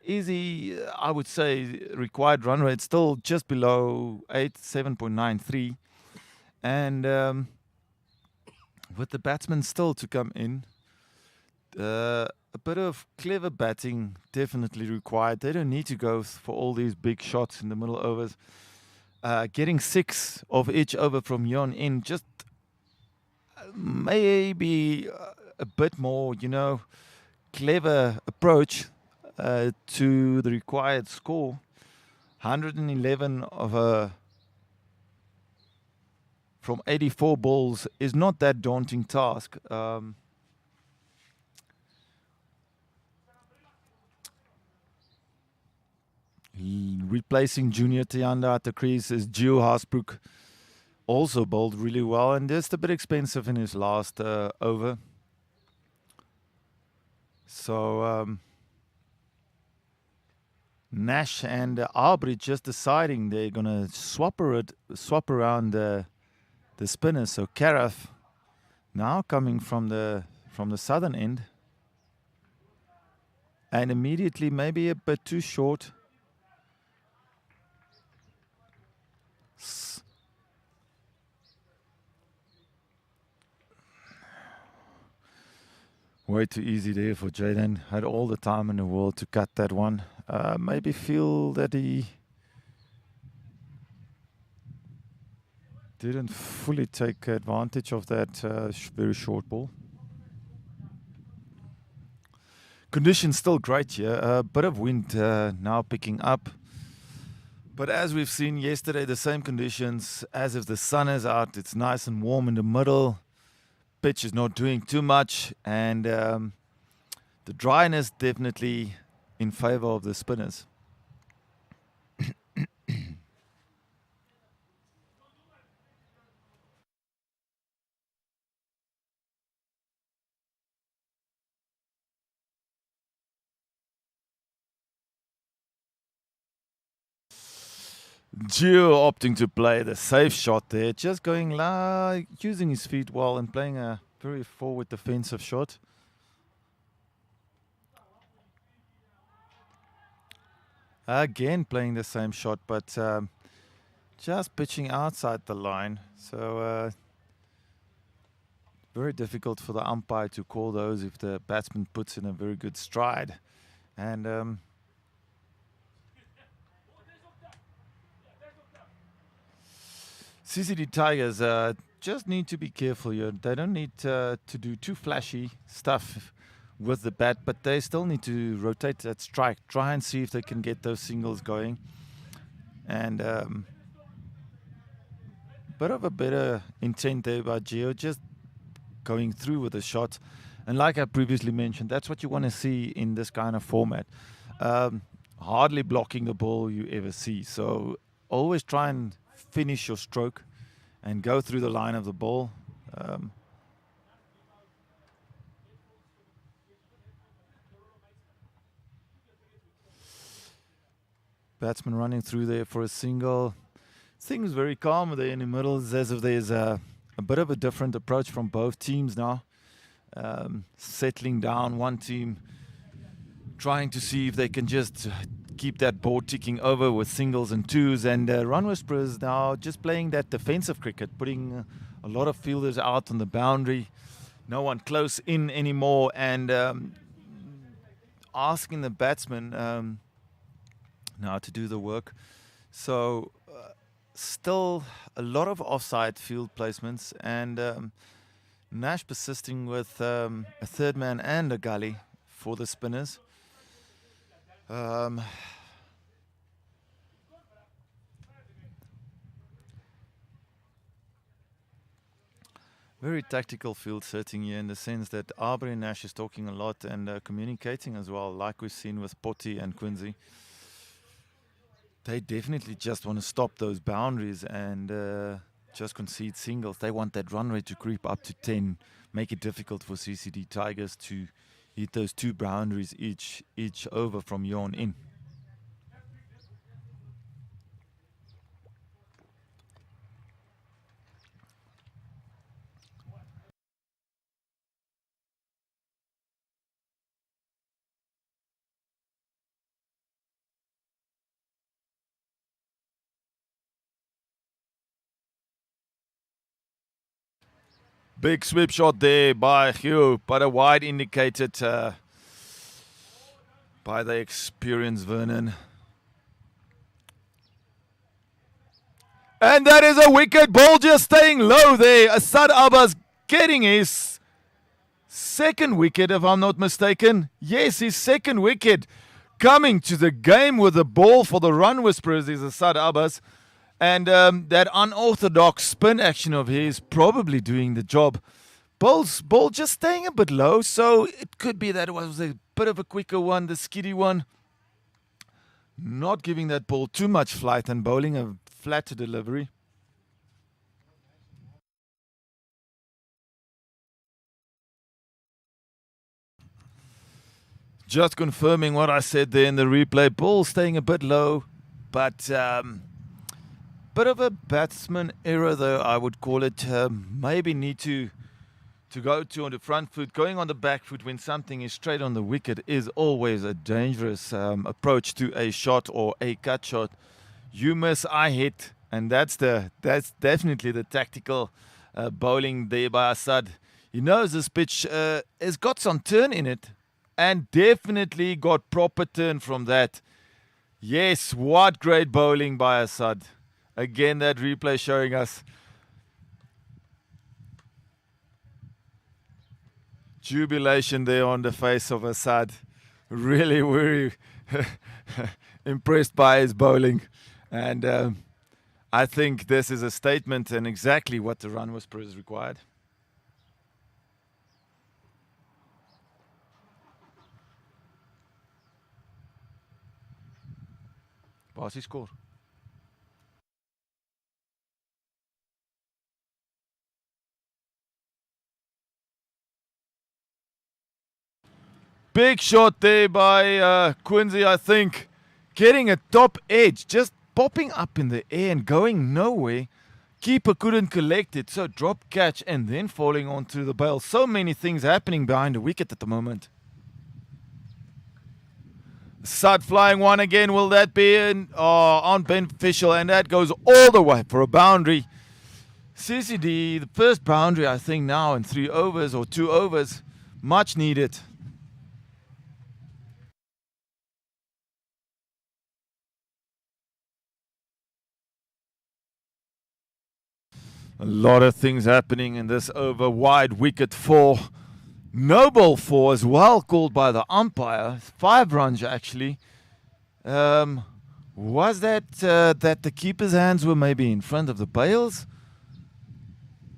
M: Easy, I would say, required run rate still just below 8, 7.93. And with the batsmen still to come in, a bit of clever batting definitely required. They don't need to go for all these big shots in the middle overs. Getting 6 of each over from Yon in just maybe a bit more, clever approach to the required score. 111 from 84 balls is not that daunting task. Replacing Junior Tayanda at the crease is Gio Haasbroek. Also bowled really well and just a bit expensive in his last over. So Nash and Arbery just deciding they're gonna swap around the spinners. So Carafe now coming from the southern end, and immediately maybe a bit too short. Way too easy there for Jaden. Had all the time in the world to cut that one. Maybe feel that he didn't fully take advantage of that very short ball. Conditions still great here. A bit of wind now picking up. But as we've seen yesterday, the same conditions as if the sun is out. It's nice and warm in the middle. Pitch is not doing too much, and the dryness definitely in favor of the spinners. Gio opting to play the safe shot there, just going using his feet well and playing a very forward defensive shot. Again playing the same shot, but just pitching outside the line. So very difficult for the umpire to call those if the batsman puts in a very good stride. And CCD Tigers just need to be careful here. They don't need to do too flashy stuff with the bat, but they still need to rotate that strike, try and see if they can get those singles going. And bit of a better intent there by Gio, just going through with the shot. And like I previously mentioned, that's what you want to see in this kind of format. Hardly blocking the ball you ever see. So always try and finish your stroke and go through the line of the ball. Batsman running through there for a single. Things very calm there in the middle. It's as if there's a bit of a different approach from both teams now. Settling down, one team trying to see if they can just keep that board ticking over with singles and twos, and Whusperers now just playing that defensive cricket, putting a lot of fielders out on the boundary, no one close in anymore, and asking the batsman now to do the work. So still a lot of offside field placements, and Nash persisting with a third man and a gully for the spinners. Very tactical field setting here in the sense that Arbery and Nash is talking a lot and communicating as well, like we've seen with Potty and Quincy. They definitely just want to stop those boundaries and just concede singles. They want that run rate to creep up to 10, make it difficult for CCD Tigers to hit those two boundaries each over from here on in. Big sweep shot there by Hugh, but a wide indicated by the experienced Vernon. And that is a wicket. Ball just staying low there. Asad Abbas getting his second wicket, if I'm not mistaken. Yes, his second wicket. Coming to the game with the ball for the Whusperers is Asad Abbas. And that unorthodox spin action of his probably doing the job. Ball just staying a bit low, so it could be that it was a bit of a quicker one, the skiddy one. Not giving that ball too much flight and bowling a flatter delivery. Just confirming what I said there in the replay. Ball staying a bit low, but bit of a batsman error, though, I would call it. Maybe need to go on the front foot. Going on the back foot when something is straight on the wicket is always a dangerous approach to a shot or a cut shot. You miss, I hit, and that's definitely the tactical bowling there by Asad. He knows this pitch has got some turn in it, and definitely got proper turn from that. Yes, what great bowling by Asad. Again, that replay showing us jubilation there on the face of Asad. Really, very impressed by his bowling. And I think this is a statement and exactly what the run Whusperers required. Basie score. Big shot there by Quincy, I think. Getting a top edge, just popping up in the air and going nowhere. Keeper couldn't collect it, so drop catch and then falling onto the bail. So many things happening behind the wicket at the moment. Sud flying one again. Will that be unbeneficial? And that goes all the way for a boundary. CCD, the first boundary, I think, now in 3 overs or 2 overs. Much needed. A lot of things happening in this over. Wide wicket 4. No ball 4 as well, called by the umpire. 5 runs actually. Was that that the keeper's hands were maybe in front of the bails?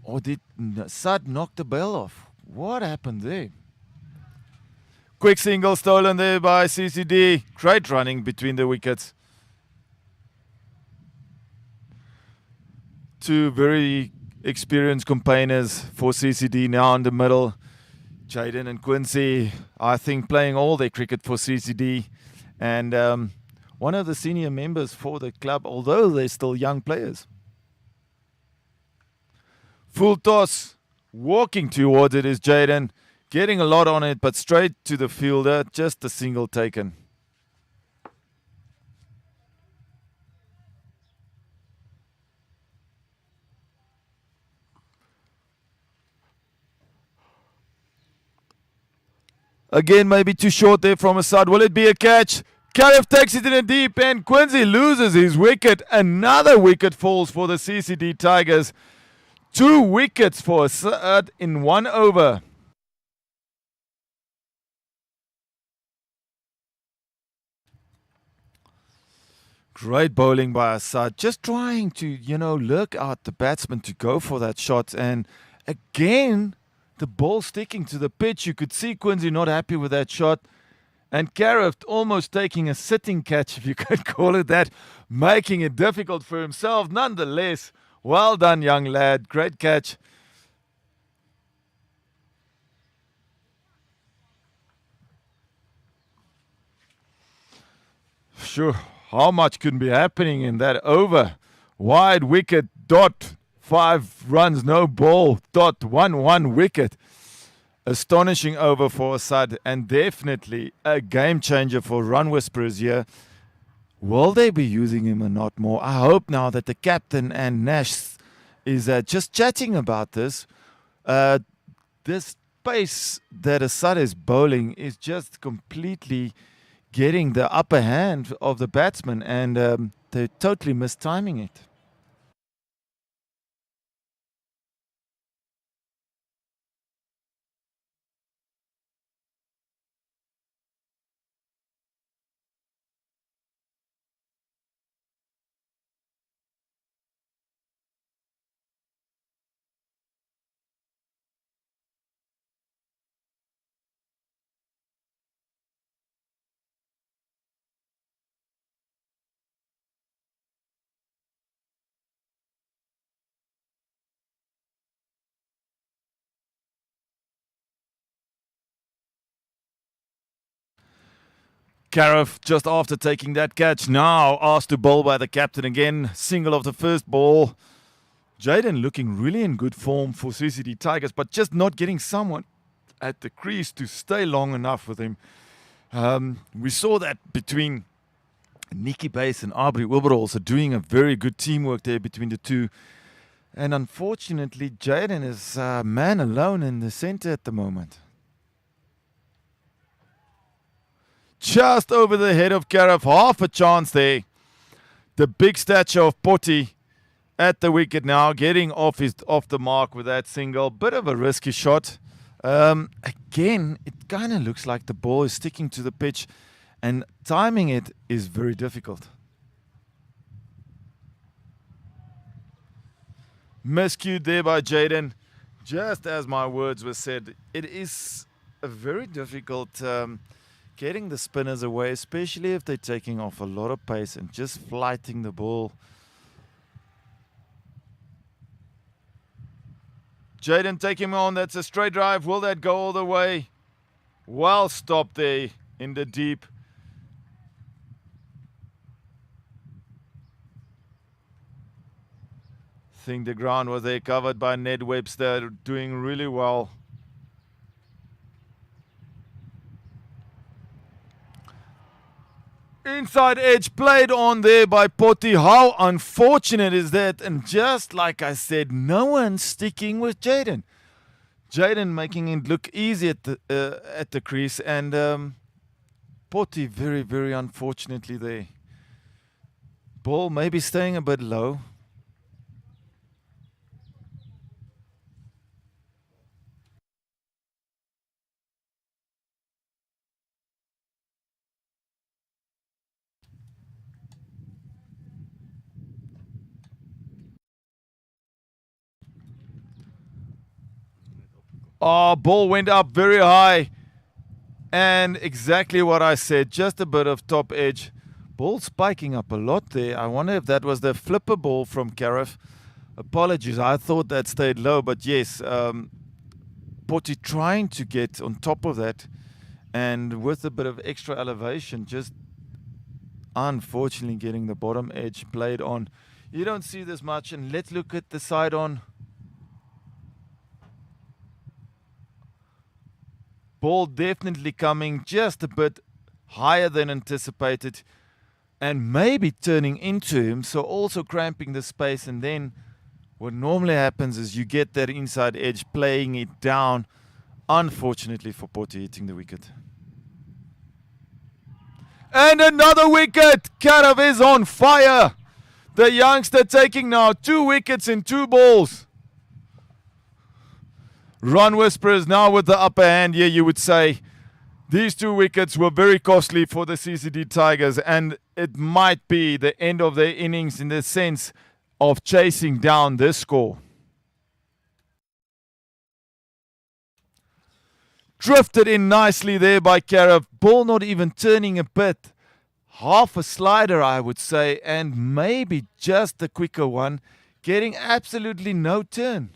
M: Or did Sud knock the bail off? What happened there? Quick single stolen there by CCD. Great running between the wickets. 2 very experienced campaigners for CCD now in the middle. Jaden and Quincy, I think, playing all their cricket for CCD. And one of the senior members for the club, although they're still young players. Full toss. Walking towards it is Jaden. Getting a lot on it, but straight to the fielder. Just a single taken. Again, maybe too short there from Asad. Will it be a catch? Karif takes it in a deep end. Quincy loses his wicket. Another wicket falls for the CCD Tigers. 2 wickets for Asad in 1 over. Great bowling by Asad. Just trying to, lurk out the batsman to go for that shot. And again, the ball sticking to the pitch. You could see Quincy not happy with that shot. And Karif almost taking a sitting catch, if you could call it that, making it difficult for himself. Nonetheless, well done, young lad. Great catch. Sure, how much could be happening in that over? Wide wicket, dot. 5 runs, no ball, dot. 1-1 wicket. Astonishing over for Asad, and definitely a game changer for run Whusperers here. Will they be using him or not more? I hope now that the captain and Nash is just chatting about this. This pace that Asad is bowling is just completely getting the upper hand of the batsman, and they're totally mistiming it. Cariff just after taking that catch. Now asked to bowl by the captain again. Single of the first ball. Jaden looking really in good form for CCD Tigers, but just not getting someone at the crease to stay long enough with him. We saw that between Nikki Bass and Aubrey Whusperers doing a very good teamwork there between the two. And unfortunately, Jaden is man alone in the center at the moment. Just over the head of Cariff, half a chance there. The big stature of Potty at the wicket now, getting off the mark with that single. Bit of a risky shot. Again, it kind of looks like the ball is sticking to the pitch, and timing it is very difficult. Miscued there by Jaden. Just as my words were said, it is a very difficult getting the spinners away, especially if they're taking off a lot of pace and just flighting the ball. Jaden taking him on. That's a straight drive. Will that go all the way? Well stopped there in the deep. I think the ground was there covered by Ned Webster, doing really well. Inside edge played on there by Potty. How unfortunate is that? And just like I said, no one sticking with Jaden. Jaden making it look easy at the crease, and Potty very, very unfortunately there. Ball maybe staying a bit low. Oh, ball went up very high. And exactly what I said, just a bit of top edge. Ball spiking up a lot there. I wonder if that was the flipper ball from Cariff. Apologies, I thought that stayed low, but yes, Potty trying to get on top of that, and with a bit of extra elevation, just unfortunately getting the bottom edge played on. You don't see this much, and let's look at the side on. Ball definitely coming just a bit higher than anticipated, and maybe turning into him, so also cramping the space. And then what normally happens is you get that inside edge playing it down, unfortunately for Potty hitting the wicket. And another wicket. Cariff is on fire. The youngster taking now 2 wickets in 2 balls. Ron Whusperers now with the upper hand here, you would say. These 2 wickets were very costly for the CCD Tigers, and it might be the end of their innings in the sense of chasing down this score. Drifted in nicely there by Cariff. Ball not even turning a bit. Half a slider, I would say, and maybe just a quicker one. Getting absolutely no turn.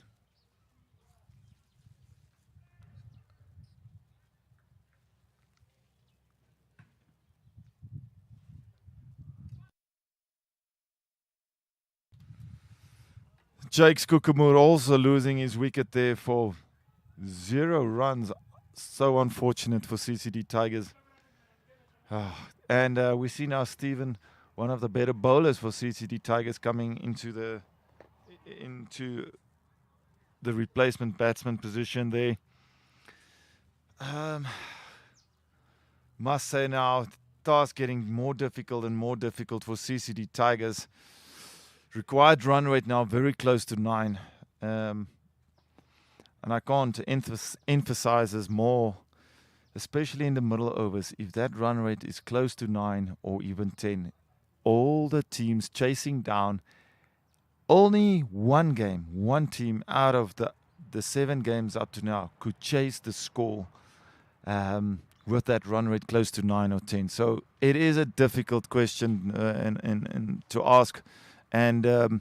M: Jake Skukamur also losing his wicket there for 0 runs. So unfortunate for CCD Tigers. And we see now Stephen, one of the better bowlers for CCD Tigers, coming into the replacement batsman position there. Must say now, task getting more difficult and more difficult for CCD Tigers. Required run rate now very close to 9. And I can't emphasize this more, especially in the middle overs. If that run rate is close to 9 or even 10, all the teams chasing down, only one team out of the 7 games up to now could chase the score with that run rate close to 9 or 10. So it is a difficult question and to ask. And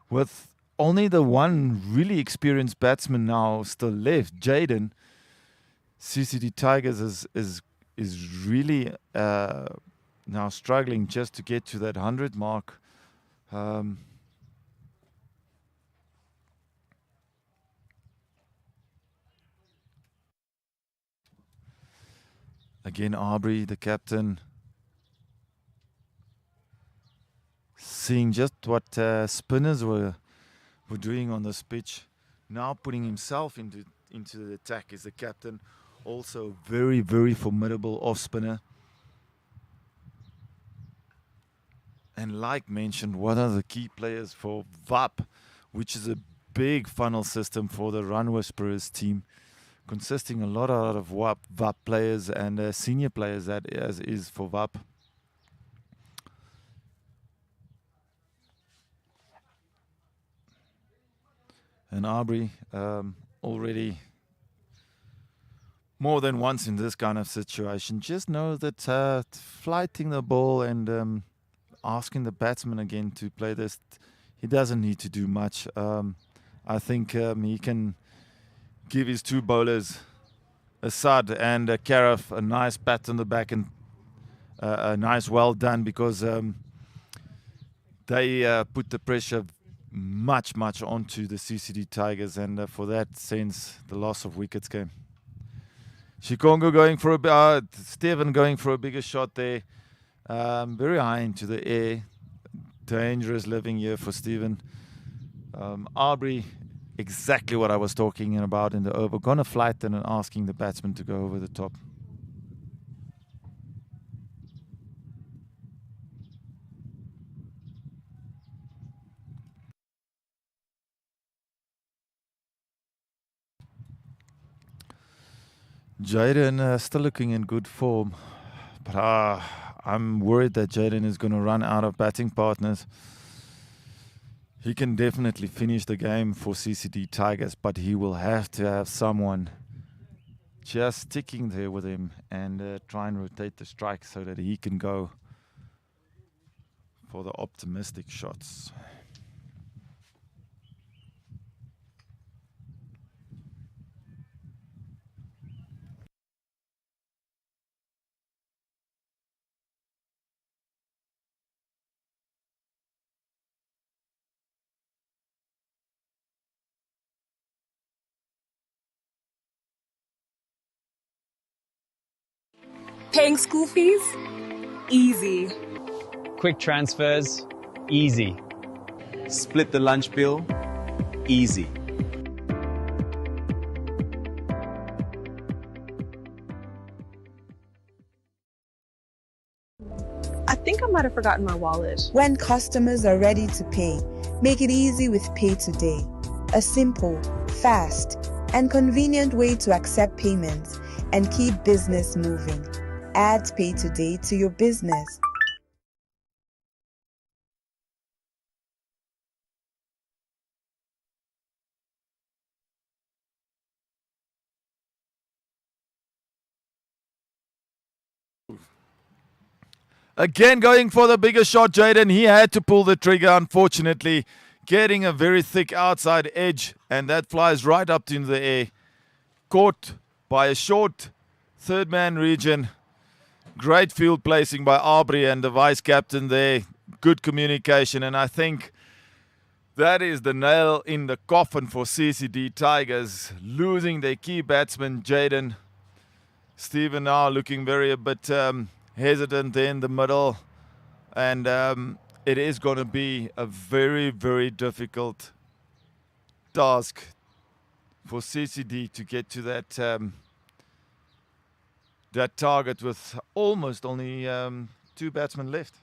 M: with only the one really experienced batsman now still left, Jaden, CCD Tigers is is really now struggling just to get to that 100 mark. Again, Aubrey, the captain, seeing just what spinners were doing on this pitch. Now putting himself into the attack as the captain. Also very, very formidable off spinner. And like mentioned, one of the key players for VAP, which is a big funnel system for the Run Whusperers team, consisting a lot of VAP players and senior players, that is for VAP. And Aubrey already more than once in this kind of situation. Just know that flighting the ball and asking the batsman again to play this, he doesn't need to do much. I think he can give his two bowlers, Assad and Karif, a nice pat on the back and a nice well done, because they put the pressure much onto the CCD Tigers, and for that sense, the loss of wickets came. Shikongo going for Steven going for a bigger shot there, very high into the air. Dangerous living here for Steven. Aubrey, exactly what I was talking about in the over. Gonna flight and asking the batsman to go over the top. Jaden still looking in good form, but I'm worried that Jaden is going to run out of batting partners. He can definitely finish the game for CCD Tigers, but he will have to have someone just sticking there with him and try and rotate the strike so that he can go for the optimistic shots.
F: Paying school fees? Easy.
I: Quick transfers? Easy.
J: Split the lunch bill? Easy.
N: I think I might have forgotten my wallet.
O: When customers are ready to pay, make it easy with Pay Today. A simple, fast, and convenient way to accept payments and keep business moving. Add Pay Today to your business.
M: Again, going for the bigger shot, Jaden. He had to pull the trigger, unfortunately, getting a very thick outside edge, and that flies right up into the air. Caught by a short third man region. Great field placing by Aubrey and the vice captain there. Good communication, and I think that is the nail in the coffin for CCD Tigers, losing their key batsman, Jaden. Steven now looking very a bit hesitant there in the middle, and it is going to be a very, very difficult task for CCD to get to that that target with almost only 2 batsmen left.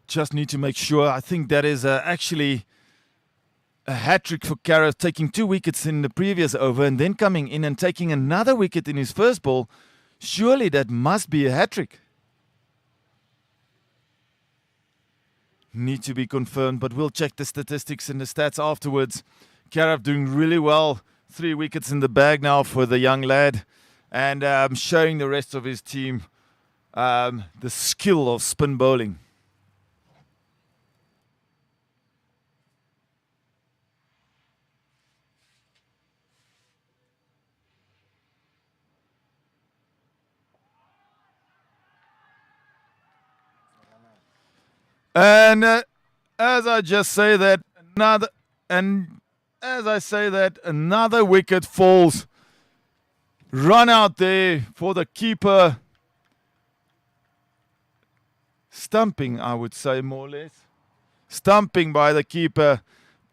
M: just need to make sure. I think that is actually a hat-trick for Kareth, taking 2 wickets in the previous over and then coming in and taking another wicket in his first ball. Surely that must be a hat-trick. Need to be confirmed, but we'll check the statistics and the stats afterwards. Kareth doing really well. 3 wickets in the bag now for the young lad, and showing the rest of his team the skill of spin bowling. And as I say that another wicket falls. Run out there for the keeper. Stumping, I would say, more or less. Stumping by the keeper.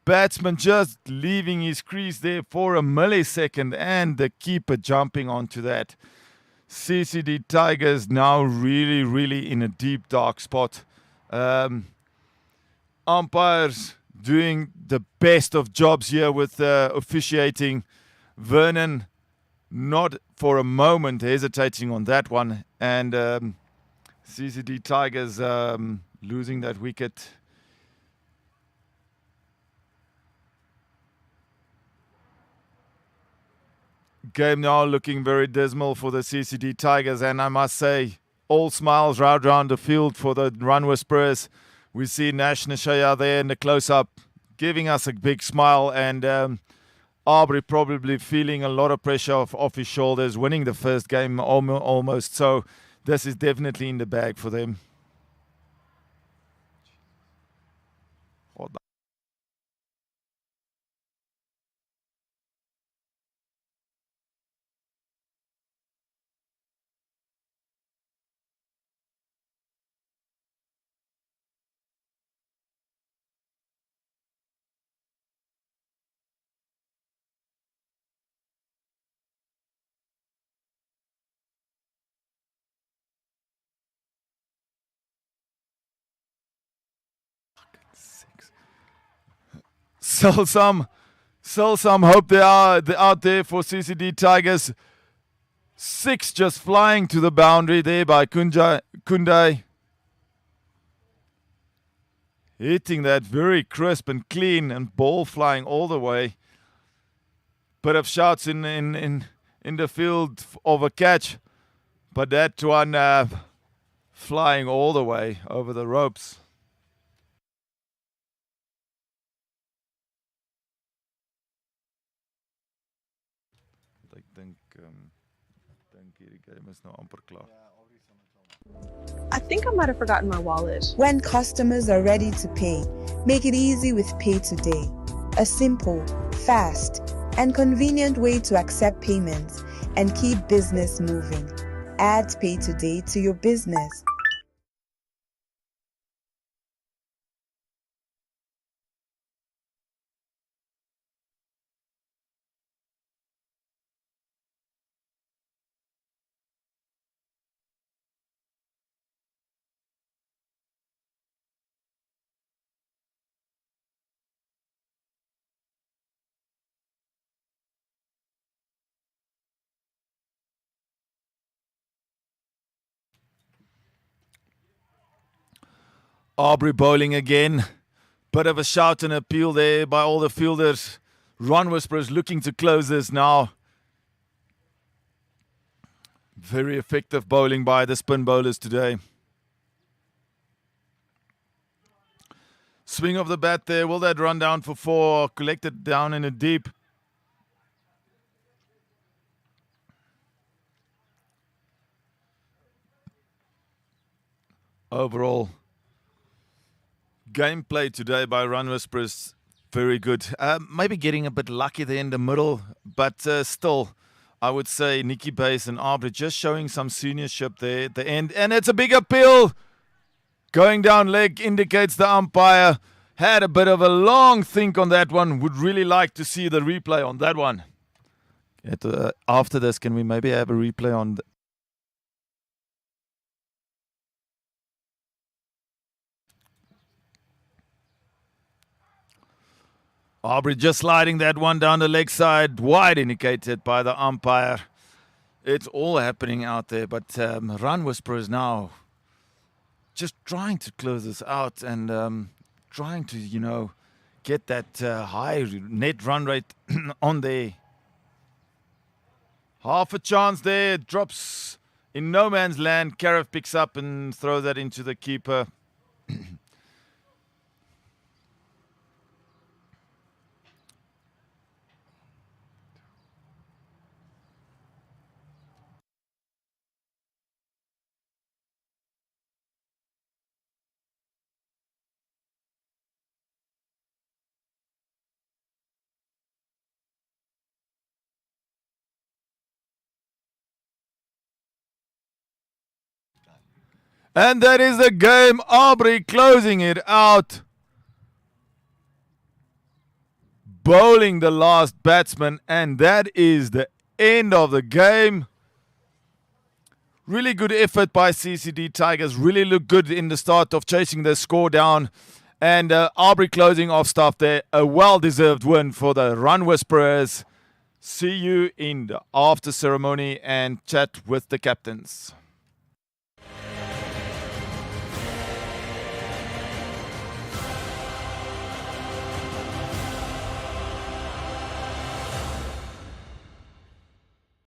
M: Batsman just leaving his crease there for a millisecond, and the keeper jumping onto that. CCD Tigers now really, really in a deep, dark spot. Umpires doing the best of jobs here with officiating. Vernon not for a moment hesitating on that one, and CCD Tigers losing that wicket. Game now looking very dismal for the CCD Tigers, and I must say, all smiles right around the field for the run Whusperers. We see Nash Nashaya there in the close-up, giving us a big smile, and Aubrey probably feeling a lot of pressure off his shoulders, winning the first game almost. So this is definitely in the bag for them. Sell some hope they are out there for CCD Tigers. 6 just flying to the boundary there by Kundai. Hitting that very crisp and clean, and ball flying all the way. Bit of shouts in the field of a catch, but that one flying all the way over the ropes.
N: I think I might have forgotten my wallet.
O: When customers are ready to pay, make it easy with Pay Today. A simple, fast, and convenient way to accept payments and keep business moving. Add Pay Today to your business.
M: Aubrey bowling again. Bit of a shout and appeal there by all the fielders. Run Whusperers looking to close this now. Very effective bowling by the spin bowlers today. Swing of the bat there. Will that run down for 4? Collected down in a deep. Overall, gameplay today by Run Whusperers, very good. Maybe getting a bit lucky there in the middle, but still, I would say Nikki Bass and Aubrey just showing some seniorship there at the end. And it's a big appeal. Going down leg indicates the umpire had a bit of a long think on that one. Would really like to see the replay on that one. After this, can we maybe have a replay on Aubrey just sliding that one down the leg side, wide indicated by the umpire. It's all happening out there, but Run Whusperers now just trying to close this out and trying to, get that high net run rate on there. Half a chance there, drops in no man's land. Cariff picks up and throws that into the keeper. And that is the game. Aubrey closing it out. Bowling the last batsman. And that is the end of the game. Really good effort by CCD Tigers. Really looked good in the start of chasing the score down. And Aubrey closing off stuff there. A well-deserved win for the Run Whusperers. See you in the after ceremony and chat with the captains.